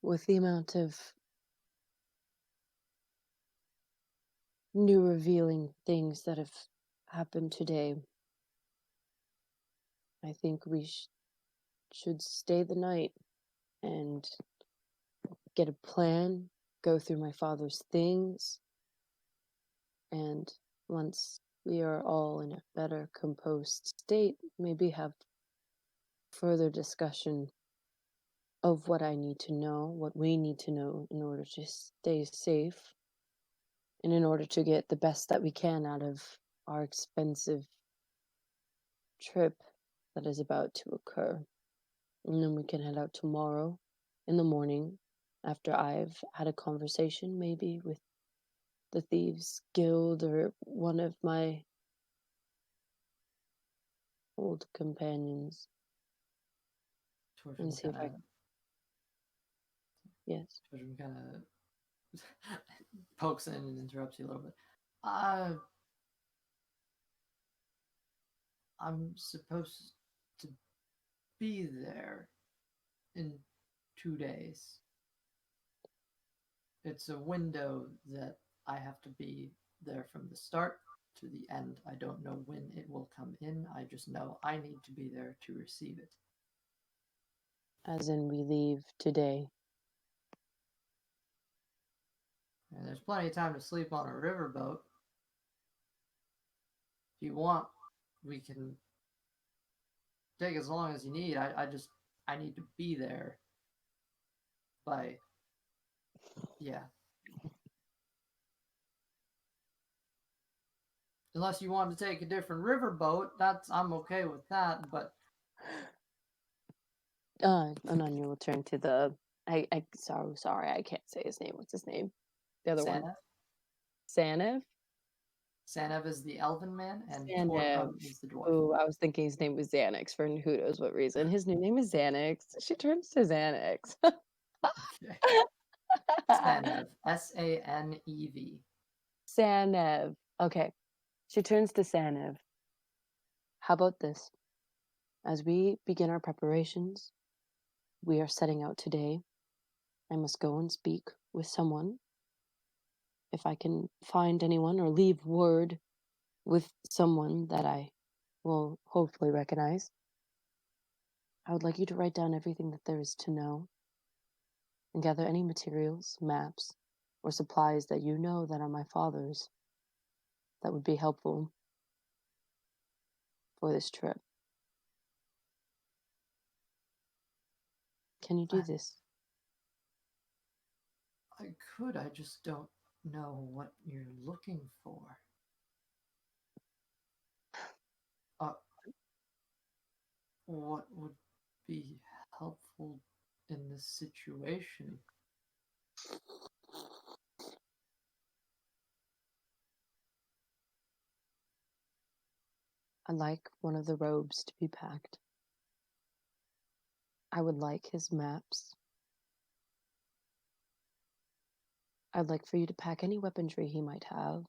with the amount of new revealing things that have happened today. I think we should stay the night and get a plan, go through my father's things, and once we are all in a better composed state, maybe have further discussion of what I need to know, what we need to know in order to stay safe and in order to get the best that we can out of our expensive trip that is about to occur. And then we can head out tomorrow in the morning after I've had a conversation, maybe with the Thieves Guild or one of my old companions, and
Torchum
see if
kind
I.
of
Yes.
Torchum kind of pokes in and interrupts you a little bit. Uh, I'm supposed to be there in 2 days. It's a window that I have to be there from the start to the end. I don't know when it will come in. I just know I need to be there to receive it.
As in, we leave today.
And there's plenty of time to sleep on a riverboat. If you want, we can take as long as you need. I need to be there by, yeah. Unless you want to take a different riverboat, I'm okay with that. But
Ananya will turn to the. Sorry, I can't say his name. What's his name? The other one.
Sanev,
Sanev?
Sanev is the elven man, and
Sanev.
Torchum is the dwarf.
Oh, I was thinking his name was Xanax for who knows what reason. His new name is Xanax. She turns to Xanax.
Okay. Sanev, Sanev.
Sanev. Okay. She turns to Sanev. How about this? As we begin our preparations, we are setting out today. I must go and speak with someone. If I can find anyone or leave word with someone that I will hopefully recognize, I would like you to write down everything that there is to know and gather any materials, maps, or supplies that you know that are my father's that would be helpful for this trip. Can you do
I,
this?
I could, I just don't know what you're looking for. Uh, what would be helpful in this situation?
I'd like one of the robes to be packed. I would like his maps. I'd like for you to pack any weaponry he might have.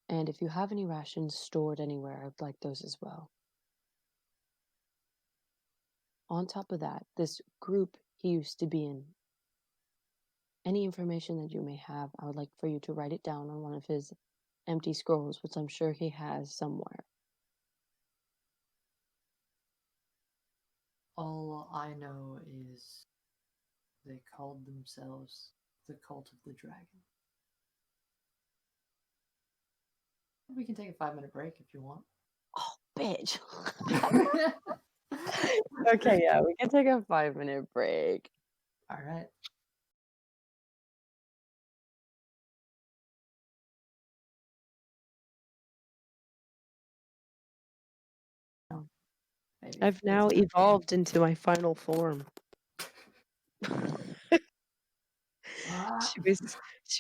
And if you have any rations stored anywhere, I'd like those as well. On top of that, this group he used to be in, any information that you may have, I would like for you to write it down on one of his empty scrolls, which I'm sure he has somewhere.
All I know is they called themselves the Cult of the Dragon. We can take a 5-minute break if you want.
Oh, bitch. Okay, yeah, we can take a 5-minute break.
All right. Maybe
I've now evolved into my final form. She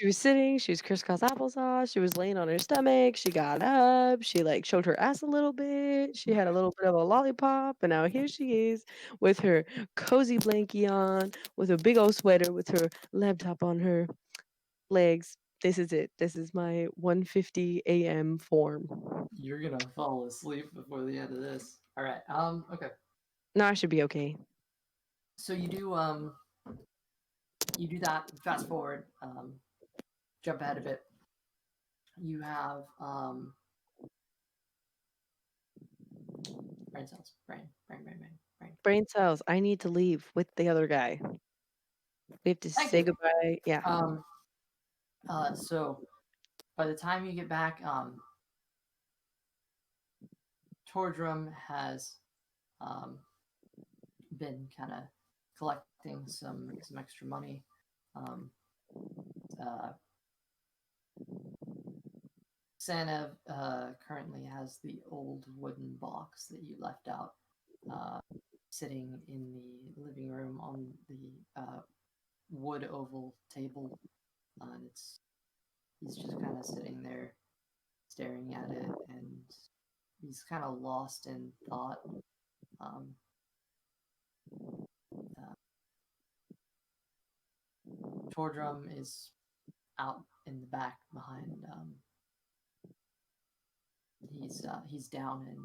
was sitting, she was crisscross applesauce, she was laying on her stomach, she got up, she like showed her ass a little bit, she had a little bit of a lollipop, and now here she is with her cozy blankie on, with a big old sweater, with her laptop on her legs. This is it. This is my 1:50 a.m. form.
You're gonna fall asleep before the end of this. All right. Okay.
No, I should be okay.
So you do that. Fast forward. jump ahead a bit. You have brain cells, brain.
Brain cells. I need to leave with the other guy. We have to
Thank
say
you.
goodbye. Yeah.
So by the time you get back, Tordrum has been kind of collecting some extra money. Uh, Sanev currently has the old wooden box that you left out, sitting in the living room on the wood oval table, and he's just kind of sitting there staring at it, and he's kind of lost in thought. Um, uh, Tordrum is out in the back behind. He's down in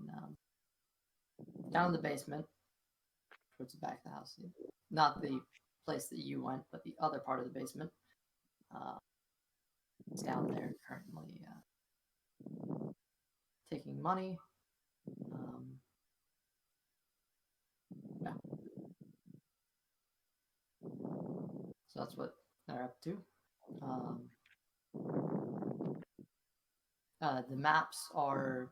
the basement towards the back of the house. Not the place that you went, but the other part of the basement. He's down there currently taking money. Yeah, so that's what they're up to. The maps are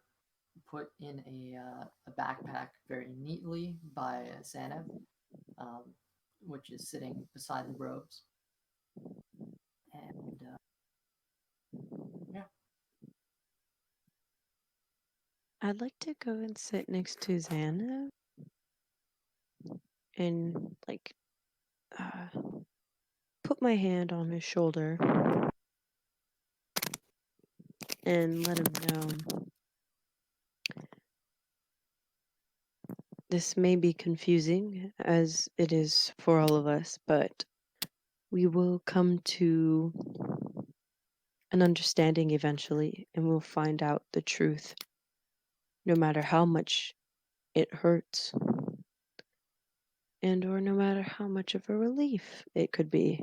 put in a backpack very neatly by Sanev, um, which is sitting beside the robes. And yeah,
I'd like to go and sit next to Xana and like uh, put my hand on his shoulder and let him know this may be confusing as it is for all of us, but we will come to an understanding eventually and we'll find out the truth, no matter how much it hurts and or no matter how much of a relief it could be.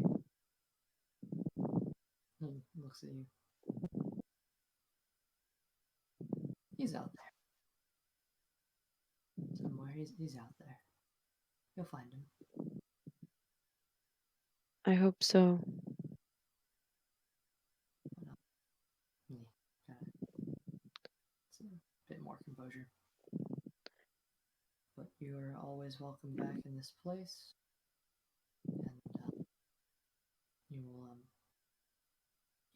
he looks at you. He's out there somewhere. He's out there. You'll find him.
I hope so.
Yeah, it's a bit more composure. But you're always welcome back in this place, and you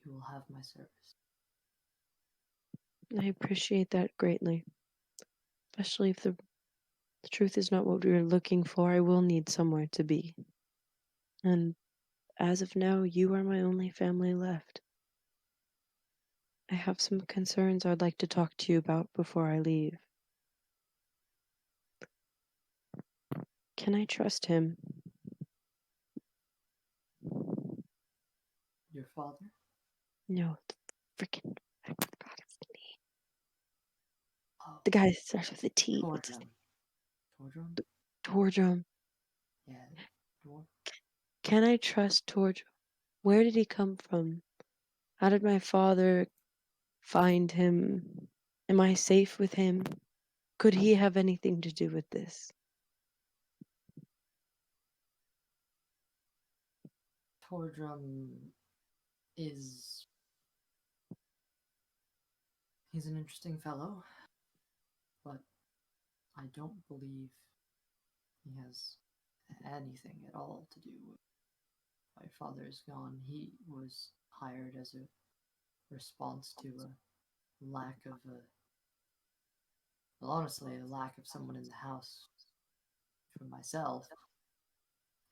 will have my service.
I appreciate that greatly, especially if the truth is not what we were looking for. I will need somewhere to be. And as of now, you are my only family left. I have some concerns I'd like to talk to you about before I leave. Can I trust him?
Your father?
No, freaking, I forgot his name.
Oh,
The guy that starts with a T. What's his
Tordrum.
name?
Tordrum?
Tordrum.
Yeah, dwarf.
Can I trust Tordrum? Where did he come from? How did my father find him? Am I safe with him? Could he have anything to do with this?
Tordrum is. He's an interesting fellow, but I don't believe he has anything at all to do with my father is gone. He was hired as a response to a lack of a, well, honestly, a lack of someone in the house. For myself,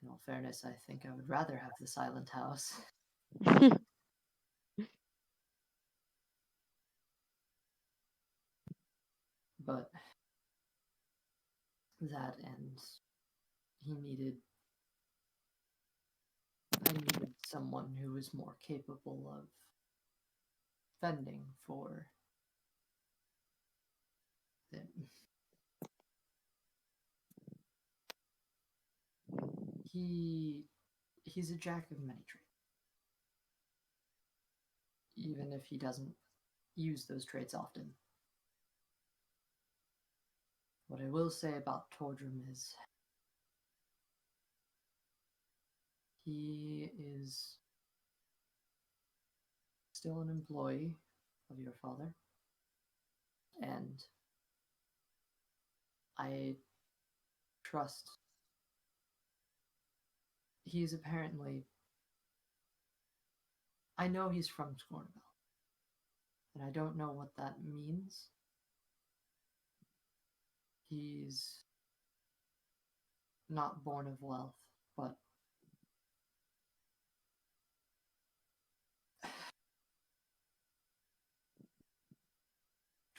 in all fairness, I think I would rather have the silent house. But that and I needed someone who was more capable of fending for them. He's a jack of many trades. even if he doesn't use those traits often. What I will say about Tordrum is he is still an employee of your father, and I trust he's apparently. I know he's from Scornville, and I don't know what that means. He's not born of wealth, but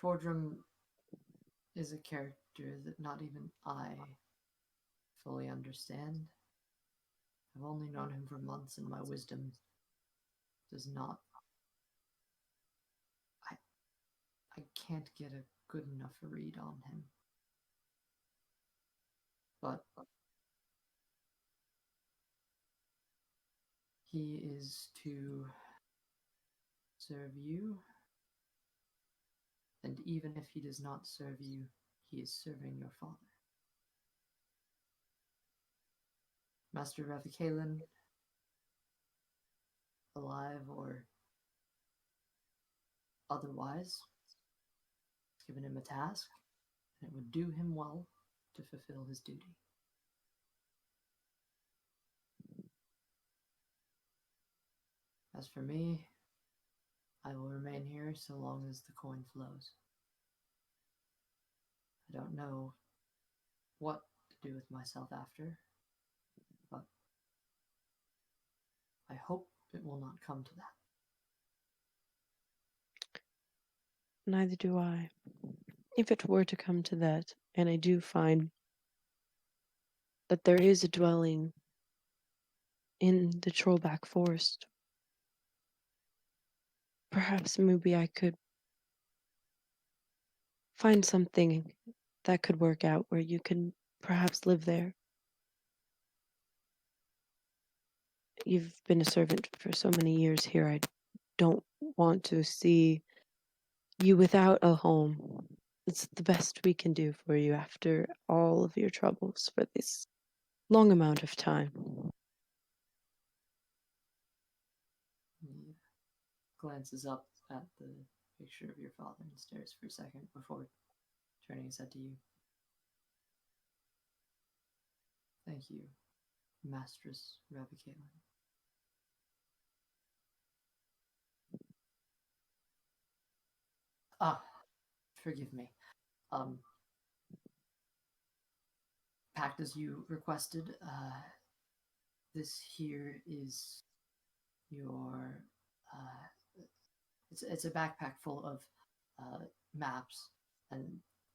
Tordrum is a character that not even I fully understand. I've only known him for months, and my wisdom does not. I, I can't get a good enough read on him. But he is to serve you, and even if he does not serve you, he is serving your father. Master Ravakalyn, alive or otherwise, has given him a task, and it would do him well to fulfill his duty. As for me, I will remain here so long as the coin flows. I don't know what to do with myself after, but I hope it will not come to that.
Neither do I. If it were to come to that, and I do find that there is a dwelling in the Trollback Forest, perhaps maybe I could find something that could work out where you can perhaps live there. You've been a servant for so many years here. I don't want to see you without a home. It's the best we can do for you after all of your troubles for this long amount of time.
He glances up at the picture of your father and stares for a second before turning his head to you. Thank you, Mistress Ravakalyn. Ah, forgive me. Um, packed as you requested, this here is your. It's a backpack full of maps, and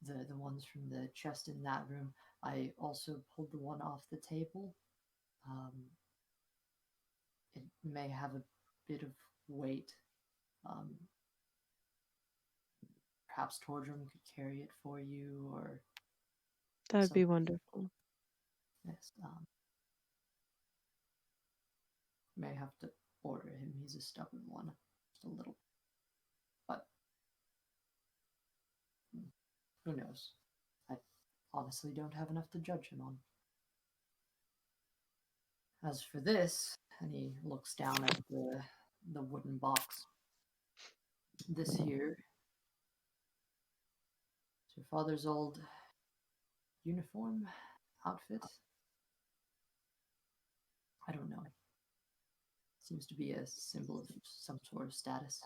the ones from the chest in that room. I also pulled the one off the table. Um, it may have a bit of weight. Um, Perhaps Tordrum could carry it for you, or
That'd
some.
be wonderful.
Yes, may have to order him. He's a stubborn one, just a little. But who knows? I honestly don't have enough to judge him on. As for this, and he looks down at the wooden box. This here is your father's old uniform outfit. I don't know. Seems to be a symbol of some sort of status.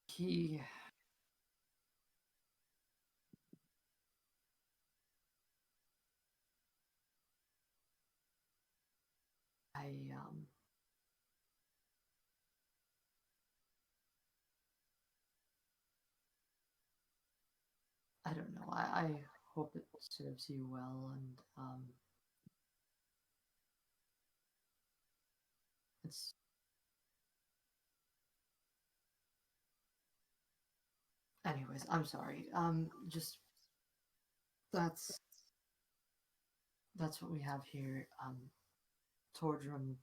He I I don't know. I hope it serves you well, and it's. Anyways, I'm sorry. Just that's that's what we have here. Tordrum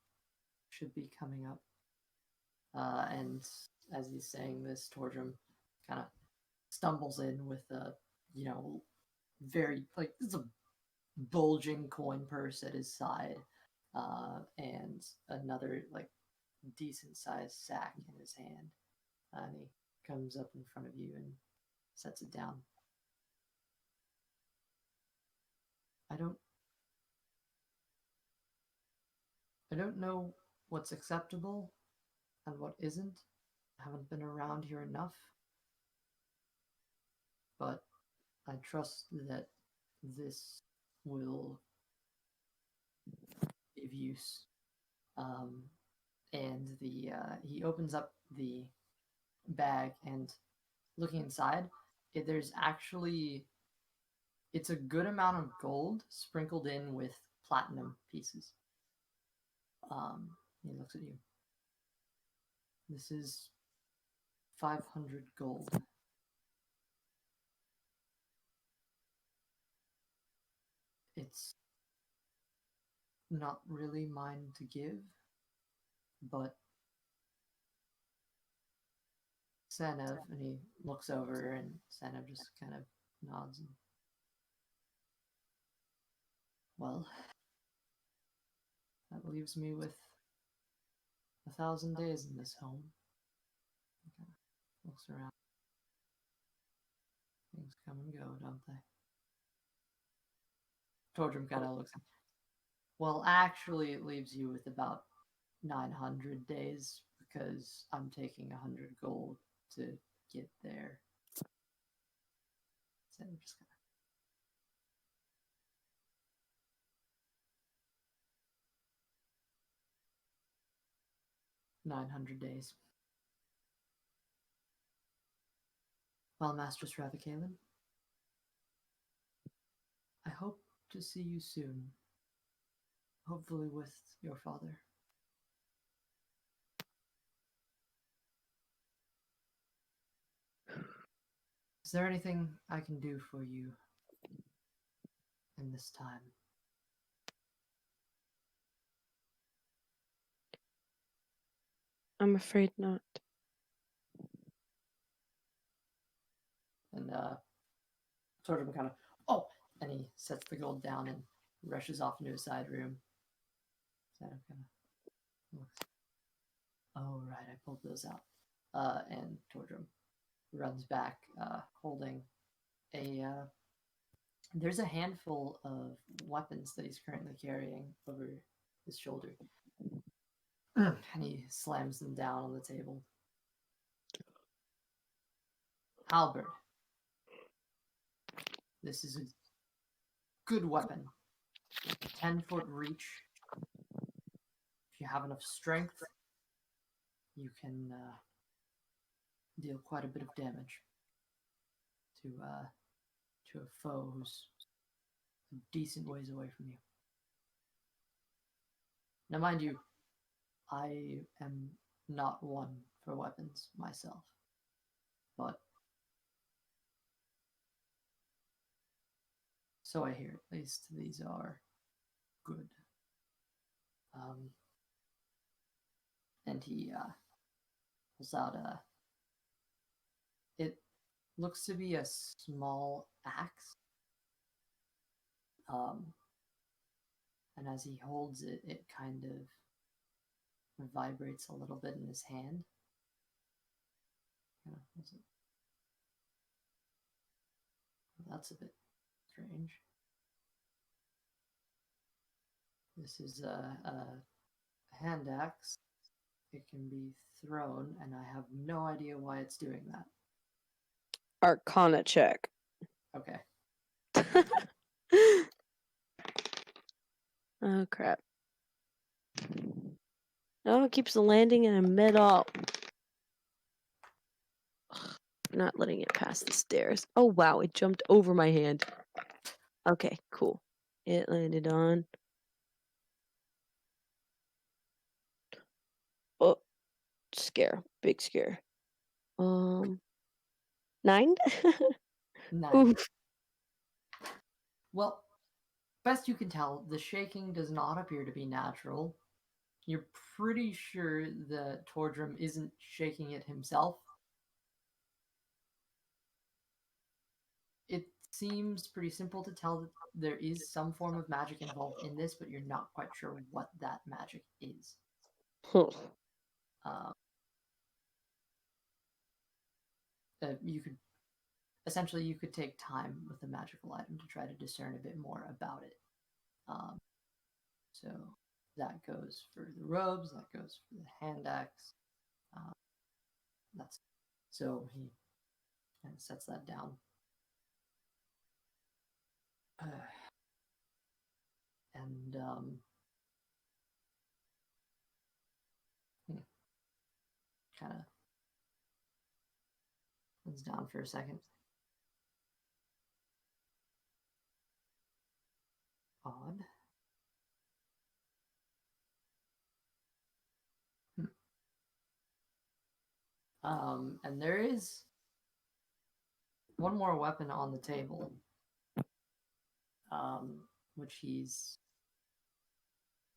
should be coming up. And as he's saying this, Tordrum kind of stumbles in with a, very, like, it's a bulging coin purse at his side, and another, like, decent sized sack in his hand. And he comes up in front of you and sets it down. I don't I don't know what's acceptable and what isn't. I haven't been around here enough, but I trust that this will give use. Um, and the he opens up the bag, and looking inside, there's actually, it's a good amount of gold sprinkled in with platinum pieces. He looks at you. This is 500 gold. It's not really mine to give, but Sanev, and he looks over, and Sanev just kind of nods. And, well, that leaves me with 1,000 days in this home. He kind of looks around. Things come and go, don't they? Tordrum kind of looks. Well, actually, it leaves you with about 900 days because I'm taking 100 gold to get there. So I'm just kind 900 days. Well, Master Ravakalyn, I hope to see you soon. Hopefully with your father. Is there anything I can do for you in this time?
I'm afraid not.
And Tordrum kind of, oh, and he sets the gold down and rushes off into a side room. So kind of looks. Oh right, I pulled those out. And Tordrum runs back, holding a. There's a handful of weapons that he's currently carrying over his shoulder, and he slams them down on the table. Halberd, this is a good weapon. 10-foot reach. If you have enough strength, you can deal quite a bit of damage to a foe who's a decent ways away from you. Now, mind you, I am not one for weapons myself, but so I hear. At least these are good. And he pulls out a. It looks to be a small axe. And as he holds it, it kind of vibrates a little bit in his hand. That's a bit strange. This is a hand axe. It can be thrown, and I have no idea why it's doing that.
Arcana check.
Okay.
Oh crap. No, it keeps landing in a middle. Not letting it pass the stairs. Oh wow, it jumped over my hand. Okay, cool. It landed on. Oh, scare. Big scare. 9?
9.
Oof.
Well, best you can tell, the shaking does not appear to be natural. You're pretty sure the Tordrum isn't shaking it himself. It seems pretty simple to tell that there is some form of magic involved in this, but you're not quite sure what that magic is.
Huh.
Uh, you could essentially you could take time with the magical item to try to discern a bit more about it. Um, so that goes for the robes, that goes for the hand axe. Uh, that's so he kind of sets that down. And kind of comes down for a second. Odd. Hmm. And there is one more weapon on the table, which he's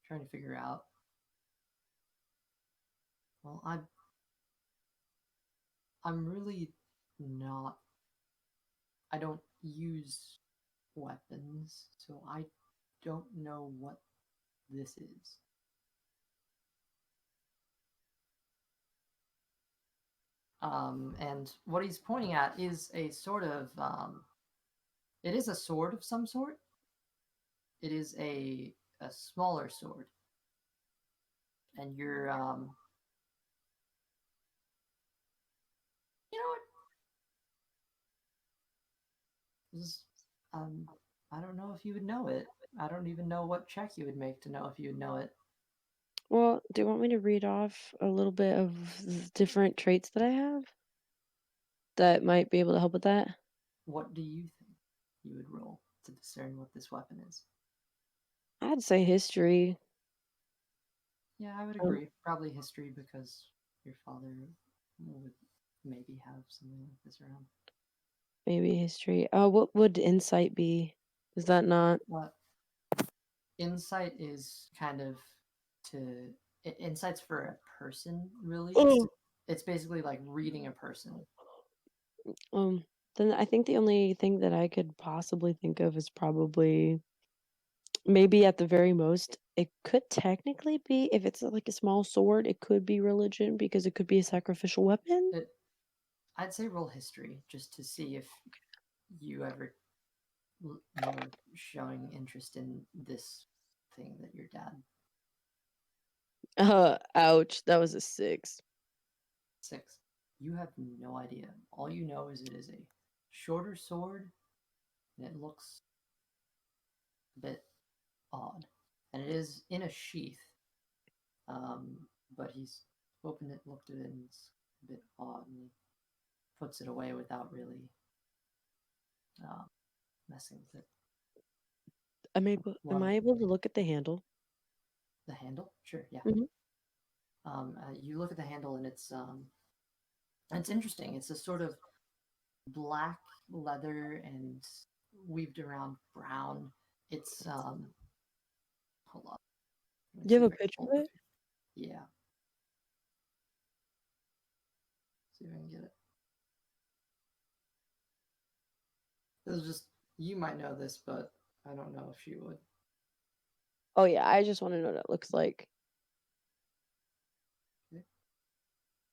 trying to figure out. Well, I'm really not. I don't use weapons, so I don't know what this is. And what he's pointing at is a sort of. It is a sword of some sort. It is a smaller sword, and you're you know what? This is, um, I don't know if you would know it. I don't even know what check you would make to know if you would know it.
Well, do you want me to read off a little bit of different traits that I have that might be able to help with that?
What do you think you would roll to discern what this weapon is?
I'd say history.
Yeah, I would
Um,
agree. Probably history because your father would maybe have something like this around.
maybe history. What would insight be? Is that not?
But insight is kind of to insight's for a person, really.
Oh.
It's basically like reading a person.
Um, then I think the only thing that I could possibly think of is probably maybe at the very most, it could technically be if it's like a small sword, it could be religion because it could be a sacrificial weapon.
It, I'd say roll history just to see if you ever were showing interest in this thing that your dad.
Ouch, that was a 6.
Six. You have no idea. All you know is it is a shorter sword and it looks a bit odd. And it is in a sheath. Um, but he's opened it, looked at it, and it's a bit odd. And he puts it away without really uh, messing with it.
Am
Well,
I able to look at the handle?
the handle? Sure, yeah.
Mhm.
You look at the handle and it's interesting. It's a sort of black leather and weaved around brown. It's hold on. Let me
Do you
see
have
if
a
I can
picture
pull
of
it up
it?
here. Yeah, see if I can get it. This is just you might know this, but I don't know if you would.
Oh yeah, I just want to know what it looks like.
Okay.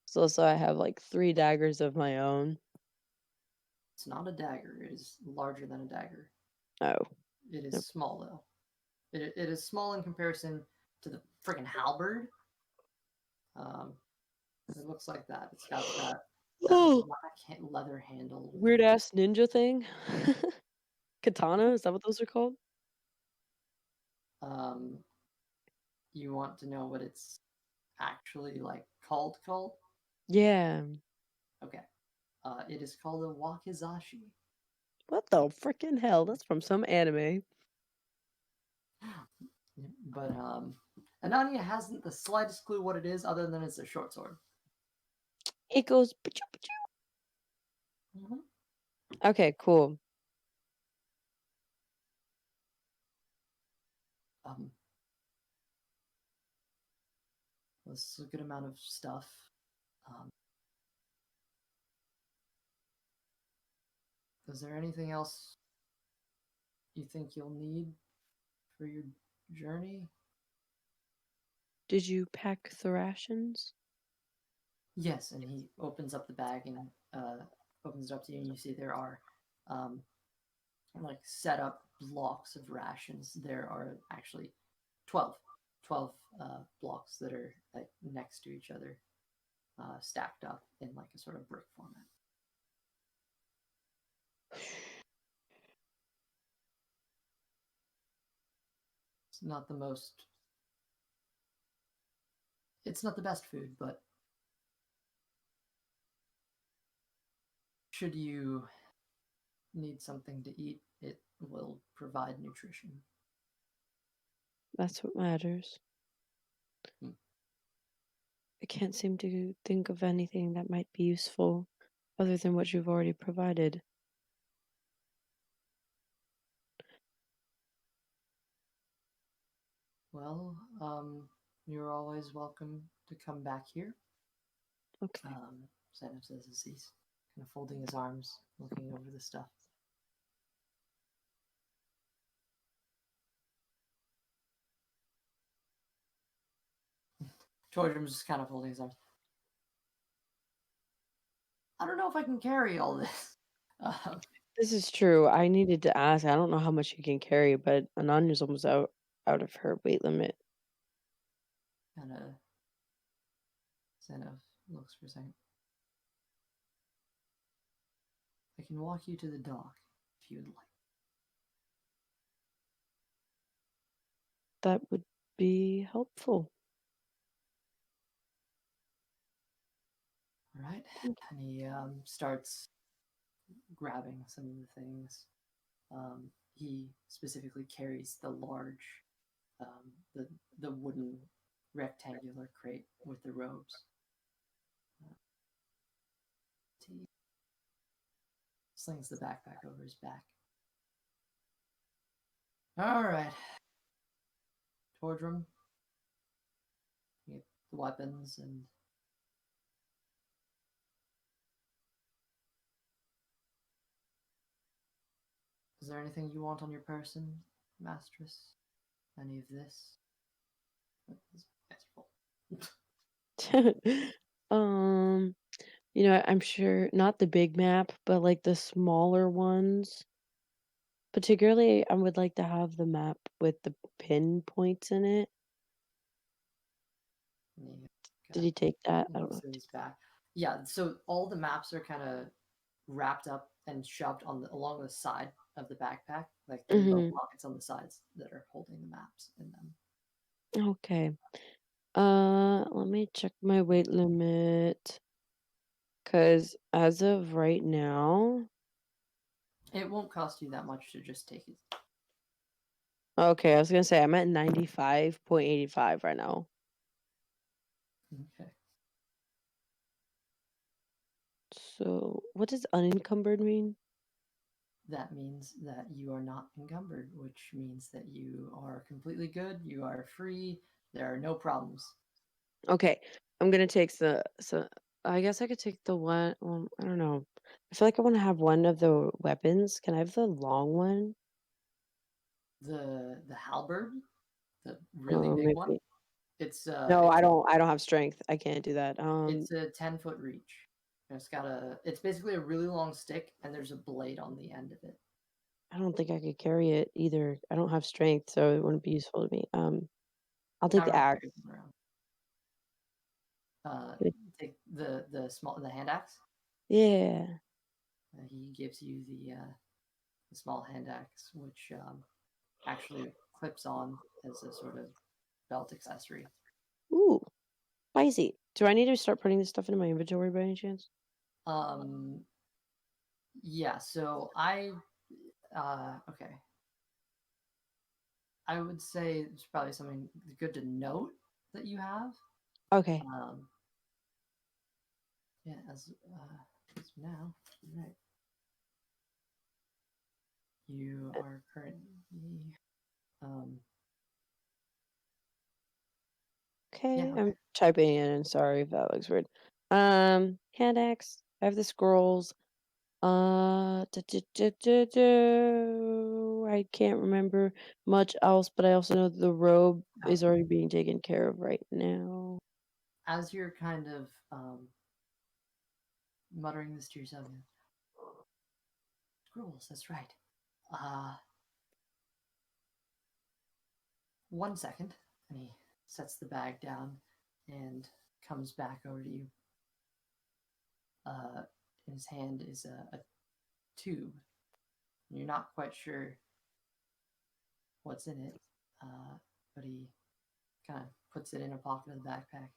So I have like 3 daggers of my own.
It's not a dagger. It is larger than a dagger.
Oh.
It is
No.
small though. It is small in comparison to the freaking halberd. Um, it looks like that. It's got that
Oh,
black leather handle with
weird ass ninja thing. Katana, is that what those are called?
um. You want to know what it's actually like called?
Yeah.
Okay. It is called a wakizashi.
What the freaking hell? That's from some anime.
But Anania hasn't the slightest clue what it is other than it's a short sword.
It goes. Pachoo, pachoo.
Mm-hmm.
Okay, cool.
Um, this is a good amount of stuff. Um, is there anything else you think you'll need for your journey?
Did you pack the rations?
Yes, and he opens up the bag and opens it up to you, and you see there are um, like set up blocks of rations. There are actually 12, 12 blocks that are like next to each other, stacked up in like a sort of brick format. It's not the most. It's not the best food, but should you need something to eat, it will provide nutrition.
That's what matters.
Hmm.
I can't seem to think of anything that might be useful other than what you've already provided.
Well, you're always welcome to come back here.
Okay.
Zenith says as he's kind of folding his arms, looking over the stuff. Torgrim's just kind of folding his arms. I don't know if I can carry all this.
This is true. I needed to ask. I don't know how much you can carry, but Ananya's almost out of her weight limit.
Kind of Zenith looks for a second. I can walk you to the dock if you would like.
That would be helpful.
All right.
Thank
And he starts grabbing some of the things. He specifically carries the large, the wooden rectangular crate with the robes. He slings the backpack over his back. All right, Tordrum, you get the weapons and is there anything you want on your person, Mistress? Any of this? That's full.
you. I'm sure not the big map, but like the smaller ones. Particularly, I would like to have the map with the pinpoints in it.
And he
Did
kind
he take that?
of
I don't
looks
know.
at his back. Yeah, so all the maps are kind of wrapped up and shoved along the side of the backpack. Like there are little
Mm-hmm.
pockets on the sides that are holding the maps in them.
Okay. Let me check my weight limit. Cause as of right now,
It won't cost you that much to just take it.
okay, I was gonna say I'm at 95.85 right now.
Okay.
So what does unencumbered mean?
That means that you are not encumbered, which means that you are completely good, you are free, there are no problems.
Okay, I'm gonna take so I guess I could take the one. Well, I don't know. I feel like I want to have one of the weapons. Can I have the long one?
The halberd, the really big one,
Maybe.
it's
No,
it's
I
a
don't. I don't have strength. I can't do that.
it's a 10-foot reach. And it's basically a really long stick and there's a blade on the end of it.
I don't think I could carry it either. I don't have strength, so it wouldn't be useful to me. I'll take
I
the
don't
axe.
carry them around. Take the hand axe.
Yeah.
He gives you the small hand axe, which actually clips on as a sort of belt accessory.
Ooh, spicy. Do I need to start putting this stuff into my inventory by any chance?
Um, yeah. So okay. I would say it's probably something good to note that you have.
Okay.
Um, yeah. As now, right? You are currently um Yeah,
Okay, I'm
okay.
typing it in. Sorry if that looks weird. Hand axe. I have the scrolls. I can't remember much else, but I also know the robe
Uh,
is already being taken care of right now.
as you're kind of muttering this to yourself, you scrolls, that's right. Uh, 1 second. And he sets the bag down and comes back over to you. In his hand is a tube. You're not quite sure what's in it, uh, but he kind of puts it in a pocket of the backpack.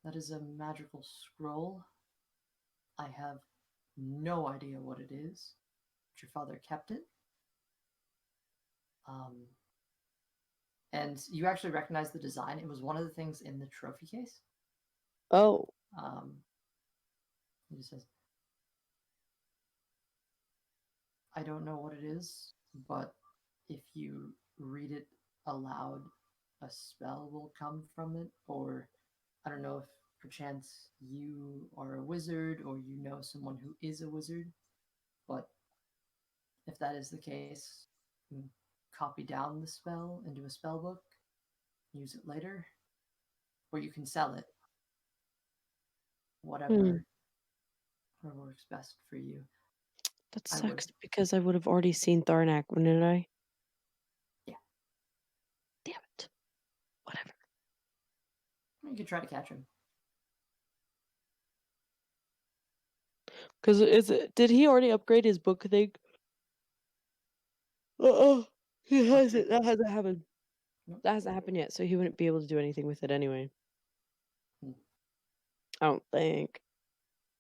That is a magical scroll. I have no idea what it is, but your father kept it. Um, and you actually recognize the design. It was one of the things in the trophy case.
Oh,
Um, he just says, I don't know what it is, but if you read it aloud, a spell will come from it, or I don't know if perchance you are a wizard or you know someone who is a wizard, but if that is the case, you can copy down the spell into a spell book, use it later, or you can sell it,
hmm.
whatever works best for you.
That
I would,
sucks because I would have already seen Tharnak, wouldn't I?
yeah,
Damn it. Whatever.
you could try to catch him.
Because is it? Did he already upgrade his book thing? Uh-oh. He
Upgrade.
hasn't. That hasn't happened.
No.
That hasn't happened yet, so he wouldn't be able to do anything with it anyway.
Hmm.
I don't think.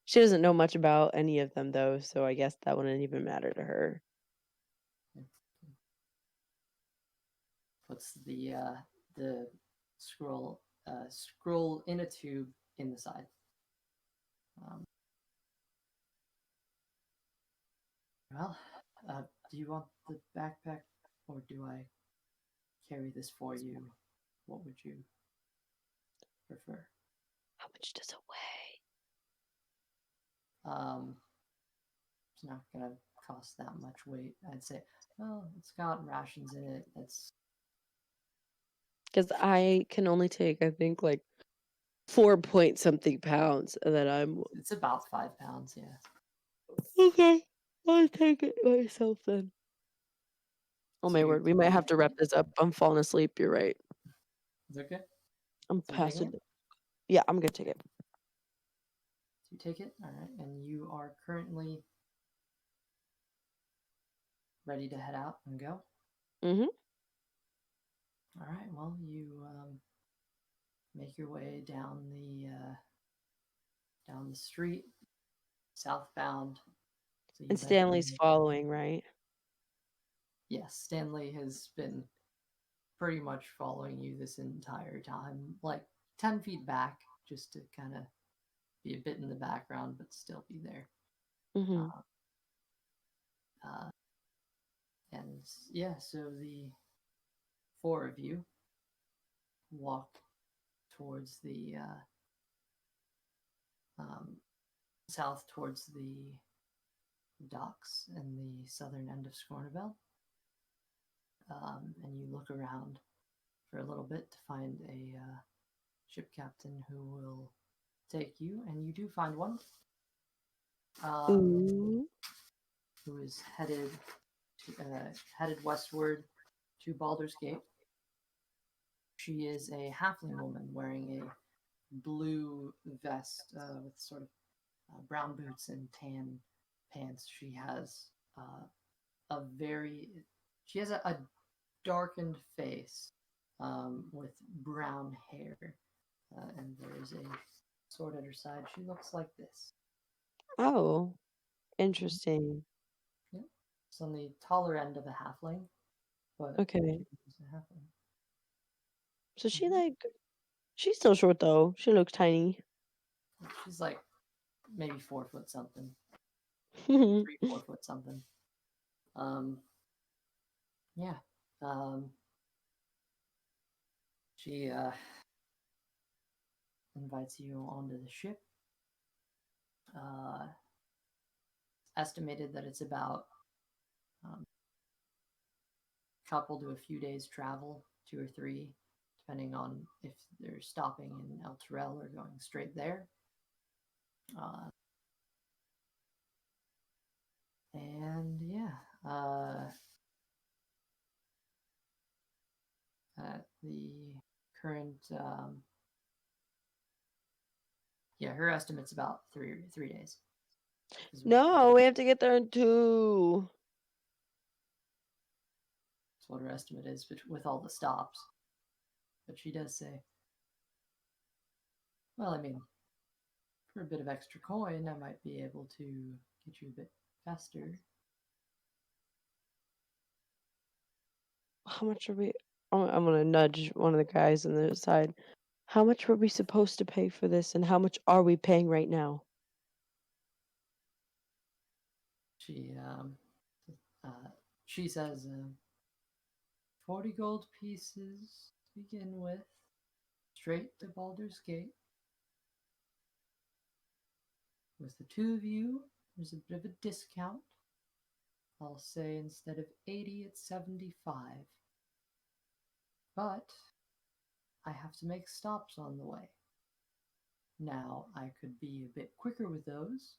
She doesn't know much about any of them though, so I guess that wouldn't even matter to her.
Yeah. Puts the scroll in a tube in the side. Um, well, do you want the backpack, or do I carry this for you? What would you prefer?
How much does it weigh?
Um, it's not gonna cost that much weight. I'd say, well, it's got rations in it.
Because I can only take, I think, like 4 point something pounds, and then I'm
It's about 5 pounds. Yeah.
okay. I'll take it myself then. Oh
So
my
you
word, we might
you
have to
take
wrap
it?
this up. I'm falling asleep. You're right.
It's okay.
I'm
So you're taking
passing.
it.
Yeah, I'm gonna take it.
So you take it. All right, and you are currently ready to head out and go.
Mm-hmm.
All right. Well, you make your way down the street, southbound. So you
And
eventually
Stanley's
make.
following, right?
Yes, Stanley has been pretty much following you this entire time, like 10 feet back, just to kind of be a bit in the background, but still be there.
Mm-hmm.
Uh, uh, and yeah, so the four of you walk towards the um, south towards the docks in the southern end of Scornabel. And you look around for a little bit to find a ship captain who will take you, and you do find one um,
Ooh.
who is headed westward to Baldur's Gate. She is a halfling woman wearing a blue vest with sort of brown boots and tan pants. Uh, a very she has a darkened face with brown hair, and there's a sword at her side. She looks like this.
Oh,
Mhm.
interesting.
Yeah, it's on the taller end of a halfling, but
Okay.
she's a halfling.
So she
Mhm.
like she's still short though. She looks tiny.
She's like maybe 4 foot something, 3 4 foot something. Um, yeah. Um, She invites you onto the ship. Estimated that it's about couple to a few days travel, 2 or 3, depending on if they're stopping in El Terrell or going straight there. And yeah, the current her estimate's about 3 days.
No, we have to get there in 2.
That's what her estimate is with all the stops. But she does say, well, I mean, for a bit of extra coin, I might be able to get you a bit faster.
How much are we? I'm gonna nudge one of the guys on the side. How much were we supposed to pay for this, and how much are we paying right now?
She says 40 gold pieces to begin with, straight to Baldur's Gate. With the 2 of you, there's a bit of a discount. I'll say instead of 80, it's 75. But I have to make stops on the way. Now, I could be a bit quicker with those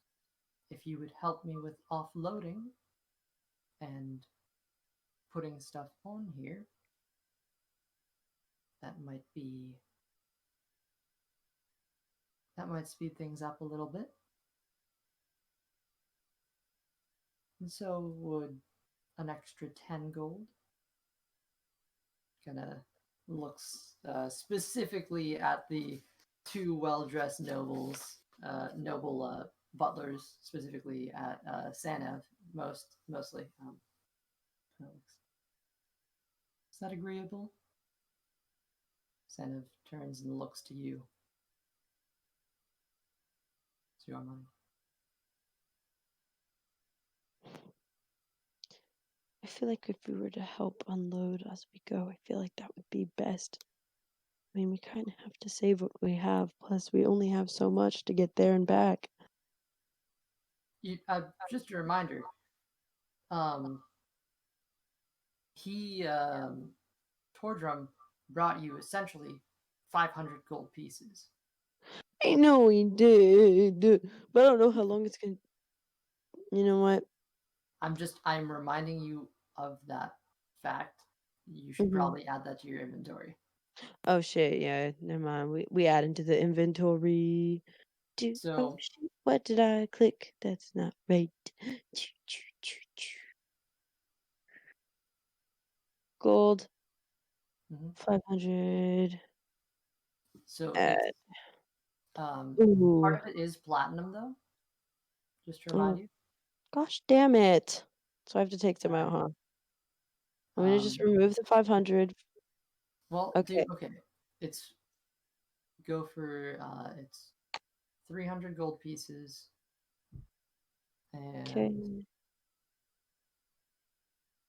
if you would help me with offloading and putting stuff on here. That might speed things up a little bit. And so would an extra 10 gold. Kinda looks specifically at the 2 well-dressed nobles, noble butlers, specifically at Sanev, mostly. Is that agreeable? Sanev turns and looks to you. It's your money.
I feel like if we were to help unload as we go, I feel like that would be best. I mean, we kind of have to save what we have. Plus, we only have so much to get there and back.
Just a reminder. Tordrum brought you essentially 500 gold pieces.
I know we did, but I don't know how long it's gonna. You know what?
I'm reminding you of that fact. You should probably add that to your inventory.
Oh shit! Yeah, never mind. We add into the inventory. Oh
So,
shit! What did I click? That's not right. Gold, 500.
so
Add.
it's
Ooh.
part of it is platinum though. Just to remind
Oh,
you.
gosh damn it! So I have to take some out,
Sorry.
huh? I'm gonna just remove the 500.
Well,
Okay.
okay. It's go for it's 300 gold pieces
Okay.
and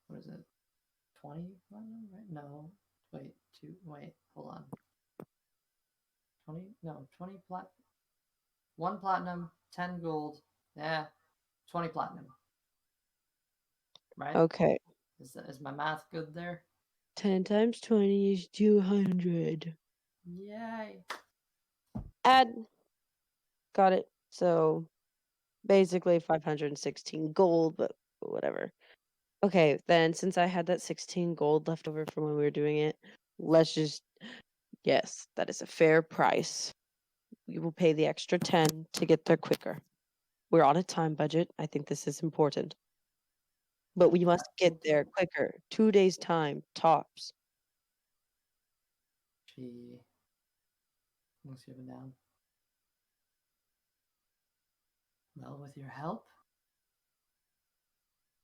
what is it? 20 platinum, right? No. Wait, hold on. 20? No, 20 plat 1 platinum, 10 gold. Yeah, 20 platinum. Right?
Okay.
Is my math good there?
10 times 20 is 200.
Yay.
Add. Got it. So basically 516 gold, but whatever. Okay, then since I had that 16 gold left over from when we were doing it, let's just. Yes, that is a fair price. We will pay the extra 10 to get there quicker. We're on a time budget. I think this is important. But we must get there quicker. 2 days' time, tops.
She looks you up and down. Well, with your help,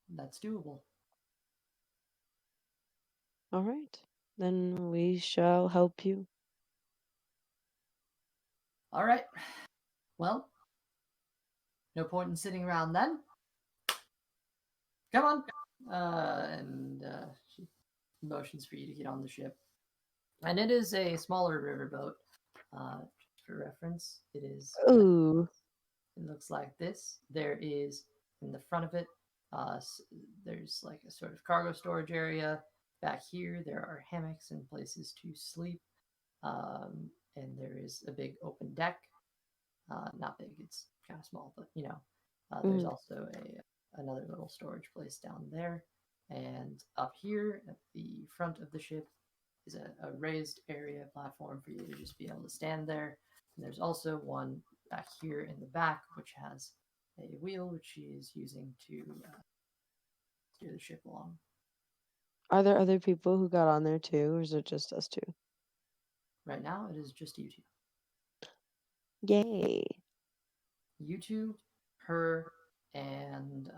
that's doable.
All right. Then we shall help you.
All right. Well, no point in sitting around then. Come on. And she motions for you to get on the ship. And it is a smaller riverboat. Just for reference,
Ooh.
it looks like this. There is in the front of it, uh, there's like a sort of cargo storage area. Back here, there are hammocks and places to sleep. And there is a big open deck. Not big, it's kind of small, but you know, there's
Mm.
also another little storage place down there. And up here at the front of the ship is a raised area platform for you to just be able to stand there. And there's also one back here in the back, which has a wheel which she is using to steer the ship along.
Are there other people who got on there too, or is it just us two?
Right now, it is just you two.
Yay.
You two, her, and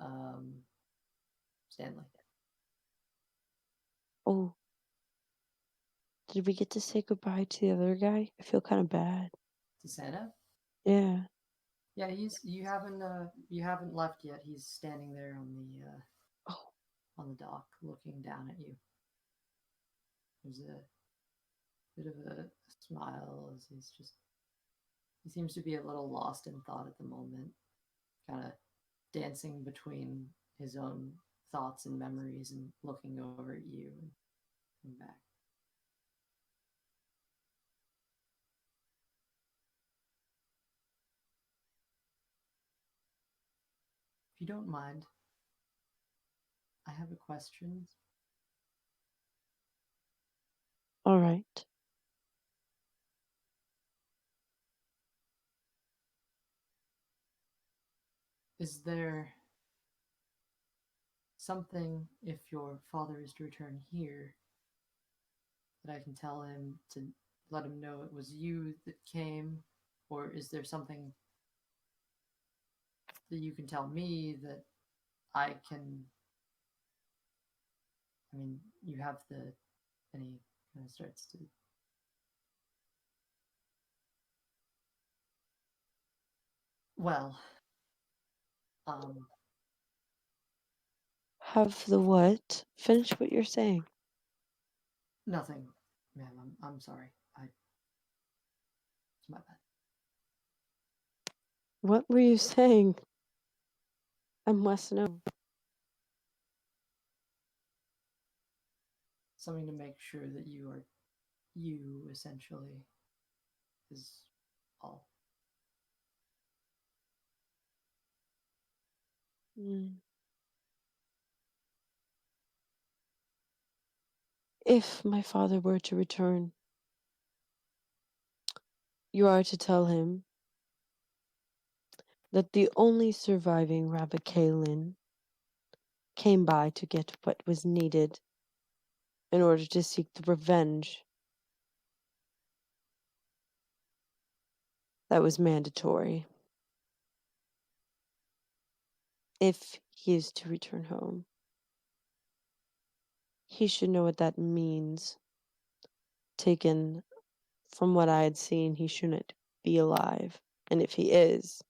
Stanley.
Oh, did we get to say goodbye to the other guy? I feel kind of bad.
To Santa?
Yeah.
Yeah, you haven't left yet. He's standing there
Oh,
on the dock, looking down at you. There's a bit of a smile as he seems to be a little lost in thought at the moment, kind of dancing between his own thoughts and memories and looking over at you and back. If you don't mind, I have a question.
all right.
Is there something, if your father is to return here, that I can tell him to let him know it was you that came? Or is there something that you can tell me that I can? I mean, you have the. And he kind of starts to. Well, um,
Have the what? Finish what you're saying.
nothing, ma'am. I'm sorry. It's my bad.
What were you saying? I must know.
Something to make sure that you are you essentially is all.
Mm. If my father were to return, you are to tell him that the only surviving Ravakalyn came by to get what was needed in order to seek the revenge that was mandatory if he is to return home. He should know what that means. Taken from what I had seen, he shouldn't be alive. And if he is,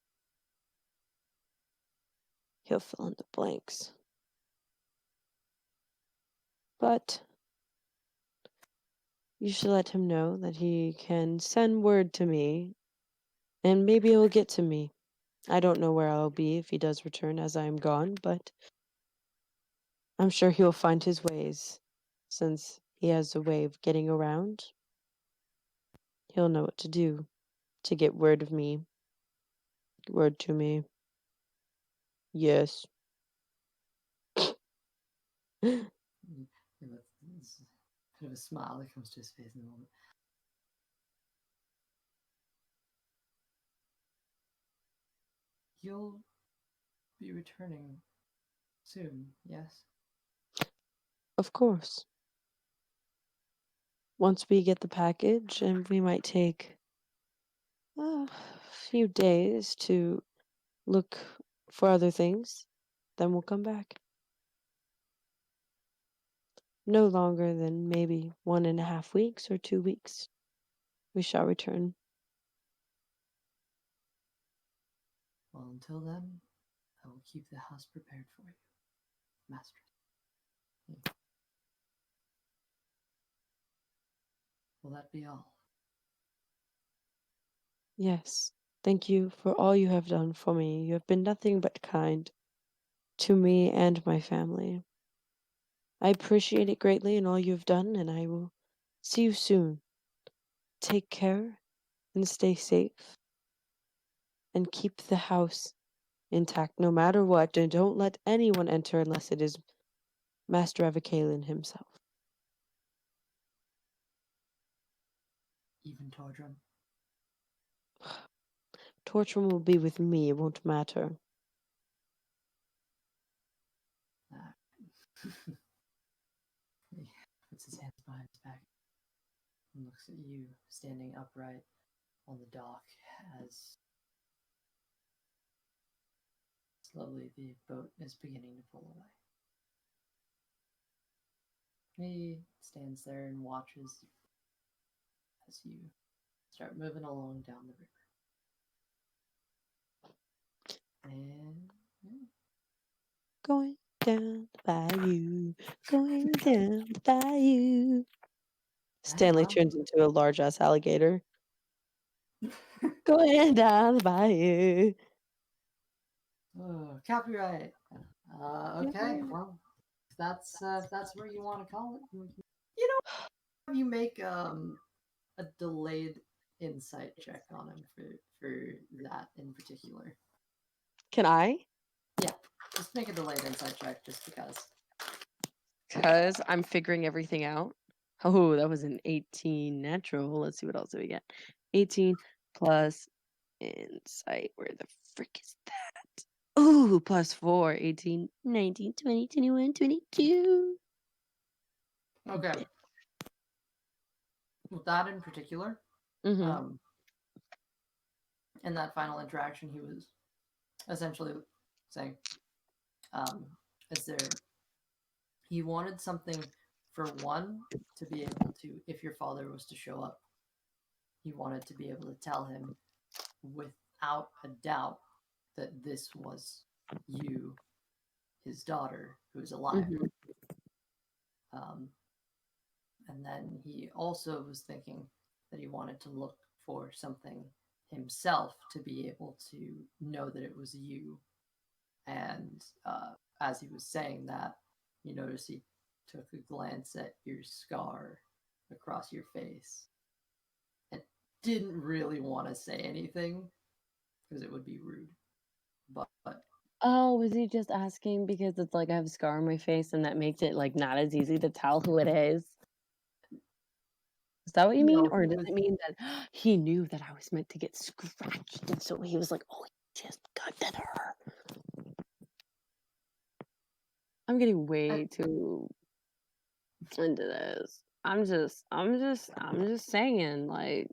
he'll fill in the blanks. But you should let him know that he can send word to me, and maybe he'll get to me. I don't know where I'll be if he does return as I am gone, but I'm sure he'll find his ways. Since he has a way of getting around, he'll know what to do to get word of me. Word to me. Yes.
Yeah, that's a bit of a smile that comes to his face in the moment. You'll be returning soon, yes?
Of course. Once we get the package, and we might take a few days to look for other things, then we'll come back. No longer than maybe 1.5 weeks or 2 weeks. We shall return.
Well, until then, I will keep the house prepared for you, Master. Yeah. Well, that be all?
Yes. Thank you for all you have done for me. You have been nothing but kind to me and my family. I appreciate it greatly in all you've done, and I will see you soon. Take care and stay safe, and keep the house intact no matter what, and don't let anyone enter unless it is Master Ravakalyn himself.
Even Tordrum?
Torchwood will be with me, it won't matter.
Ah. He puts his hands behind his back and looks at you standing upright on the dock as slowly the boat is beginning to pull away. He stands there and watches as you start moving along down the river. And yeah.
Going down the bayou, going down the bayou.
Oh,
Stanley
wow.
turns into a large ass alligator. Going down the bayou.
Oh, copyright. Okay, well, if that's what you want to call it, you know, have you make a delayed insight check on him for that in particular.
Can I?
Yeah, just make a delayed insight check, just because.
Because I'm figuring everything out. Oh, that was an 18 natural. Let's see what else do we get. 18 plus insight. Where the frick is that? Ooh, plus 4. 18, 19, 20, 21, 22.
Okay, with that in particular,
Mm-hmm.
um, in that final interaction, he was essentially saying, um, is there he wanted something for one to be able to, if your father was to show up, he wanted to be able to tell him without a doubt that this was you, his daughter, who's alive.
Mm-hmm.
Um, and then he also was thinking that he wanted to look for something himself to be able to know that it was you. And as he was saying that, you notice he took a glance at your scar across your face and didn't really want to say anything because it would be rude. But
Oh, was he just asking because it's like I have a scar on my face and that makes it like not as easy to tell who it is? Is that what you mean?
no,
Or
he
does
was.
it mean that he knew that I was meant to get scratched and so he was like, oh, he just got at her. I'm getting
I,
way too into this. I'm just saying, like,